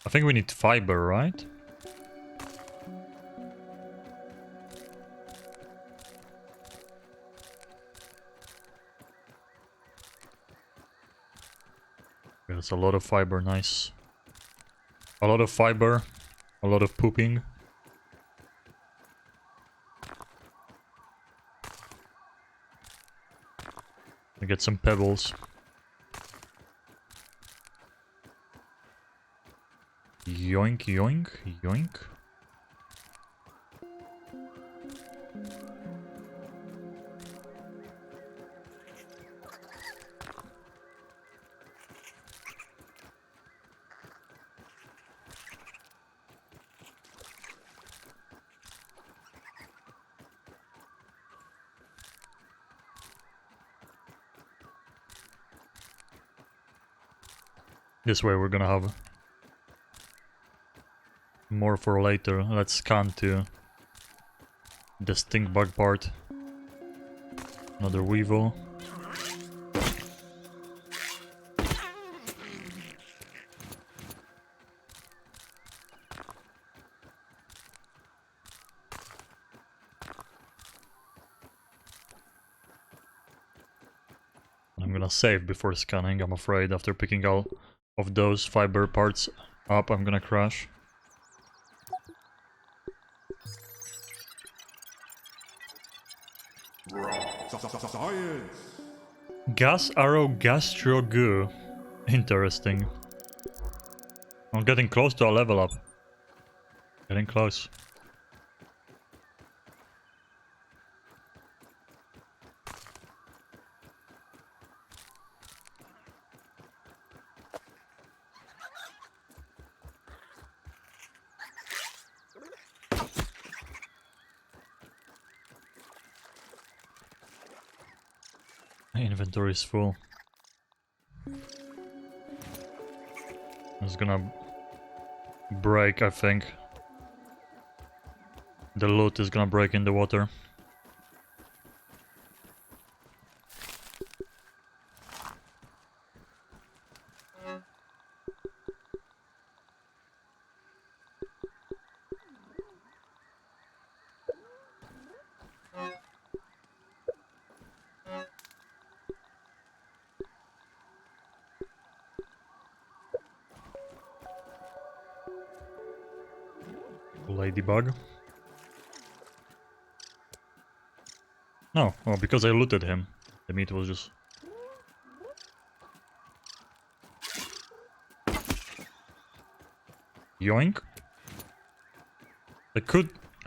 I think we need fiber, right? Yeah, that's a lot of fiber, nice. A lot of fiber, a lot of pooping. I get some pebbles. Yoink, yoink, yoink. This way we're gonna have more for later. Let's scan to the stink bug part. Another weevil. I'm gonna save before scanning, I'm afraid. After picking all of those fiber parts up, I'm gonna crash. Science! Gas arrow gastro goo. Interesting. I'm getting close to a level up. Getting close. My inventory is full. It's gonna break, I think. The loot is gonna break in the water. Ladybug. No, oh, because I looted him. The meat was just... Yoink. I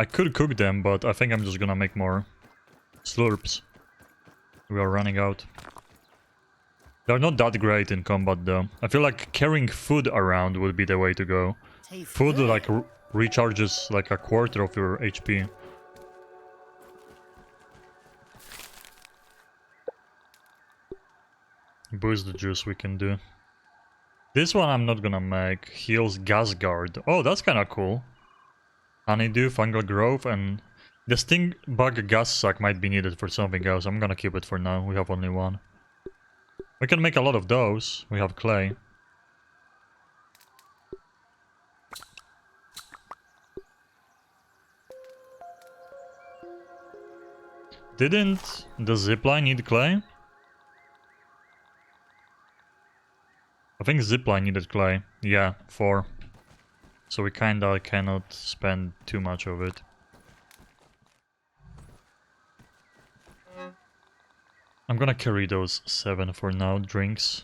could cook them, but I think I'm just gonna make more slurps. We are running out. They're not that great in combat though. I feel like carrying food around would be the way to go. Tastes Food good. like recharges like a quarter of your HP. Boost the juice we can do. This one I'm not gonna make. Heals gas guard. Oh, that's kinda cool. Honeydew, fungal growth, and the sting bug gas sack might be needed for something else. I'm gonna keep it for now. We have only one. We can make a lot of those. We have clay. Didn't the zipline need clay? I think zipline needed clay. Yeah, 4. So we kinda cannot spend too much of it. I'm gonna carry those 7 for now, drinks.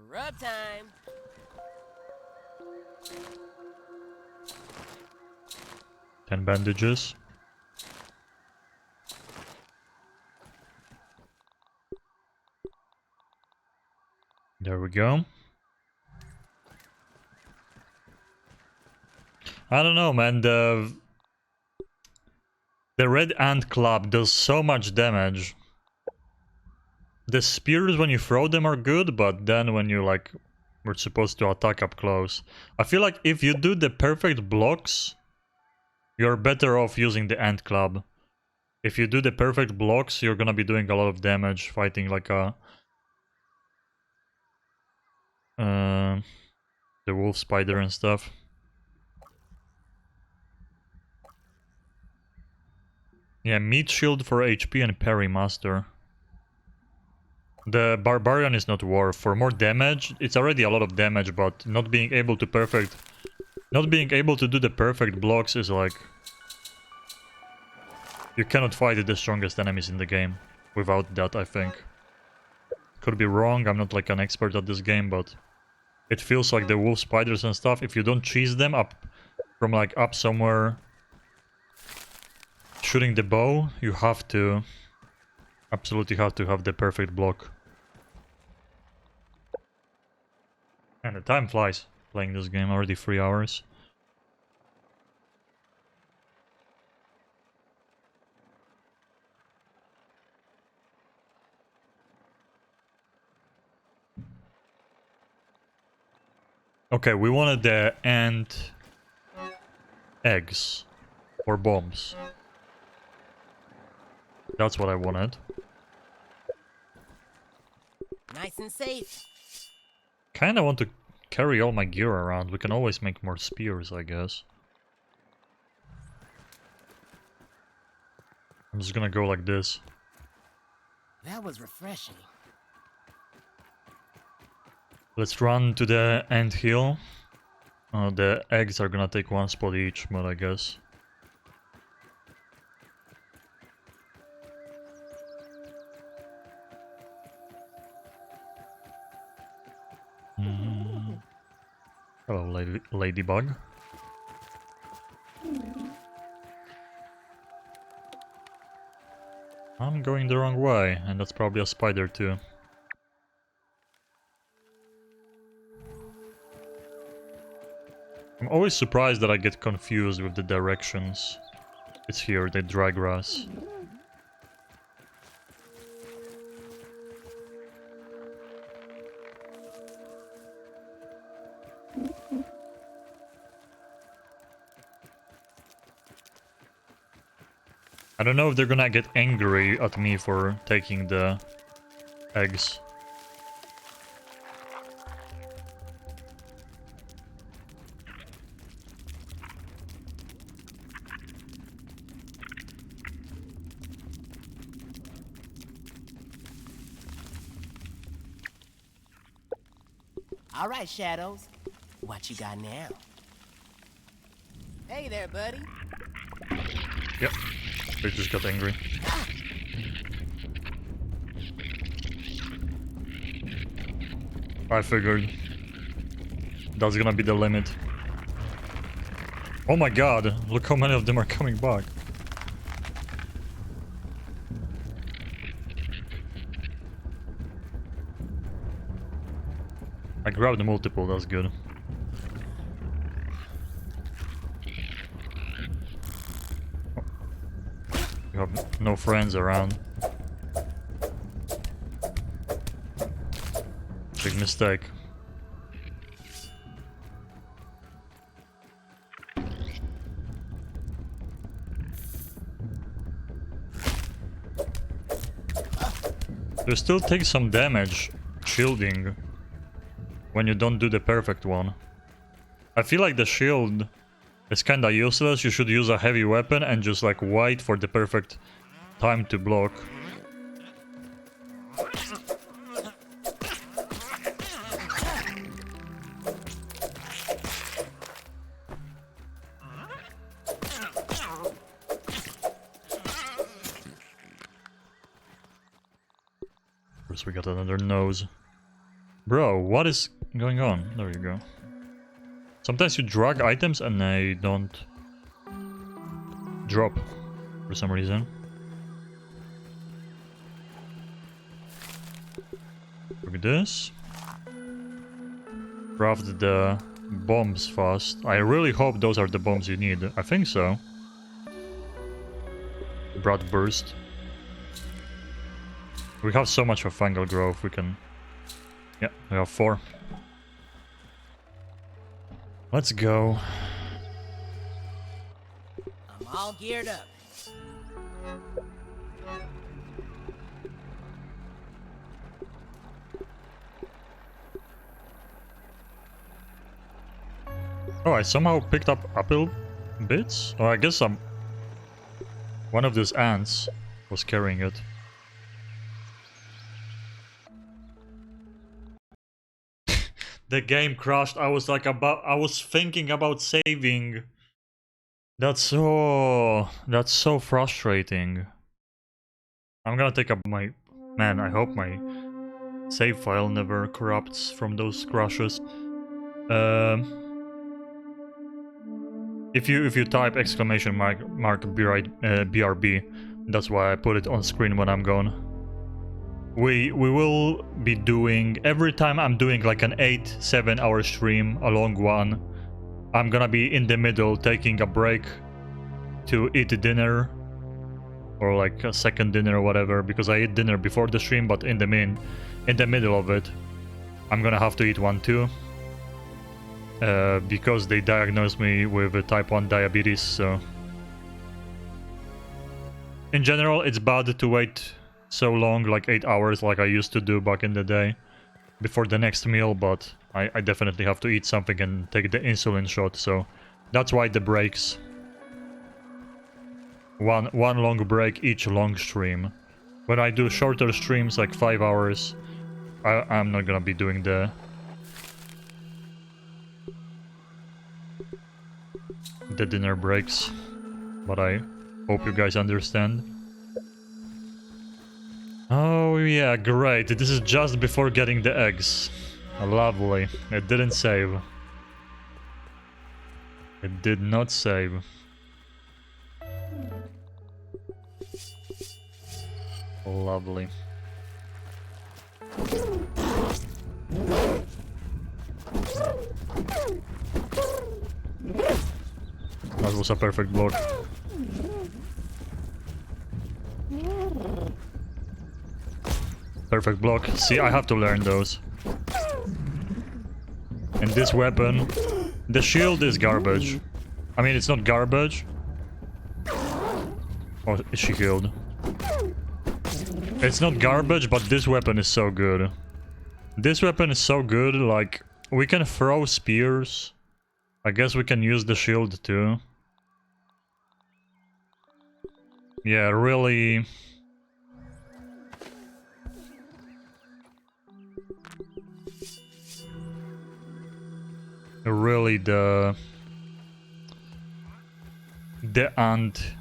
Grub time. 10 bandages. There we go. I don't know, man. The red ant club does so much damage. The spears when you throw them are good, but then when you like we're supposed to attack up close. I feel like if you do the perfect blocks, you're better off using the ant club. If you do the perfect blocks, you're gonna be doing a lot of damage fighting like a the wolf spider and stuff. Yeah, meat shield for HP and parry master. The barbarian is not worth. For more damage, it's already a lot of damage, but not being able to do the perfect blocks is like... You cannot fight the strongest enemies in the game without that, I think. Could be wrong, I'm not like an expert at this game, but... It feels like the wolf spiders and stuff, if you don't cheese them up from like up somewhere shooting the bow, you have to absolutely have to have the perfect block. And the time flies playing this game, already 3 hours. Okay, we wanted the ant eggs or bombs. That's what I wanted. Nice and safe. Kinda want to carry all my gear around. We can always make more spears, I guess. I'm just gonna go like this. That was refreshing. Let's run to the ant hill. The eggs are gonna take one spot each, but I guess. Hello, ladybug. I'm going the wrong way, and that's probably a spider too. I'm always surprised that I get confused with the directions. It's here, the dry grass. I don't know if they're gonna get angry at me for taking the eggs. All right, Shadows. What you got now? Hey there, buddy. Yep, they just got angry. I figured that's gonna be the limit. Oh my god, look how many of them are coming back. I grabbed the multiple, that's good. You have no friends around. Big mistake. You still take some damage shielding when you don't do the perfect one. I feel like the shield is kinda useless. You should use a heavy weapon and just like wait for the perfect time to block. First we got another nose. Bro, what is going on? There you go. Sometimes you drag items and they don't drop for some reason. Look at this. Craft the bombs fast. I really hope those are the bombs you need. I think so. Broad burst. We have so much of fungal growth, we can... Yeah, we have 4. Let's go. I'm all geared up. Oh, I somehow picked up apple bits? Oh, I guess one of these ants was carrying it. The game crashed. I was thinking about saving. That's so frustrating. I'm gonna take up my... Man, I hope my save file never corrupts from those crashes. If you type exclamation mark BRB, that's why I put it on screen when I'm gone. We will be doing, every time I'm doing like an 8-7 hour stream, a long one, I'm gonna be in the middle taking a break to eat dinner or like a second dinner or whatever, because I eat dinner before the stream, but in the middle of it I'm gonna have to eat one too. because they diagnosed me with type 1 diabetes, so... In general, it's bad to wait so long, like 8 hours, like I used to do back in the day, before the next meal, but I definitely have to eat something and take the insulin shot, so that's why the breaks. One long break each long stream. When I do shorter streams, like 5 hours, I'm not gonna be doing the dinner breaks, but I hope you guys understand. Oh yeah, great. This is just before getting the eggs. Lovely. It didn't save. It did not save. Lovely. That was a perfect block. Perfect block. See, I have to learn those. And this weapon... The shield is garbage. I mean, it's not garbage. Oh, is she healed? It's not garbage, but this weapon is so good. This weapon is so good, like... We can throw spears. I guess we can use the shield too. Yeah, really... Really the ant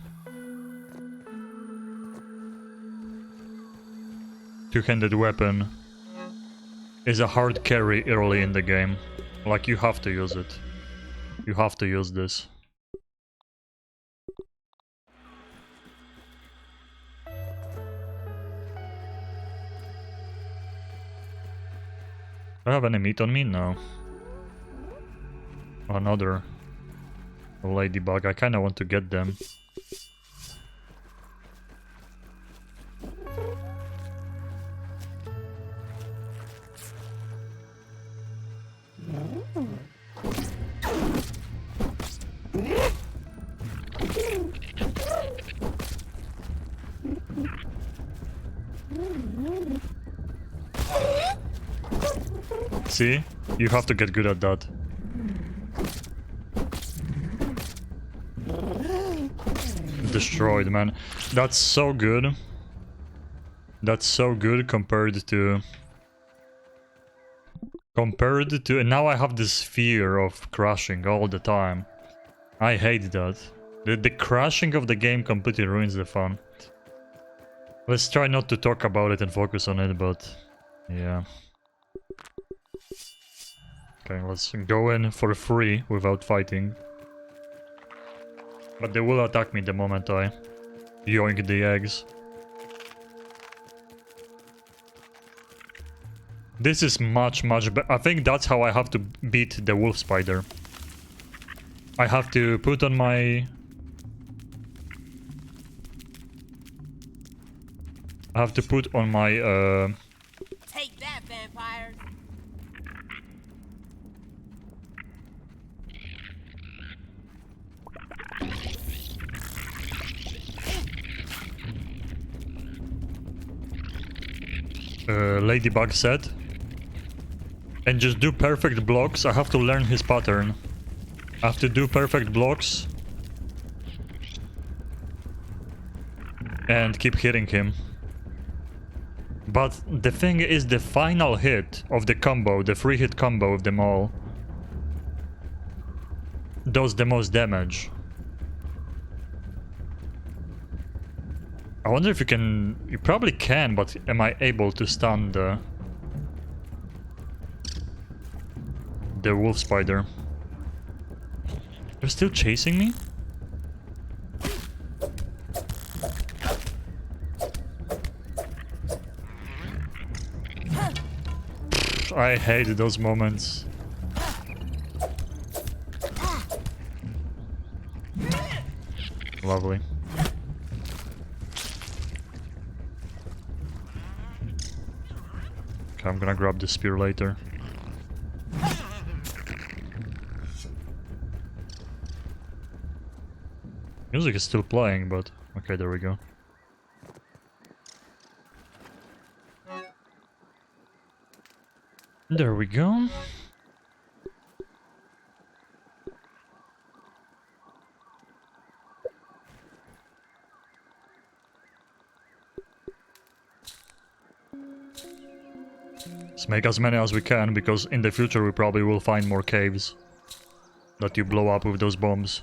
two-handed weapon is a hard carry early in the game. Like, you have to use it. You have to use this. Do I have any meat on me? No. Another ladybug. I kinda want to get them. See? You have to get good at that. Destroyed, man. That's so good. That's so good compared to... And now I have this fear of crashing all the time. I hate that. The crashing of the game completely ruins the fun. Let's try not to talk about it and focus on it, but... Yeah. Okay, let's go in for free without fighting. But they will attack me the moment I yoink the eggs. This is much better. I think that's how I have to beat the wolf spider. I have to put on my... I have to put on my... Take that, vampires! Ladybug set. And just do perfect blocks. I have to learn his pattern. I have to do perfect blocks. And keep hitting him. But the thing is, the final hit of the combo, the 3-hit combo of them all, does the most damage. I wonder if you can... You probably can, but am I able to stun the wolf spider? They're still chasing me? I hate those moments. Lovely. Okay, I'm gonna grab the spear later. Music is still playing, but... Okay, there we go. There we go. Let's make as many as we can, because in the future we probably will find more caves that you blow up with those bombs.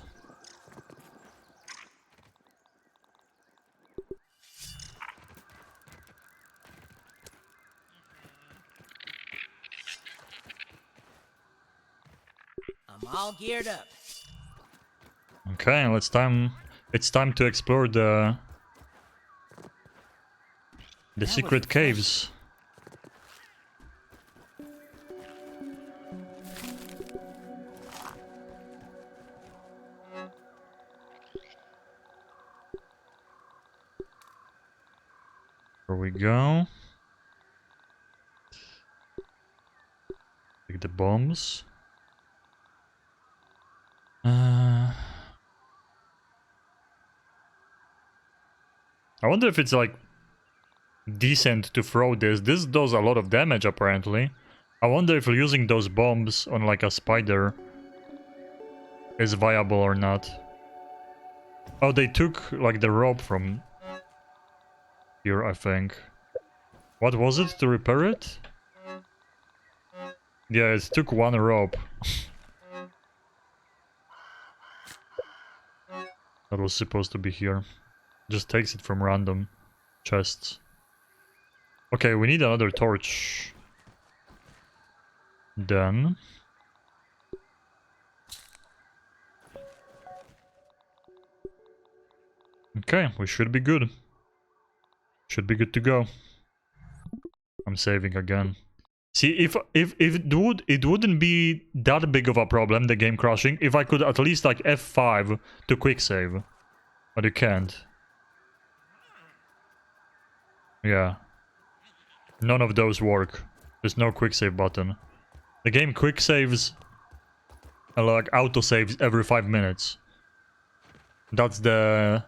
I'm all geared up. Okay, it's time to explore the was secret refreshing. caves. Here we go. Take the bombs. I wonder if it's like decent to throw this. This does a lot of damage apparently. I wonder if using those bombs on like a spider is viable or not. Oh, they took like the rope from here, I think. What was it to repair it? Yeah, it took one rope. That was supposed to be here. Just takes it from random chests. Okay, we need another torch. Then... Okay, we should be good. Should be good to go. I'm saving again. See, if it wouldn't be that big of a problem, the game crashing, if I could at least like F5 to quick save. But you can't. Yeah. None of those work. There's no quick save button. The game quick saves, like auto saves every 5 minutes. That's the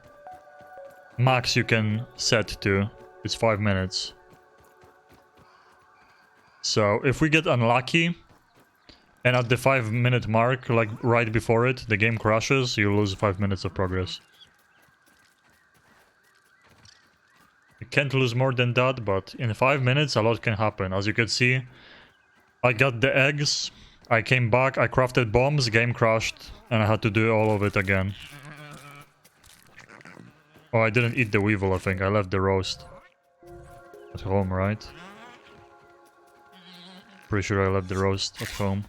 max you can set to. It's 5 minutes. So if we get unlucky and at the 5-minute mark, like right before it, the game crashes, you lose 5 minutes of progress. You can't lose more than that, but in 5 minutes a lot can happen. As you can see, I got the eggs, I came back, I crafted bombs, game crashed, and I had to do all of it again. Oh, I didn't eat the weevil, I think. I left the roast at home, right? Pretty sure I left the roast at home.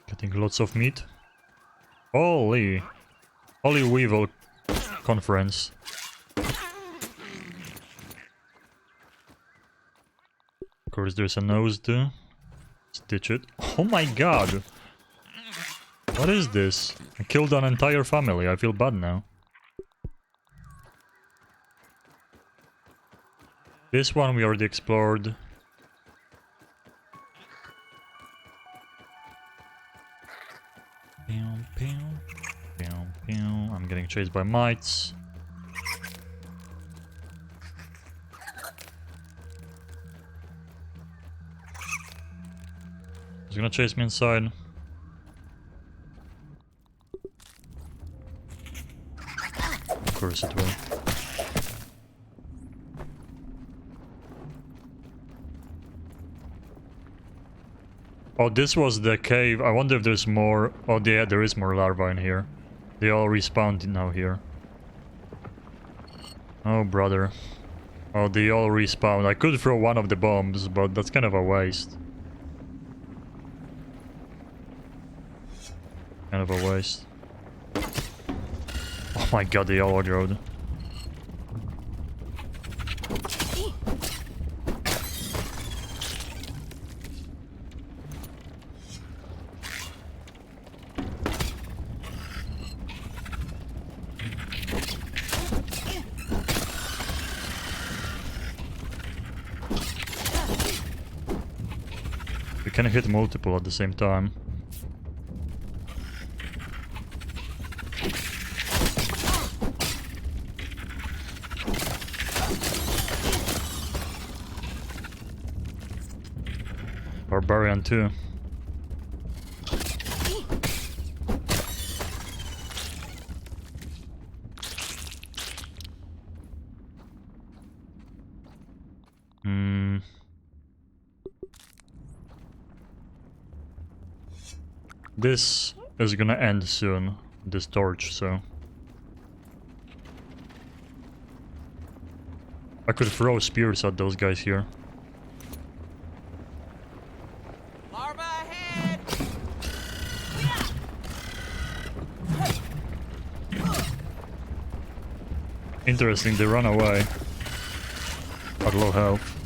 Getting lots of meat. Holy weevil conference. Of course there's a nose to stitch it. Oh my god! What is this? I killed an entire family, I feel bad now. This one we already explored. I'm getting chased by mites. He's gonna chase me inside. Of course it will. Oh, this was the cave. I wonder if there's more. Oh, yeah, there is more larvae in here. They all respawned now here. Oh, brother. Oh, they all respawned. I could throw one of the bombs, but that's kind of a waste. Kind of a waste. Oh my god, the yellow road. You can hit multiple at the same time. Barbarian too. This is gonna end soon, this torch, so... I could throw spears at those guys here. Larva ahead! Interesting, they run away. At low health.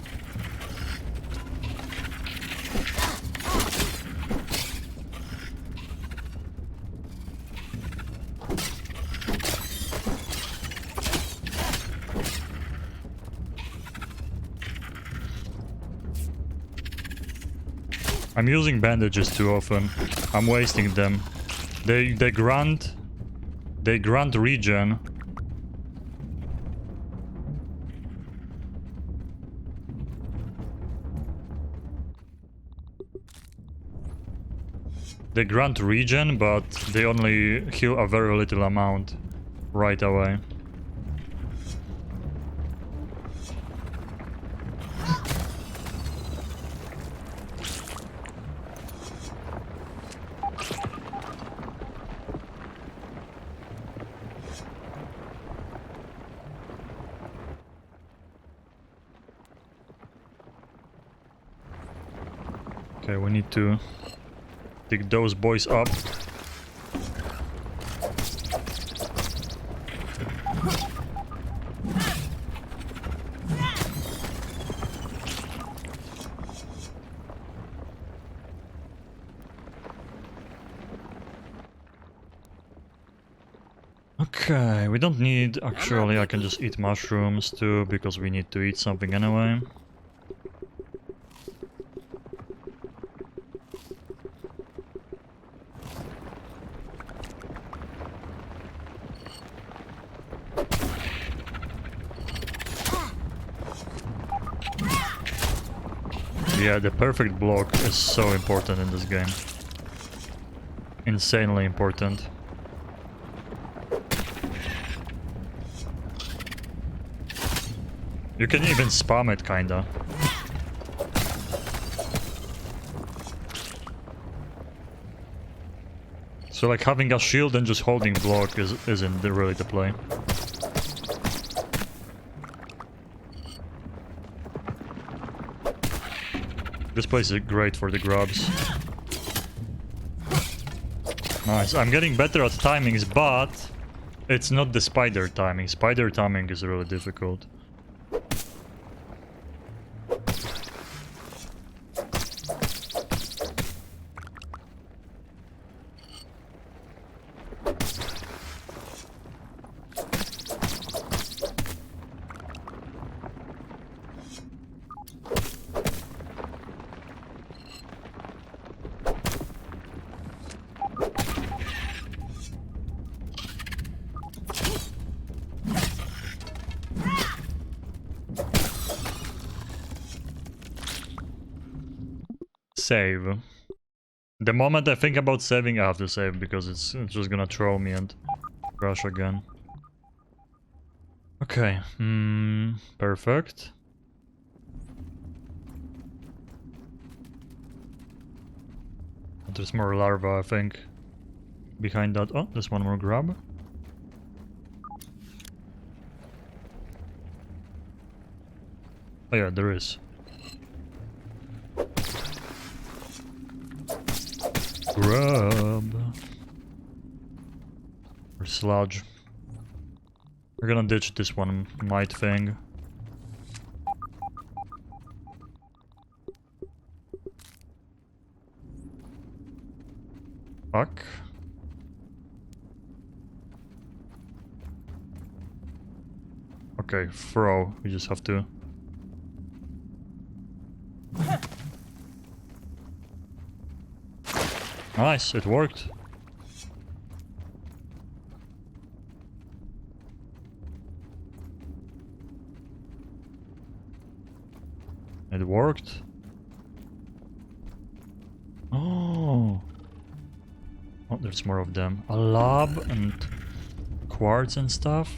I'm using bandages too often. I'm wasting them. They grant regen. They grant regen, but they only heal a very little amount right away. Okay, we need to dig those boys up. Okay, we don't need... Actually, I can just eat mushrooms too, because we need to eat something anyway. Yeah, the perfect block is so important in this game. Insanely important. You can even spam it, kinda. So like having a shield and just holding block isn't really the play. This place is great for the grubs. Nice. I'm getting better at timings, but it's not the spider timing. Spider timing is really difficult. Save. The moment I think about saving, I have to save because it's just gonna throw me and crash again. Okay, perfect. There's more larva, I think, behind that. Oh, there's one more grub. Oh yeah, there is. Grub. Or sludge. We're gonna ditch this one might thing. Fuck. Okay, throw. We just have to... Nice, it worked. It worked. Oh. Oh, there's more of them. A lab and quartz and stuff.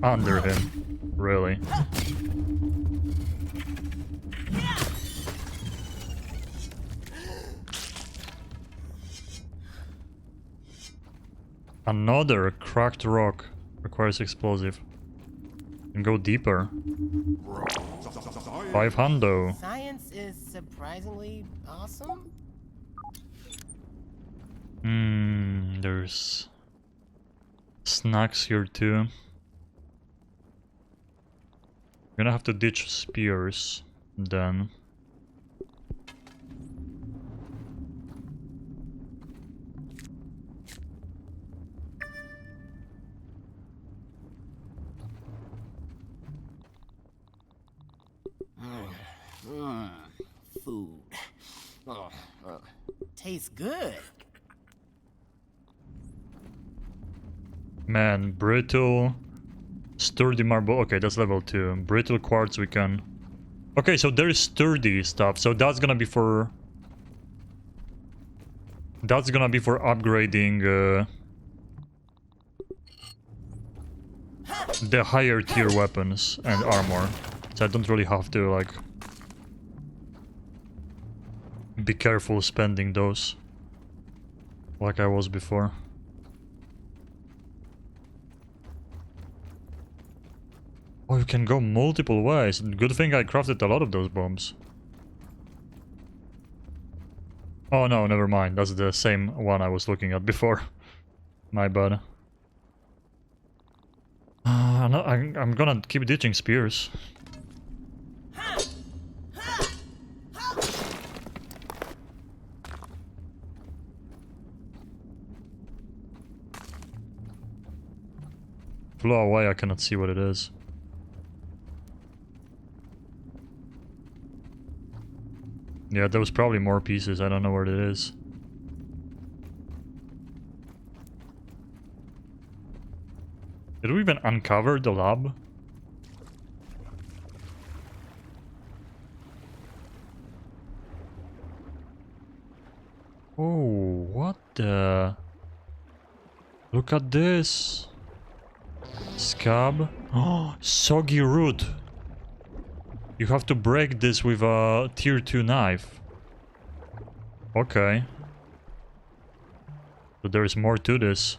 Under him. Really. Another cracked rock requires explosive. And go deeper. 500. Science is surprisingly awesome. There's snacks here too. Gonna have to ditch spears then. Food. Tastes good. Man, brittle, sturdy marble. Okay, that's level 2. Brittle quartz we can... Okay, so there is sturdy stuff. So that's gonna be for... That's gonna be for upgrading the higher tier weapons and armor. So I don't really have to, like... be careful spending those. Like I was before. Oh, you can go multiple ways. Good thing I crafted a lot of those bombs. Oh no, never mind. That's the same one I was looking at before. My bad. I'm gonna keep ditching spears. Flew away, I cannot see what it is. Yeah, there was probably more pieces, I don't know where it is. Did we even uncover the lab? Oh, what the... Look at this! Scab. Oh, soggy root! You have to break this with a tier 2 knife. Okay. So there is more to this.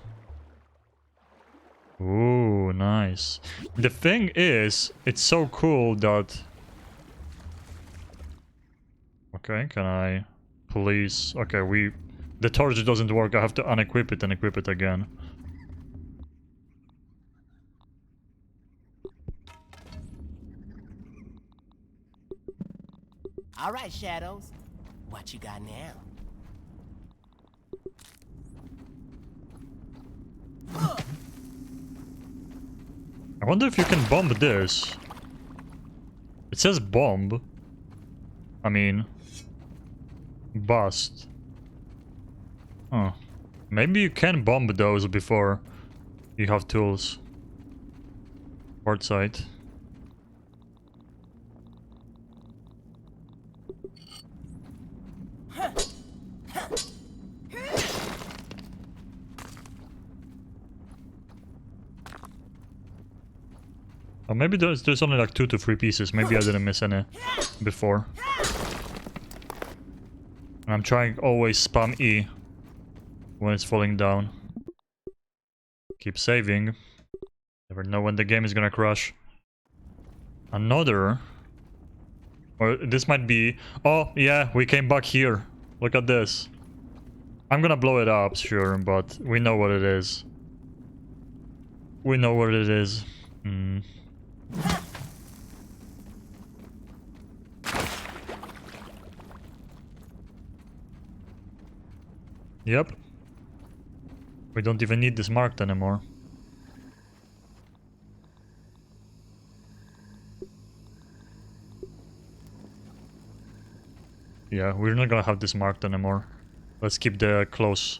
Ooh, nice. The thing is, it's so cool that... Okay, can I... Please... Okay, the torch doesn't work, I have to unequip it and equip it again. All right, Shadows. What you got now? I wonder if you can bomb this. It says bomb. I mean... Bust. Oh. Maybe you can bomb those before you have tools. Port site. Oh, maybe there's only like 2 to 3 pieces. Maybe I didn't miss any before. And I'm trying always spam E when it's falling down. Keep saving. Never know when the game is gonna crash. Another. Or this might be... Oh, yeah, we came back here. Look at this. I'm gonna blow it up, sure, but we know what it is. We know where it is. Hmm. Yep. We don't even need this marked anymore. Yeah, we're not gonna have this marked anymore. Let's keep the close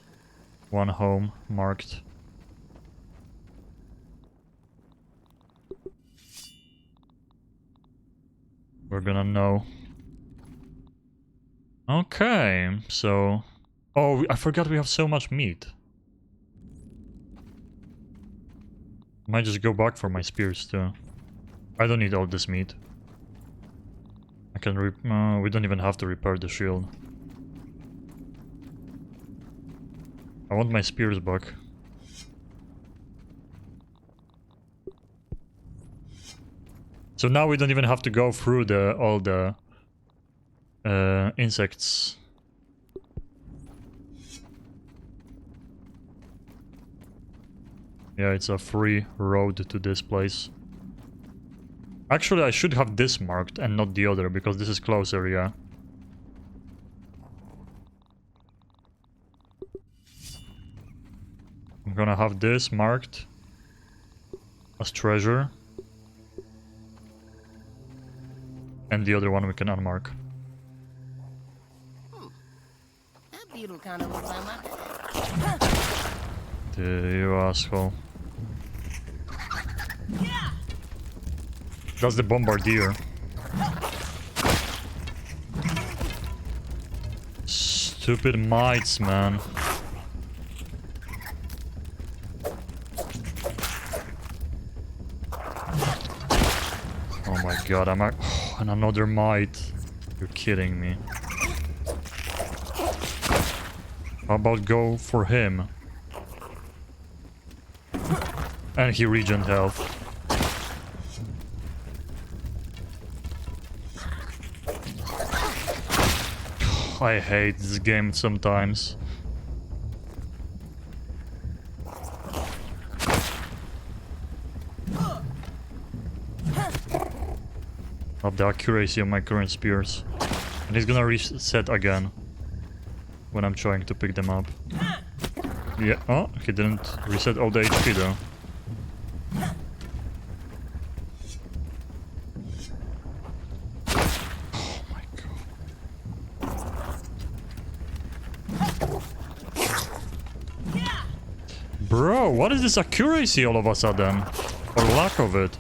one home marked. We're gonna know. Okay, so... Oh, I forgot we have so much meat. Might just go back for my spears too. I don't need all this meat. I can we don't even have to repair the shield. I want my spears back. So now we don't even have to go through all the insects. Yeah, it's a free road to this place. Actually, I should have this marked and not the other, because this is closer, yeah. I'm gonna have this marked as treasure. And the other one we can unmark. That beetle kind of looks like my dad. You asshole. That's the bombardier. Stupid mites, man. Oh my god, I'm and another mite. You're kidding me. How about go for him? And he regen health. I hate this game sometimes. Of the accuracy of my current spears. And he's gonna reset again when I'm trying to pick them up. Yeah, oh, he didn't reset all the HP though. Bro, what is this accuracy all of a sudden? Or lack of it?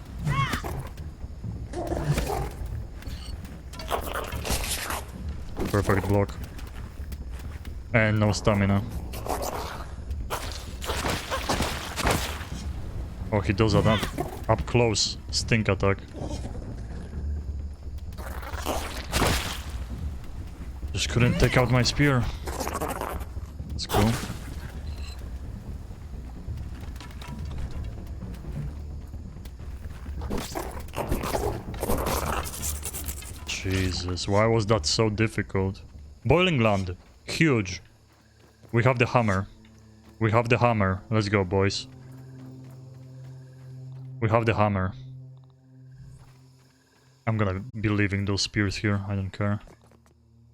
Perfect block. And no stamina. Oh, he does that up close stink attack. Just couldn't take out my spear. That's cool. Jesus, why was that so difficult? Boiling land. Huge. We have the hammer. We have the hammer. Let's go, boys. We have the hammer. I'm gonna be leaving those spears here. I don't care.